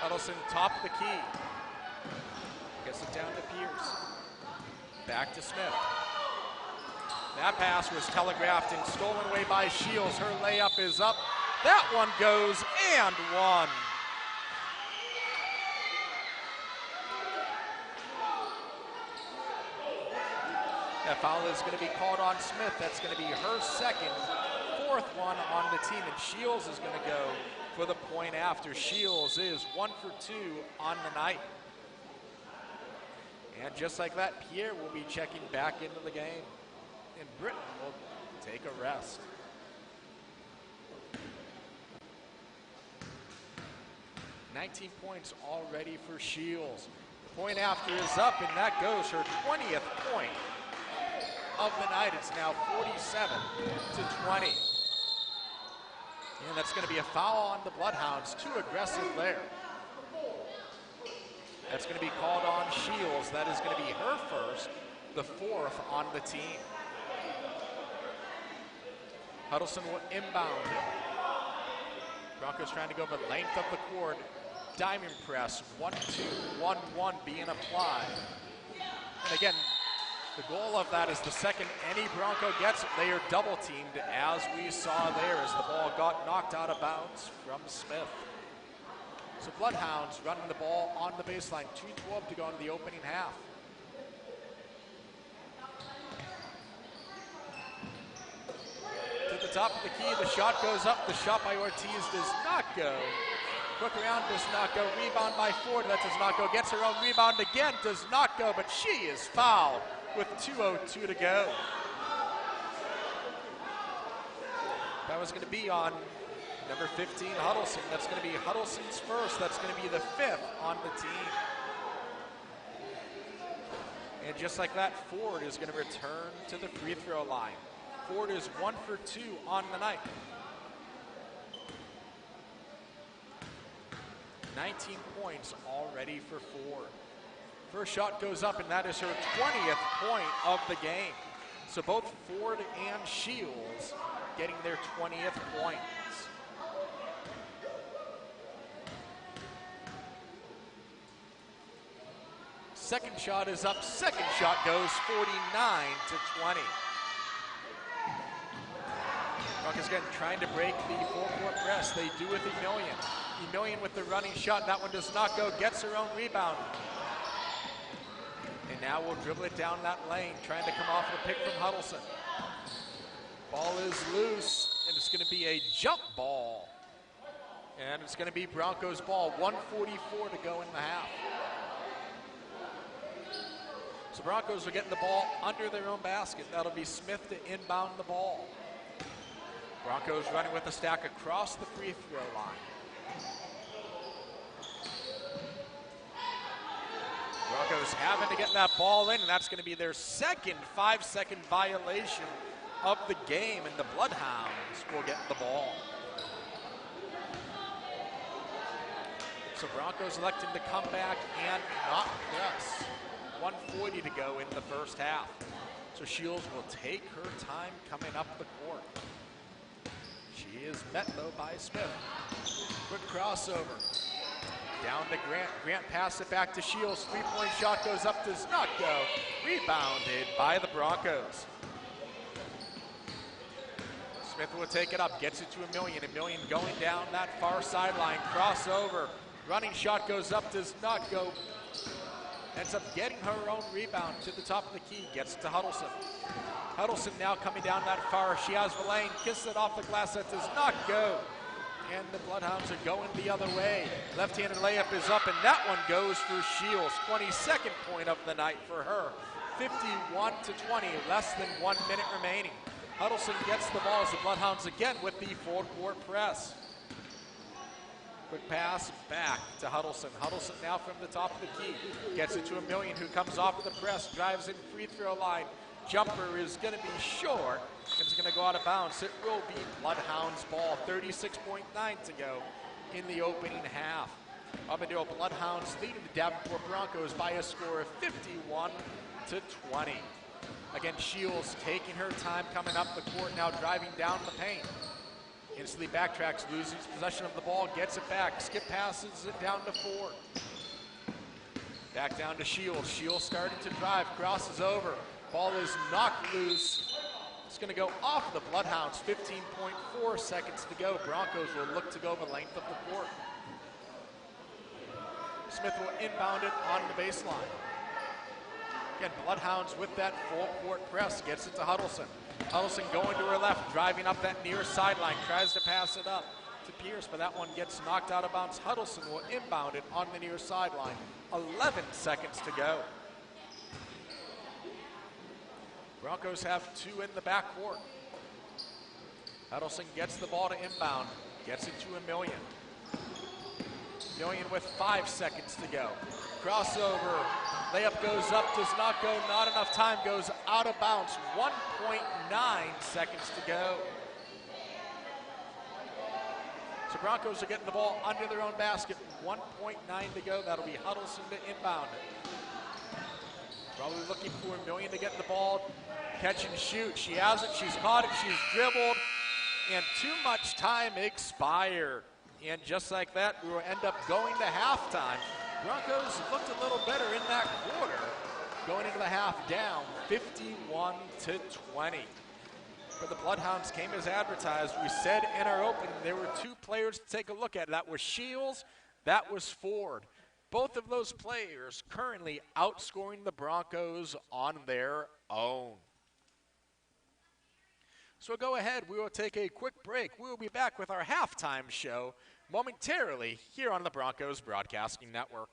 Huddleston top of the key. Gets it down to Pierce. back to Smith. That pass was telegraphed and stolen away by Shields. Her layup is up. That one goes and one. That foul is going to be called on Smith. That's going to be her second, fourth one on the team, and Shields is going to go for the point after. Shields is 1 for 2 on the night. And just like that, Pierre will be checking back into the game, and Britton will take a rest. $19 points already for Shields. The point after is up, and that goes her 20th point of the night. It's now 47-20. And that's going to be a foul on the Bloodhounds. Too aggressive there. That's going to be called on Shields. That is going to be her first, the fourth on the team. Huddleston will inbound it. Broncos trying to go the length of the court. Diamond press, 1-2, 1-1 being applied. And again, the goal of that is the second any Bronco gets it, they are double teamed, as we saw there as the ball got knocked out of bounds from Smith. So Bloodhounds running the ball on the baseline, 2:12 to go into the opening half. To the top of the key, the shot goes up. The shot by Ortiz does not go. Quick around does not go. Rebound by Ford, that does not go. Gets her own rebound again, does not go, but she is fouled with 2:02 to go. That was going to be on number 15, Huddleston. That's going to be Huddleston's first. That's going to be the fifth on the team. And just like that, Ford is going to return to the free throw line. Ford is 1 for 2 on the night. 19 points already for Ford. First shot goes up, and that is her 20th point of the game. So both Ford and Shields getting their 20th points. Second shot is up. Second shot goes 49-20. Broncos again trying to break the full-court press. They do with Emilian. Emilian with the running shot. That one does not go. Gets her own rebound. And now we'll dribble it down that lane, trying to come off a pick from Huddleston. Ball is loose, and it's going to be a jump ball. And it's going to be Broncos ball. 1:44 to go in the half. So Broncos are getting the ball under their own basket. That'll be Smith to inbound the ball. Broncos running with a stack across the free throw line. Broncos having to get that ball in, and that's going to be their second 5-second violation of the game, and the Bloodhounds will get the ball. So Broncos electing to come back and not press. 1:40 to go in the first half. So Shields will take her time coming up the court. She is met though by Smith. Quick crossover. Down to Grant. Grant passes it back to Shields. Three-point shot goes up, does not go. Rebounded by the Broncos. Smith will take it up, gets it to Emilian. Emilian going down that far sideline. Crossover. Running shot goes up, does not go. Ends up getting her own rebound to the top of the key. Gets it to Huddleston. Huddleston now coming down that far. She has the lane. Kisses it off the glass. That does not go. And the Bloodhounds are going the other way. Left-handed layup is up, and that one goes for Shields. 22nd point of the night for her. 51-20, less than 1 minute remaining. Huddleston gets the ball as the Bloodhounds again with the full-court press. Quick pass back to Huddleston. Huddleston now from the top of the key. Gets it to Emilian, who comes off the press, drives in free throw line. Jumper is going to be short. It's going to go out of bounds. It will be Bloodhounds ball. 36.9 to go in the opening half. Auburndale Bloodhounds leading the Davenport Broncos by a score of 51-20. Again, Shields taking her time coming up the court, now driving down the paint. Instantly backtracks, loses possession of the ball, gets it back. Skip passes it down to Ford. Back down to Shields. Shields starting to drive, crosses over. Ball is knocked loose. It's going to go off the Bloodhounds. 15.4 seconds to go. Broncos will look to go the length of the court. Smith will inbound it on the baseline. Again, Bloodhounds with that full court press. Gets it to Huddleston. Huddleston going to her left, driving up that near sideline. Tries to pass it up to Pierce, but that one gets knocked out of bounds. Huddleston will inbound it on the near sideline. 11 seconds to go. Broncos have two in the backcourt. Huddleston gets the ball to inbound. Gets it to Million. Million with 5 seconds to go. Crossover. Layup goes up, does not go, not enough time, goes out of bounds. 1.9 seconds to go. So Broncos are getting the ball under their own basket. 1.9 to go. That'll be Huddleston to inbound it. Probably looking for Million to get the ball, catch and shoot. She has it, she's caught it, she's dribbled, and too much time expired. And just like that, we will end up going to halftime. Broncos looked a little better in that quarter, going into the half down 51-20. But the Bloodhounds came as advertised. We said in our opening there were two players to take a look at. That was Shields, that was Ford. Both of those players currently outscoring the Broncos on their own. So go ahead, we will take a quick break. We will be back with our halftime show momentarily here on the Broncos Broadcasting Network.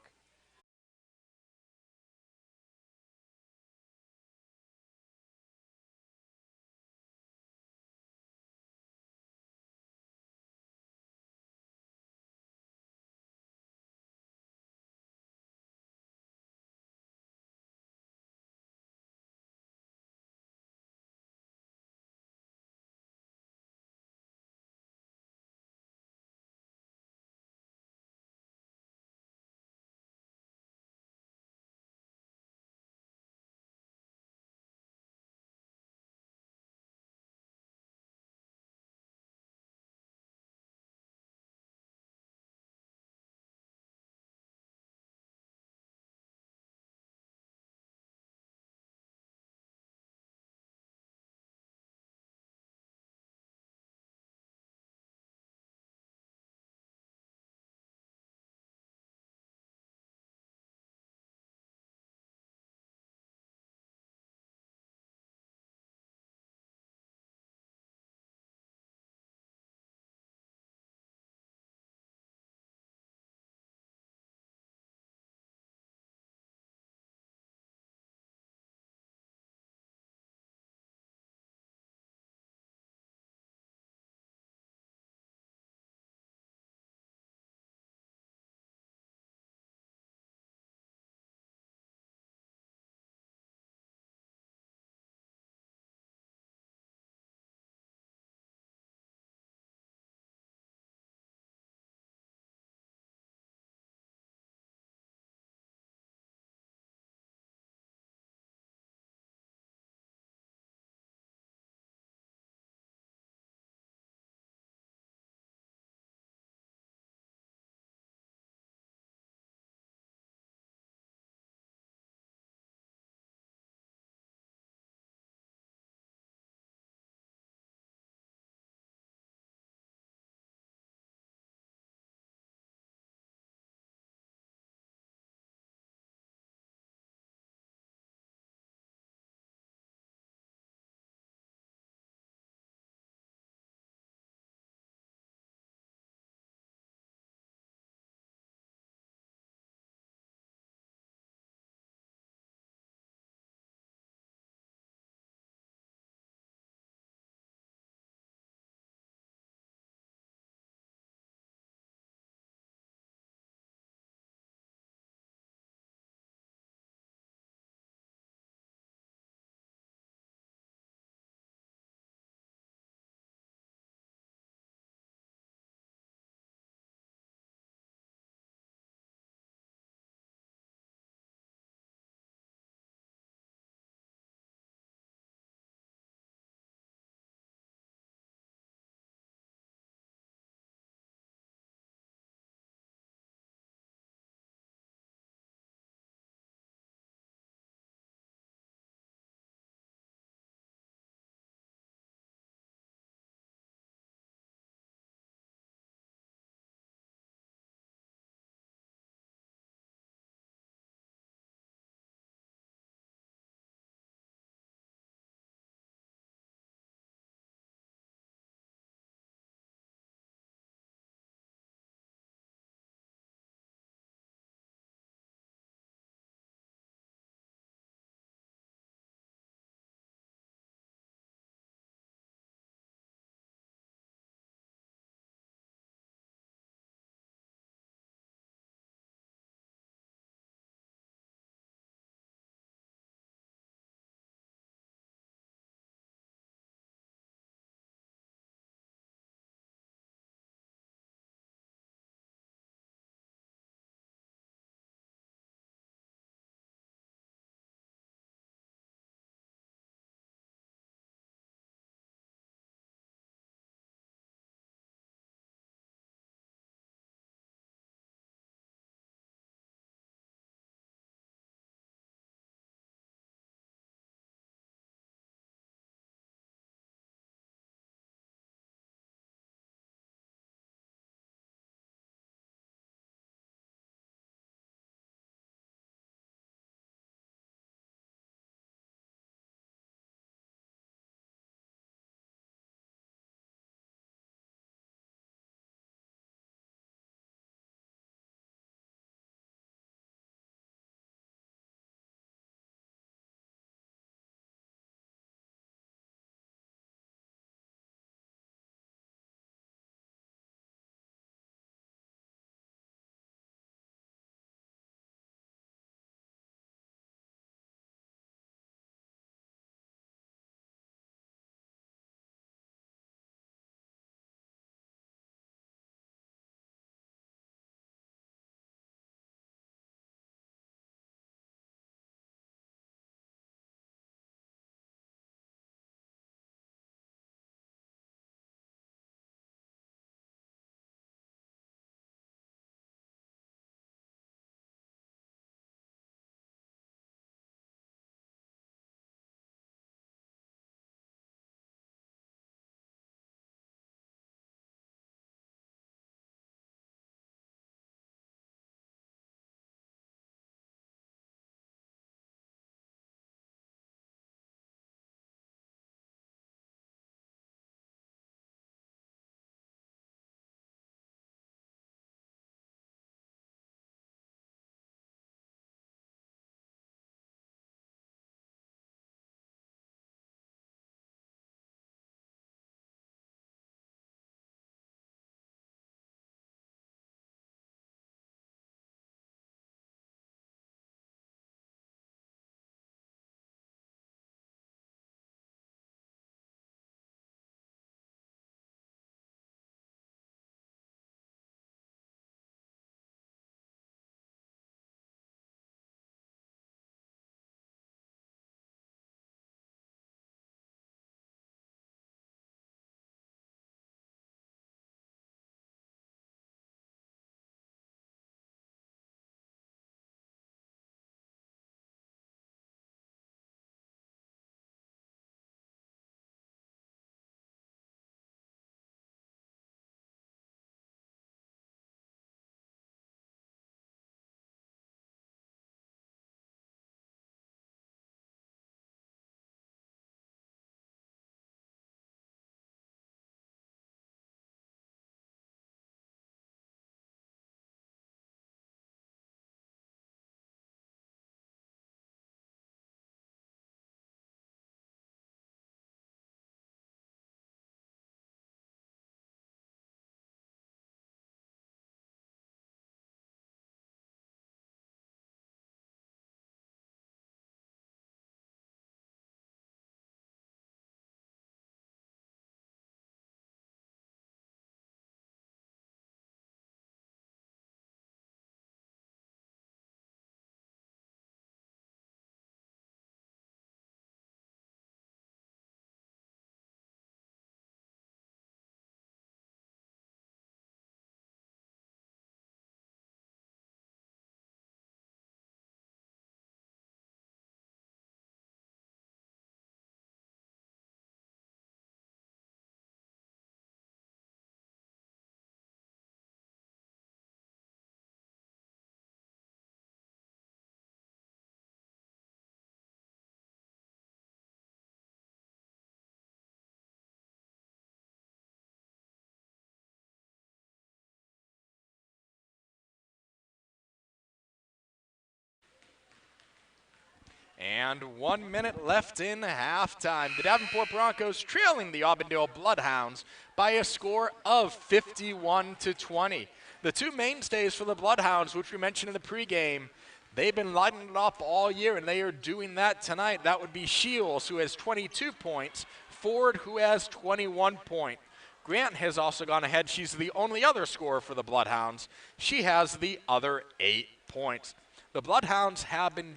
And 1 minute left in halftime. The Davenport Broncos trailing the Auburndale Bloodhounds by a score of 51-20. The two mainstays for the Bloodhounds, which we mentioned in the pregame, they've been lighting it up all year, and they are doing that tonight. That would be Shields, who has 22 points, Ford, who has 21 points. Grant has also gone ahead. She's the only other scorer for the Bloodhounds. She has the other 8 points. The Bloodhounds have been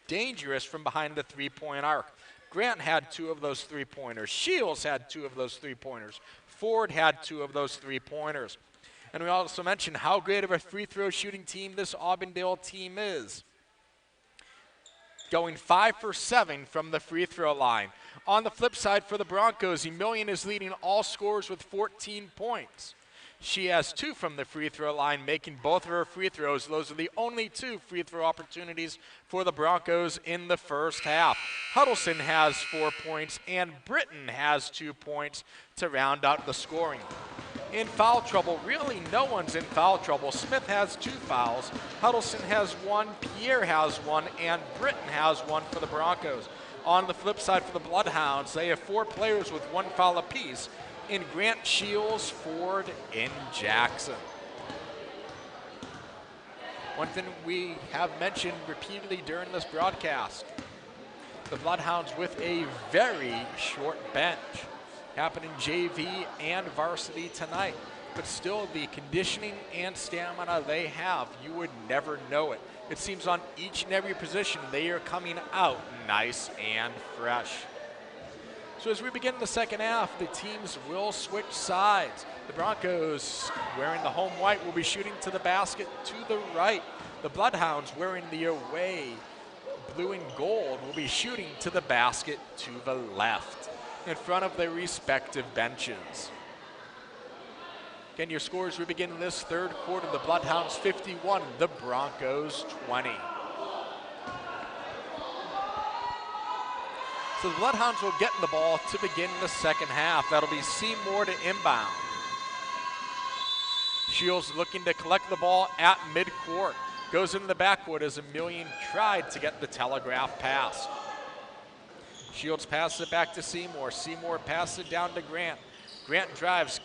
dangerous from behind the three-point arc. Grant had 2 of those three-pointers. Shields had 2 of those three-pointers. Ford had 2 of those three-pointers. And we also mentioned how great of a free-throw shooting team this Auburndale team is. Going 5 for 7 from the free throw line. On the flip side for the Broncos, Emilian is leading all scorers with 14 points. She has 2 from the free throw line, making both of her free throws. Those are the only 2 free throw opportunities for the Broncos in the first half. Huddleston has 4 points, and Britton has 2 points to round out the scoring. In foul trouble, really no one's in foul trouble. Smith has 2 fouls, Huddleston has 1, Pierre has 1, and Britton has 1 for the Broncos. On the flip side for the Bloodhounds, they have 4 players with 1 foul apiece in Grant, Shields, Ford, and Jackson. One thing we have mentioned repeatedly during this broadcast, the Bloodhounds with a very short bench. Happening JV and varsity tonight, but still the conditioning and stamina they have, you would never know it. It seems on each and every position they are coming out nice and fresh. So as we begin the second half, the teams will switch sides. The Broncos, wearing the home white, will be shooting to the basket to the right. The Bloodhounds, wearing the away blue and gold, will be shooting to the basket to the left, in front of their respective benches. Again, your scores, we begin this third quarter. The Bloodhounds 51, the Broncos 20. So the Bloodhounds will get the ball to begin the second half. That'll be Seymour to inbound. Shields looking to collect the ball at midcourt. Goes into the backcourt as Emilian tried to get the telegraph pass. Shields passes it back to Seymour. Seymour passes it down to Grant. Grant drives,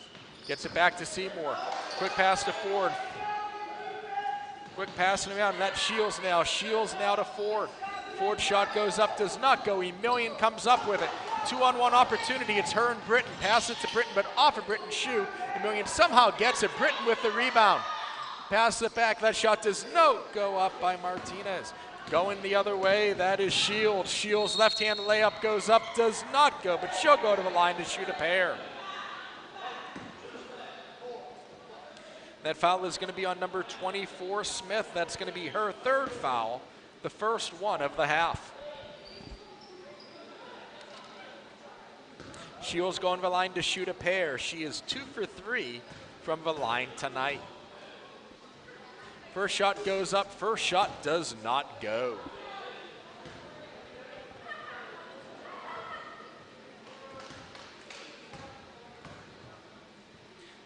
gets it back to Seymour. Quick pass to Ford. Quick passing around, and that's Shields now. Shields now to Ford. Ford shot goes up, does not go. Emilian comes up with it. 2-on-1 opportunity. It's her and Britton. Pass it to Britton, but off of Britton's shoe. Emilian somehow gets it. Britton with the rebound. Pass it back. That shot does not go up by Martinez. Going the other way, that is Shields. Shields' left-hand layup goes up, does not go, but she'll go to the line to shoot a pair. That foul is going to be on number 24, Smith. That's going to be her 3rd foul, the first one of the half. Shields going to the line to shoot a pair. She is 2 for 3 from the line tonight. First shot goes up, first shot does not go.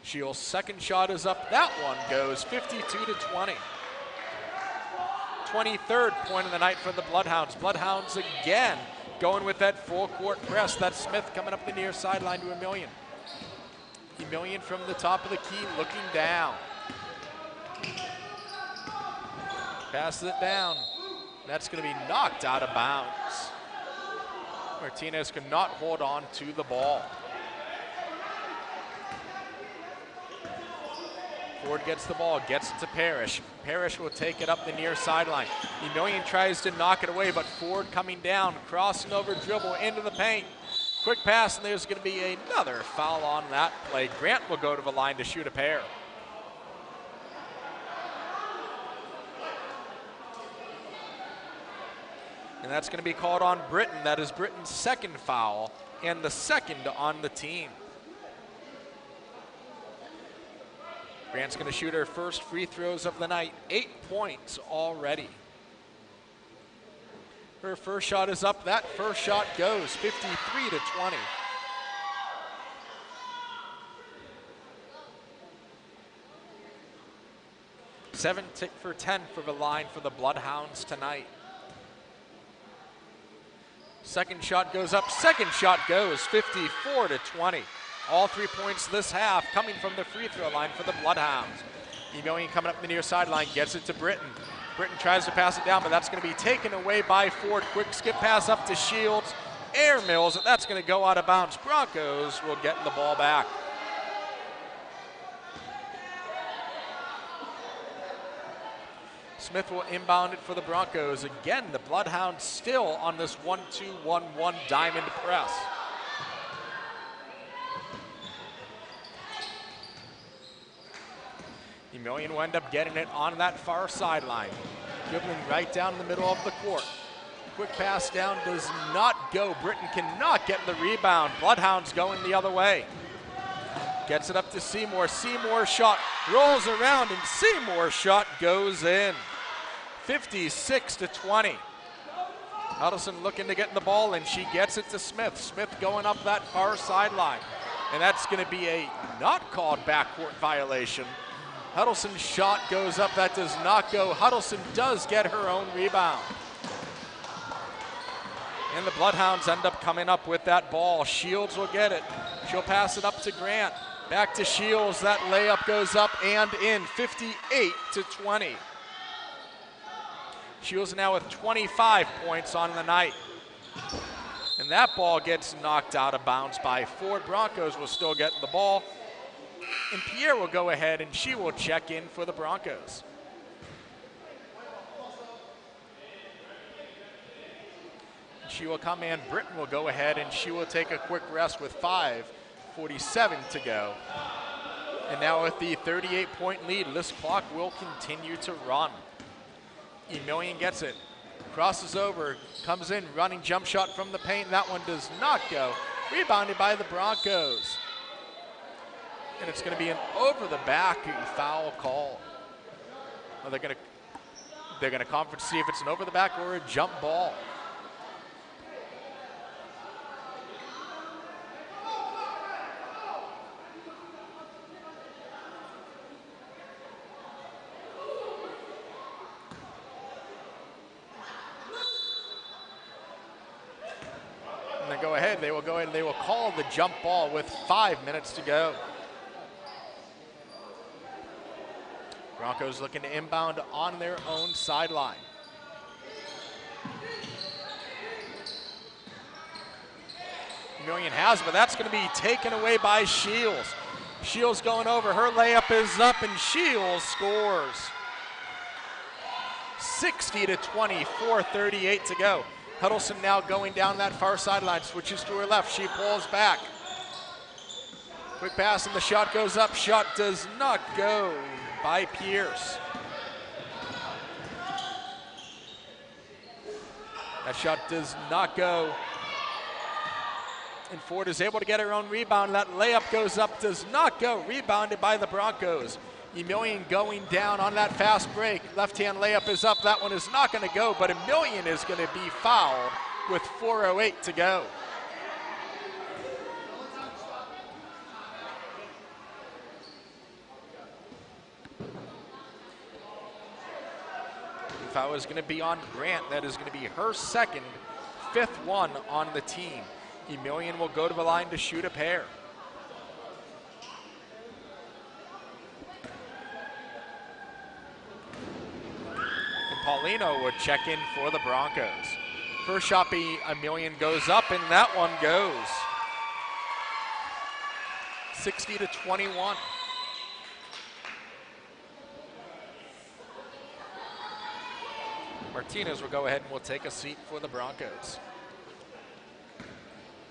Shields' second shot is up, that one goes 52-20. 23rd point of the night for the Bloodhounds. Bloodhounds again going with that full court press. That's Smith coming up the near sideline to Emilian. Emilian from the top of the key looking down. Passes it down. That's going to be knocked out of bounds. Martinez could not hold on to the ball. Ford gets the ball, gets it to Parrish. Parrish will take it up the near sideline. Emilian tries to knock it away, but Ford coming down, crossing over, dribble into the paint. Quick pass, and there's going to be another foul on that play. Grant will go to the line to shoot a pair. And that's going to be called on Britton. That is Britton's 2nd foul and the 2nd on the team. Grant's going to shoot her first free throws of the night. 8 points already. Her first shot is up. That first shot goes 53-20. Seven for 10 for the line for the Bloodhounds tonight. Second shot goes up, second shot goes, 54-20. All 3 points this half coming from the free throw line for the Bloodhounds. Emilian coming up the near sideline, gets it to Britton. Britton tries to pass it down, but that's going to be taken away by Ford. Quick skip pass up to Shields. Air mills, that's going to go out of bounds. Broncos will get the ball back. Smith will inbound it for the Broncos. Again, the Bloodhounds still on this 1-2-1-1 diamond press. Emilian will end up getting it on that far sideline. Dribbling right down the middle of the court. Quick pass down does not go. Britton cannot get the rebound. Bloodhounds going the other way. Gets it up to Seymour. Seymour shot rolls around and Seymour shot goes in. 56-20. Huddleston looking to get the ball and she gets it to Smith. Smith going up that far sideline. And that's going to be a not called backcourt violation. Huddleston's shot goes up, that does not go. Huddleston does get her own rebound. And the Bloodhounds end up coming up with that ball. Shields will get it. She'll pass it up to Grant. Back to Shields, that layup goes up and in, 58-20. Shields now with 25 points on the night. And that ball gets knocked out of bounds by Ford. Broncos will still get the ball. And Pierre will go ahead and she will check in for the Broncos. She will come in. Britton will go ahead and she will take a quick rest with 5:47 to go. And now with the 38-point lead, this clock will continue to run. Emilian gets it, crosses over, comes in, running jump shot from the paint. That one does not go. Rebounded by the Broncos. And it's going to be an over the back foul call. Well, they're going to conference see if it's an over the back or a jump ball. They will go ahead and they will call the jump ball with 5 minutes to go. Broncos looking to inbound on their own sideline. Emilian has, but that's going to be taken away by Shields. Shields going over, her layup is up and Shields scores. 60-20, 4:38 to go. Huddleston now going down that far sideline, switches to her left, she pulls back. Quick pass and the shot goes up, shot does not go by Pierce. That shot does not go. And Ford is able to get her own rebound. That layup goes up, does not go, rebounded by the Broncos. Emilian going down on that fast break. Left-hand layup is up. That one is not going to go, but Emilian is going to be fouled with 4:08 to go. The foul is going to be on Grant. That is going to be her second, fifth one on the team. Emilian will go to the line to shoot a pair. Paulino would check in for the Broncos. First shot by Emilian goes up and that one goes. 60-21. Martinez will go ahead and will take a seat for the Broncos.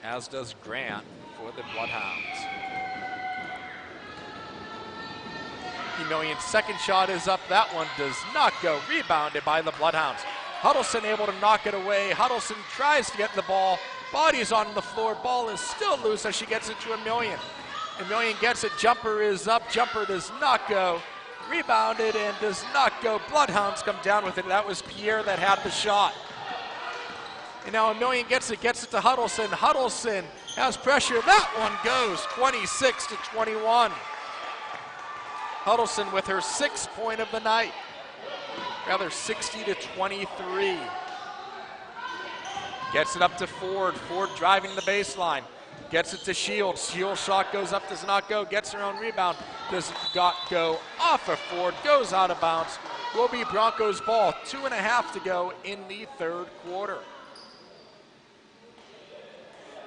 As does Grant for the Bloodhounds. Emilian's second shot is up. That one does not go. Rebounded by the Bloodhounds. Huddleston able to knock it away. Huddleston tries to get the ball. Body's on the floor. Ball is still loose as she gets it to Emilian. Emilian gets it. Jumper is up. Jumper does not go. Rebounded and does not go. Bloodhounds come down with it. That was Pierre that had the shot. And now Emilian gets it to Huddleston. Huddleston has pressure. That one goes. 26-21. Huddleston with her 6th point of the night. Rather 60-23. Gets it up to Ford. Ford driving the baseline. Gets it to Shields. Shields' shot goes up, does not go. Gets her own rebound. Does not go off of Ford. Goes out of bounds. Will be Broncos ball. 2.5 to go in the third quarter.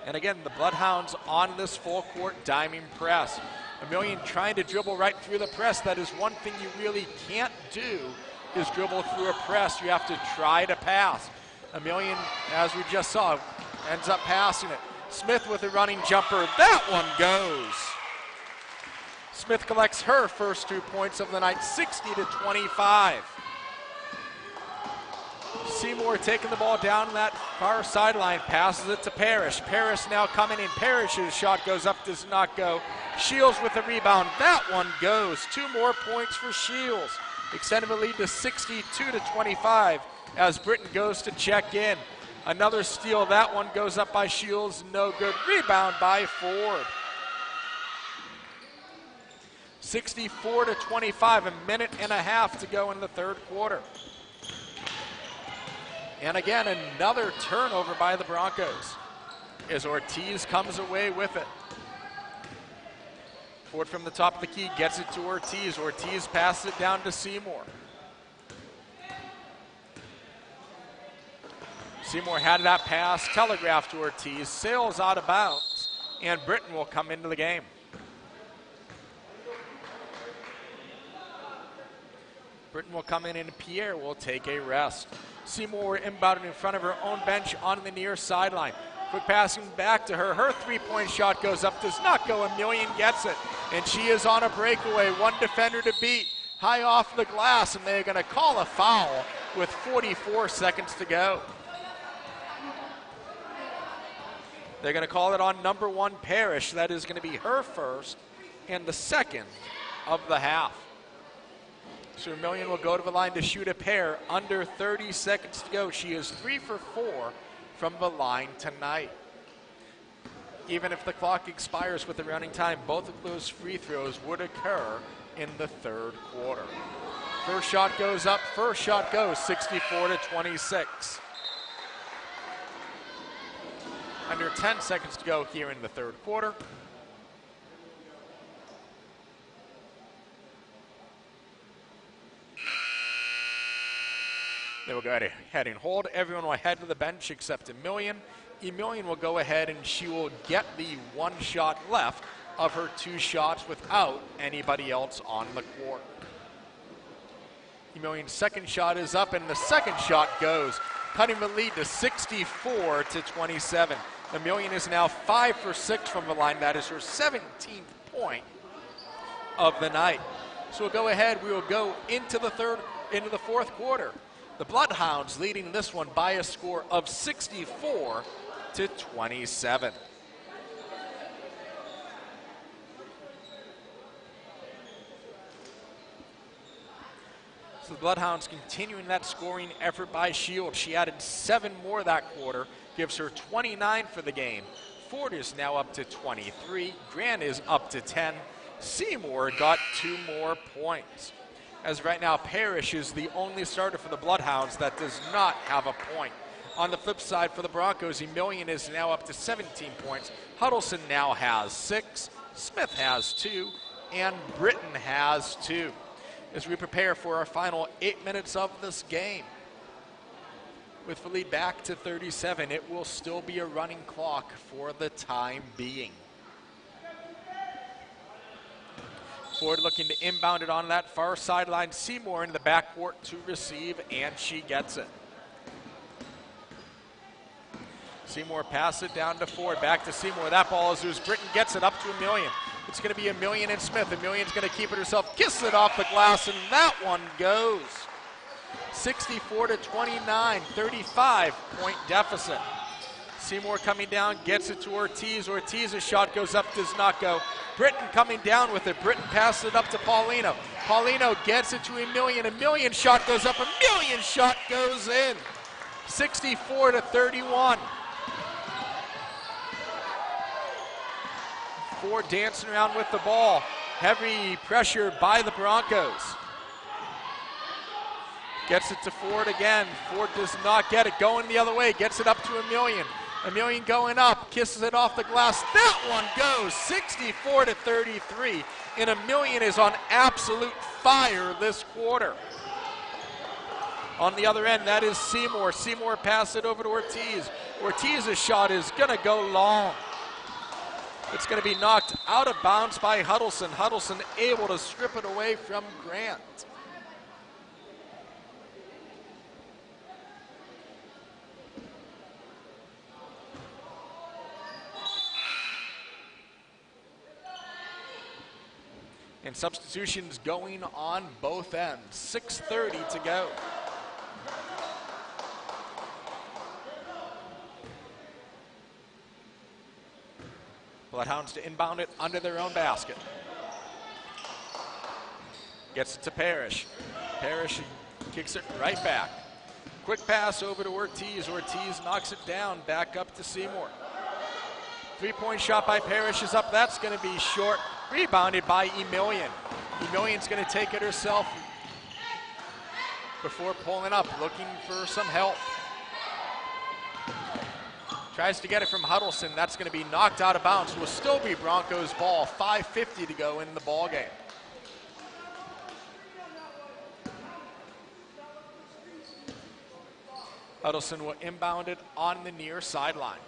And again, the Bloodhounds on this full court diming press. Emilian trying to dribble right through the press. That is one thing you really can't do, is dribble through a press. You have to try to pass. Emilian, as we just saw, ends up passing it. Smith with a running jumper. That one goes. Smith collects her first 2 points of the night, 60-25. Seymour taking the ball down that far sideline, passes it to Parrish. Parrish now coming in. Parrish's shot goes up, does not go. Shields with the rebound. That one goes. 2 more points for Shields. Extending the lead to 62-25 as Britton goes to check in. Another steal. That one goes up by Shields. No good. Rebound by Ford. 64-25. 1.5 minutes to go in the third quarter. And again, another turnover by the Broncos as Ortiz comes away with it. Ford from the top of the key gets it to Ortiz. Ortiz passes it down to Seymour. Seymour had that pass telegraphed to Ortiz, sails out of bounds, and Britton will come into the game. Britton will come in and Pierre will take a rest. Seymour inbounded in front of her own bench on the near sideline. Quick passing back to her. Her three-point shot goes up, does not go. Emilian gets it, and she is on a breakaway. One defender to beat, high off the glass, and they're going to call a foul with 44 seconds to go. They're going to call it on number 1, Parrish. That is going to be her first and the second of the half. So Emilian will go to the line to shoot a pair. Under 30 seconds to go. She is 3 for 4 from the line tonight. Even if the clock expires with the running time, both of those free throws would occur in the third quarter. First shot goes up, first shot goes, 64-26. Under 10 seconds to go here in the third quarter. They will go ahead and hold. Everyone will head to the bench except Emilian. Emilian will go ahead and she will get the 1 shot left of her 2 shots without anybody else on the court. Emilian's second shot is up and the second shot goes, cutting the lead to 64-27. Emilian is now 5 for 6 from the line. That is her 17th point of the night. So we'll go ahead. We will go into the fourth quarter. The Bloodhounds leading this one by a score of 64-27. So the Bloodhounds continuing that scoring effort by Shields. She added 7 more that quarter, gives her 29 for the game. Ford is now up to 23. Grant is up to 10. Seymour got 2 more points. As right now, Parrish is the only starter for the Bloodhounds that does not have a point. On the flip side for the Broncos, Emilian is now up to 17 points. Huddleston now has 6. Smith has 2. And Britton has 2. As we prepare for our final 8 minutes of this game. With the lead back to 37, it will still be a running clock for the time being. Ford looking to inbound it on that far sideline. Seymour in the backcourt to receive, and she gets it. Seymour passes it down to Ford, back to Seymour. That ball is loose. Britton gets it up to Emilian. It's going to be Emilian and Smith. Emilian's going to keep it herself, kiss it off the glass, and that one goes. 64-29, 35-point deficit. Seymour coming down, gets it to Ortiz. Ortiz's shot goes up, does not go. Britton coming down with it. Britton passes it up to Paulino. Paulino gets it to Emilian. Emilian's shot goes up. Emilian's shot goes in. 64-31. Ford dancing around with the ball. Heavy pressure by the Broncos. Gets it to Ford again. Ford does not get it. Going the other way. Gets it up to Emilian. Emilian going up. Kisses it off the glass. That one goes 64-33. And Emilian is on absolute fire this quarter. On the other end, that is Seymour. Seymour passes it over to Ortiz. Ortiz's shot is going to go long. It's going to be knocked out of bounds by Huddleston. Huddleston able to strip it away from Grant. And substitutions going on both ends. 6:30 to go. Bloodhounds to inbound it under their own basket. Gets it to Parrish. Parrish kicks it right back. Quick pass over to Ortiz. Ortiz knocks it down, back up to Seymour. Three-point shot by Parrish is up. That's going to be short. Rebounded by Emilian. Emilian's going to take it herself before pulling up, looking for some help. Tries to get it from Huddleston. That's going to be knocked out of bounds. Will still be Broncos ball. 5:50 to go in the ball game. Huddleston will inbound it on the near sideline.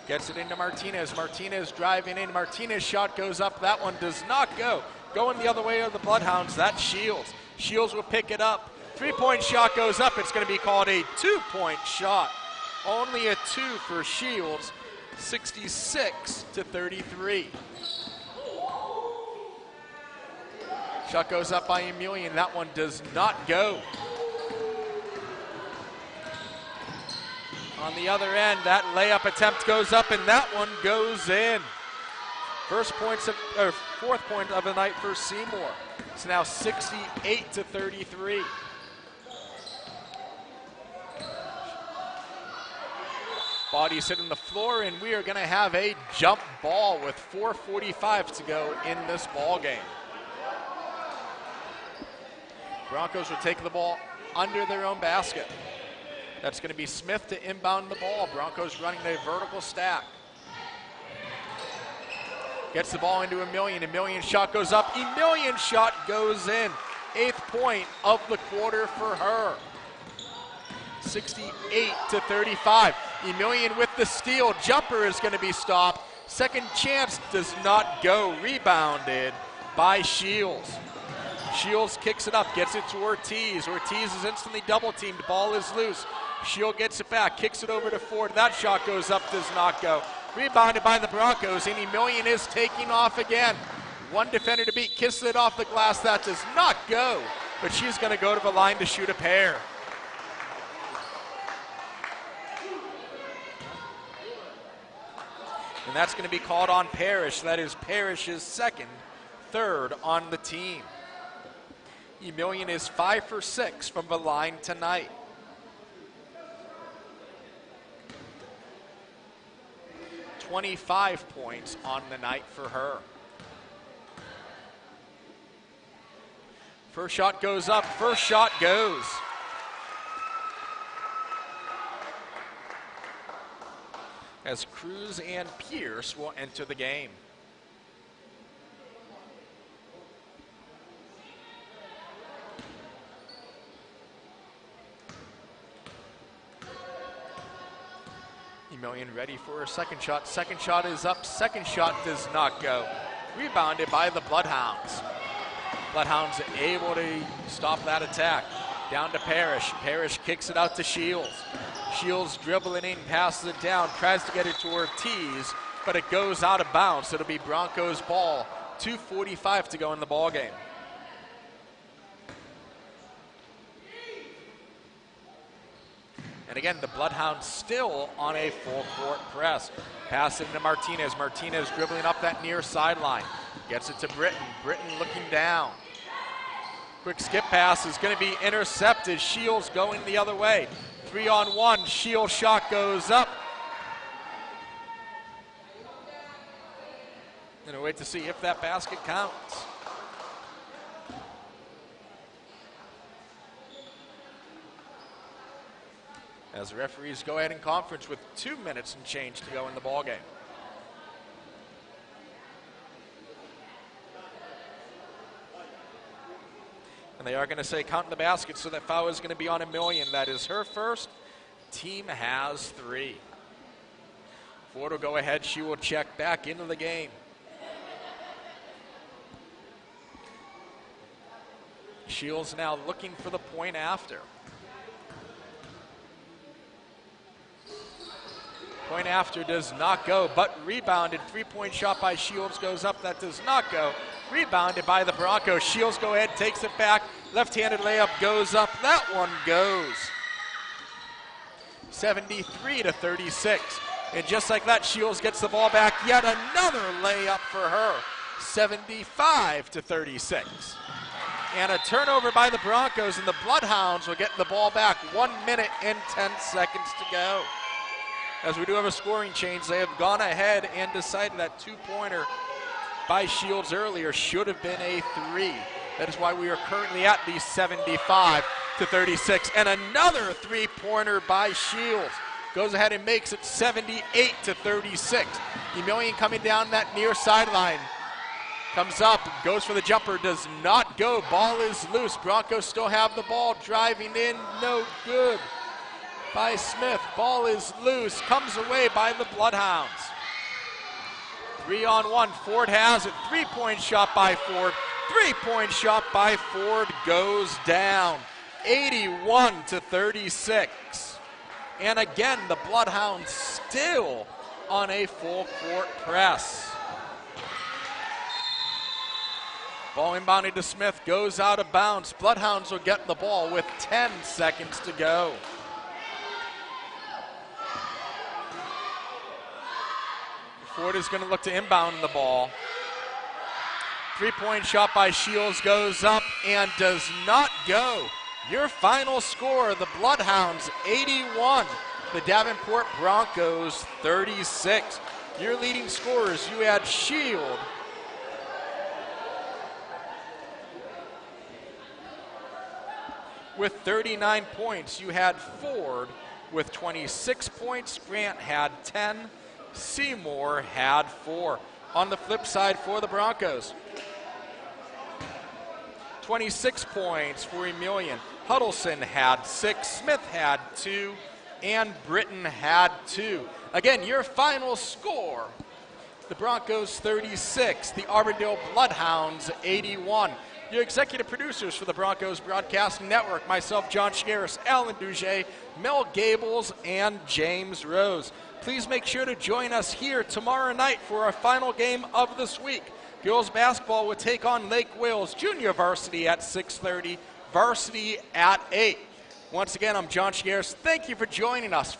Gets it into Martinez. Martinez driving in. Martinez shot goes up. That one does not go. Going the other way are the Bloodhounds. That's Shields. Shields will pick it up. Three-point shot goes up. It's going to be called a two-point shot. Only a two for Shields. 66-33. Shot goes up by Emilian. That one does not go. On the other end, that layup attempt goes up, and that one goes in. Fourth point of the night for Seymour. It's now 68-33. Body's hitting the floor, and we are going to have a jump ball with 4:45 to go in this ball game. Broncos will take the ball under their own basket. That's going to be Smith to inbound the ball. Broncos running a vertical stack. Gets the ball into Emilian. Emilian shot goes up. Emilian shot goes in. 8th point of the quarter for her. 68-35. Emilian with the steal. Jumper is going to be stopped. Second chance does not go. Rebounded by Shields. Shields kicks it up, gets it to Ortiz. Ortiz is instantly double teamed. Ball is loose. Shield gets it back, kicks it over to Ford. That shot goes up, does not go. Rebounded by the Broncos, and Emilian is taking off again. One defender to beat, kisses it off the glass. That does not go, but she's going to go to the line to shoot a pair. And that's going to be called on Parrish. That is Parrish's second, third on the team. Emilian is 5 for 6 from the line tonight. $25 points on the night for her. First shot goes up, first shot goes. As Cruz and Pierce will enter the game. Emilian ready for her second shot. Second shot is up. Second shot does not go. Rebounded by the Bloodhounds. Bloodhounds able to stop that attack. Down to Parrish. Parrish kicks it out to Shields. Shields dribbling in, passes it down, tries to get it to Ortiz, but it goes out of bounds. It'll be Broncos ball. 2:45 to go in the ball game. And again, the Bloodhounds still on a full court press. Pass it into Martinez. Martinez dribbling up that near sideline. Gets it to Britton. Britton looking down. Quick skip pass is going to be intercepted. Shields going the other way. 3-on-1. Shields shot goes up. Gonna wait to see if that basket counts. as the referees go ahead in conference with 2 minutes and change to go in the ballgame. And they are going to say count in the basket, so that foul is going to be on Emilian. That is her first. Team has 3. Ford will go ahead. She will check back into the game. Shields now looking for the point after. Point after does not go, but rebounded. 3-point shot by Shields goes up. That does not go. Rebounded by the Broncos. Shields go ahead, takes it back. Left-handed layup goes up. That one goes. 73-36. And just like that, Shields gets the ball back. Yet another layup for her. 75-36. And a turnover by the Broncos, and the Bloodhounds will get the ball back. 1 minute and 10 seconds to go. As we do have a scoring change, they have gone ahead and decided that 2-pointer by Shields earlier should have been a 3. That is why we are currently at the 75-36. And another 3-pointer by Shields goes ahead and makes it 78-36. Emilian coming down that near sideline. Comes up, goes for the jumper, does not go. Ball is loose. Broncos still have the ball. Driving in, no good by Smith. Ball is loose, comes away by the Bloodhounds. 3-on-1, Ford has it. 3-point shot by Ford. 3-point shot by Ford goes down. 81-36. And again, the Bloodhounds still on a full court press. Ball inbounded to Smith, goes out of bounds. Bloodhounds will get the ball with 10 seconds to go. Ford is going to look to inbound the ball. 3-point shot by Shields goes up and does not go. Your final score, the Bloodhounds 81, the Davenport Broncos 36. Your leading scorers, you had Shield with 39 points. You had Ford with 26 points. Grant had 10. Seymour had 4. On the flip side for the Broncos, 26 points for Emilian. Huddleston had 6. Smith had 2. And Britton had 2. Again, your final score, the Broncos 36, the Auburndale Bloodhounds 81. Your executive producers for the Broncos Broadcasting Network, myself, John Schieris, Alan Duget, Mel Gables, and James Rose. Please make sure to join us here tomorrow night for our final game of this week. Girls basketball will take on Lake Wales Junior Varsity at 6:30, Varsity at 8. Once again, I'm John Schieris. Thank you for joining us.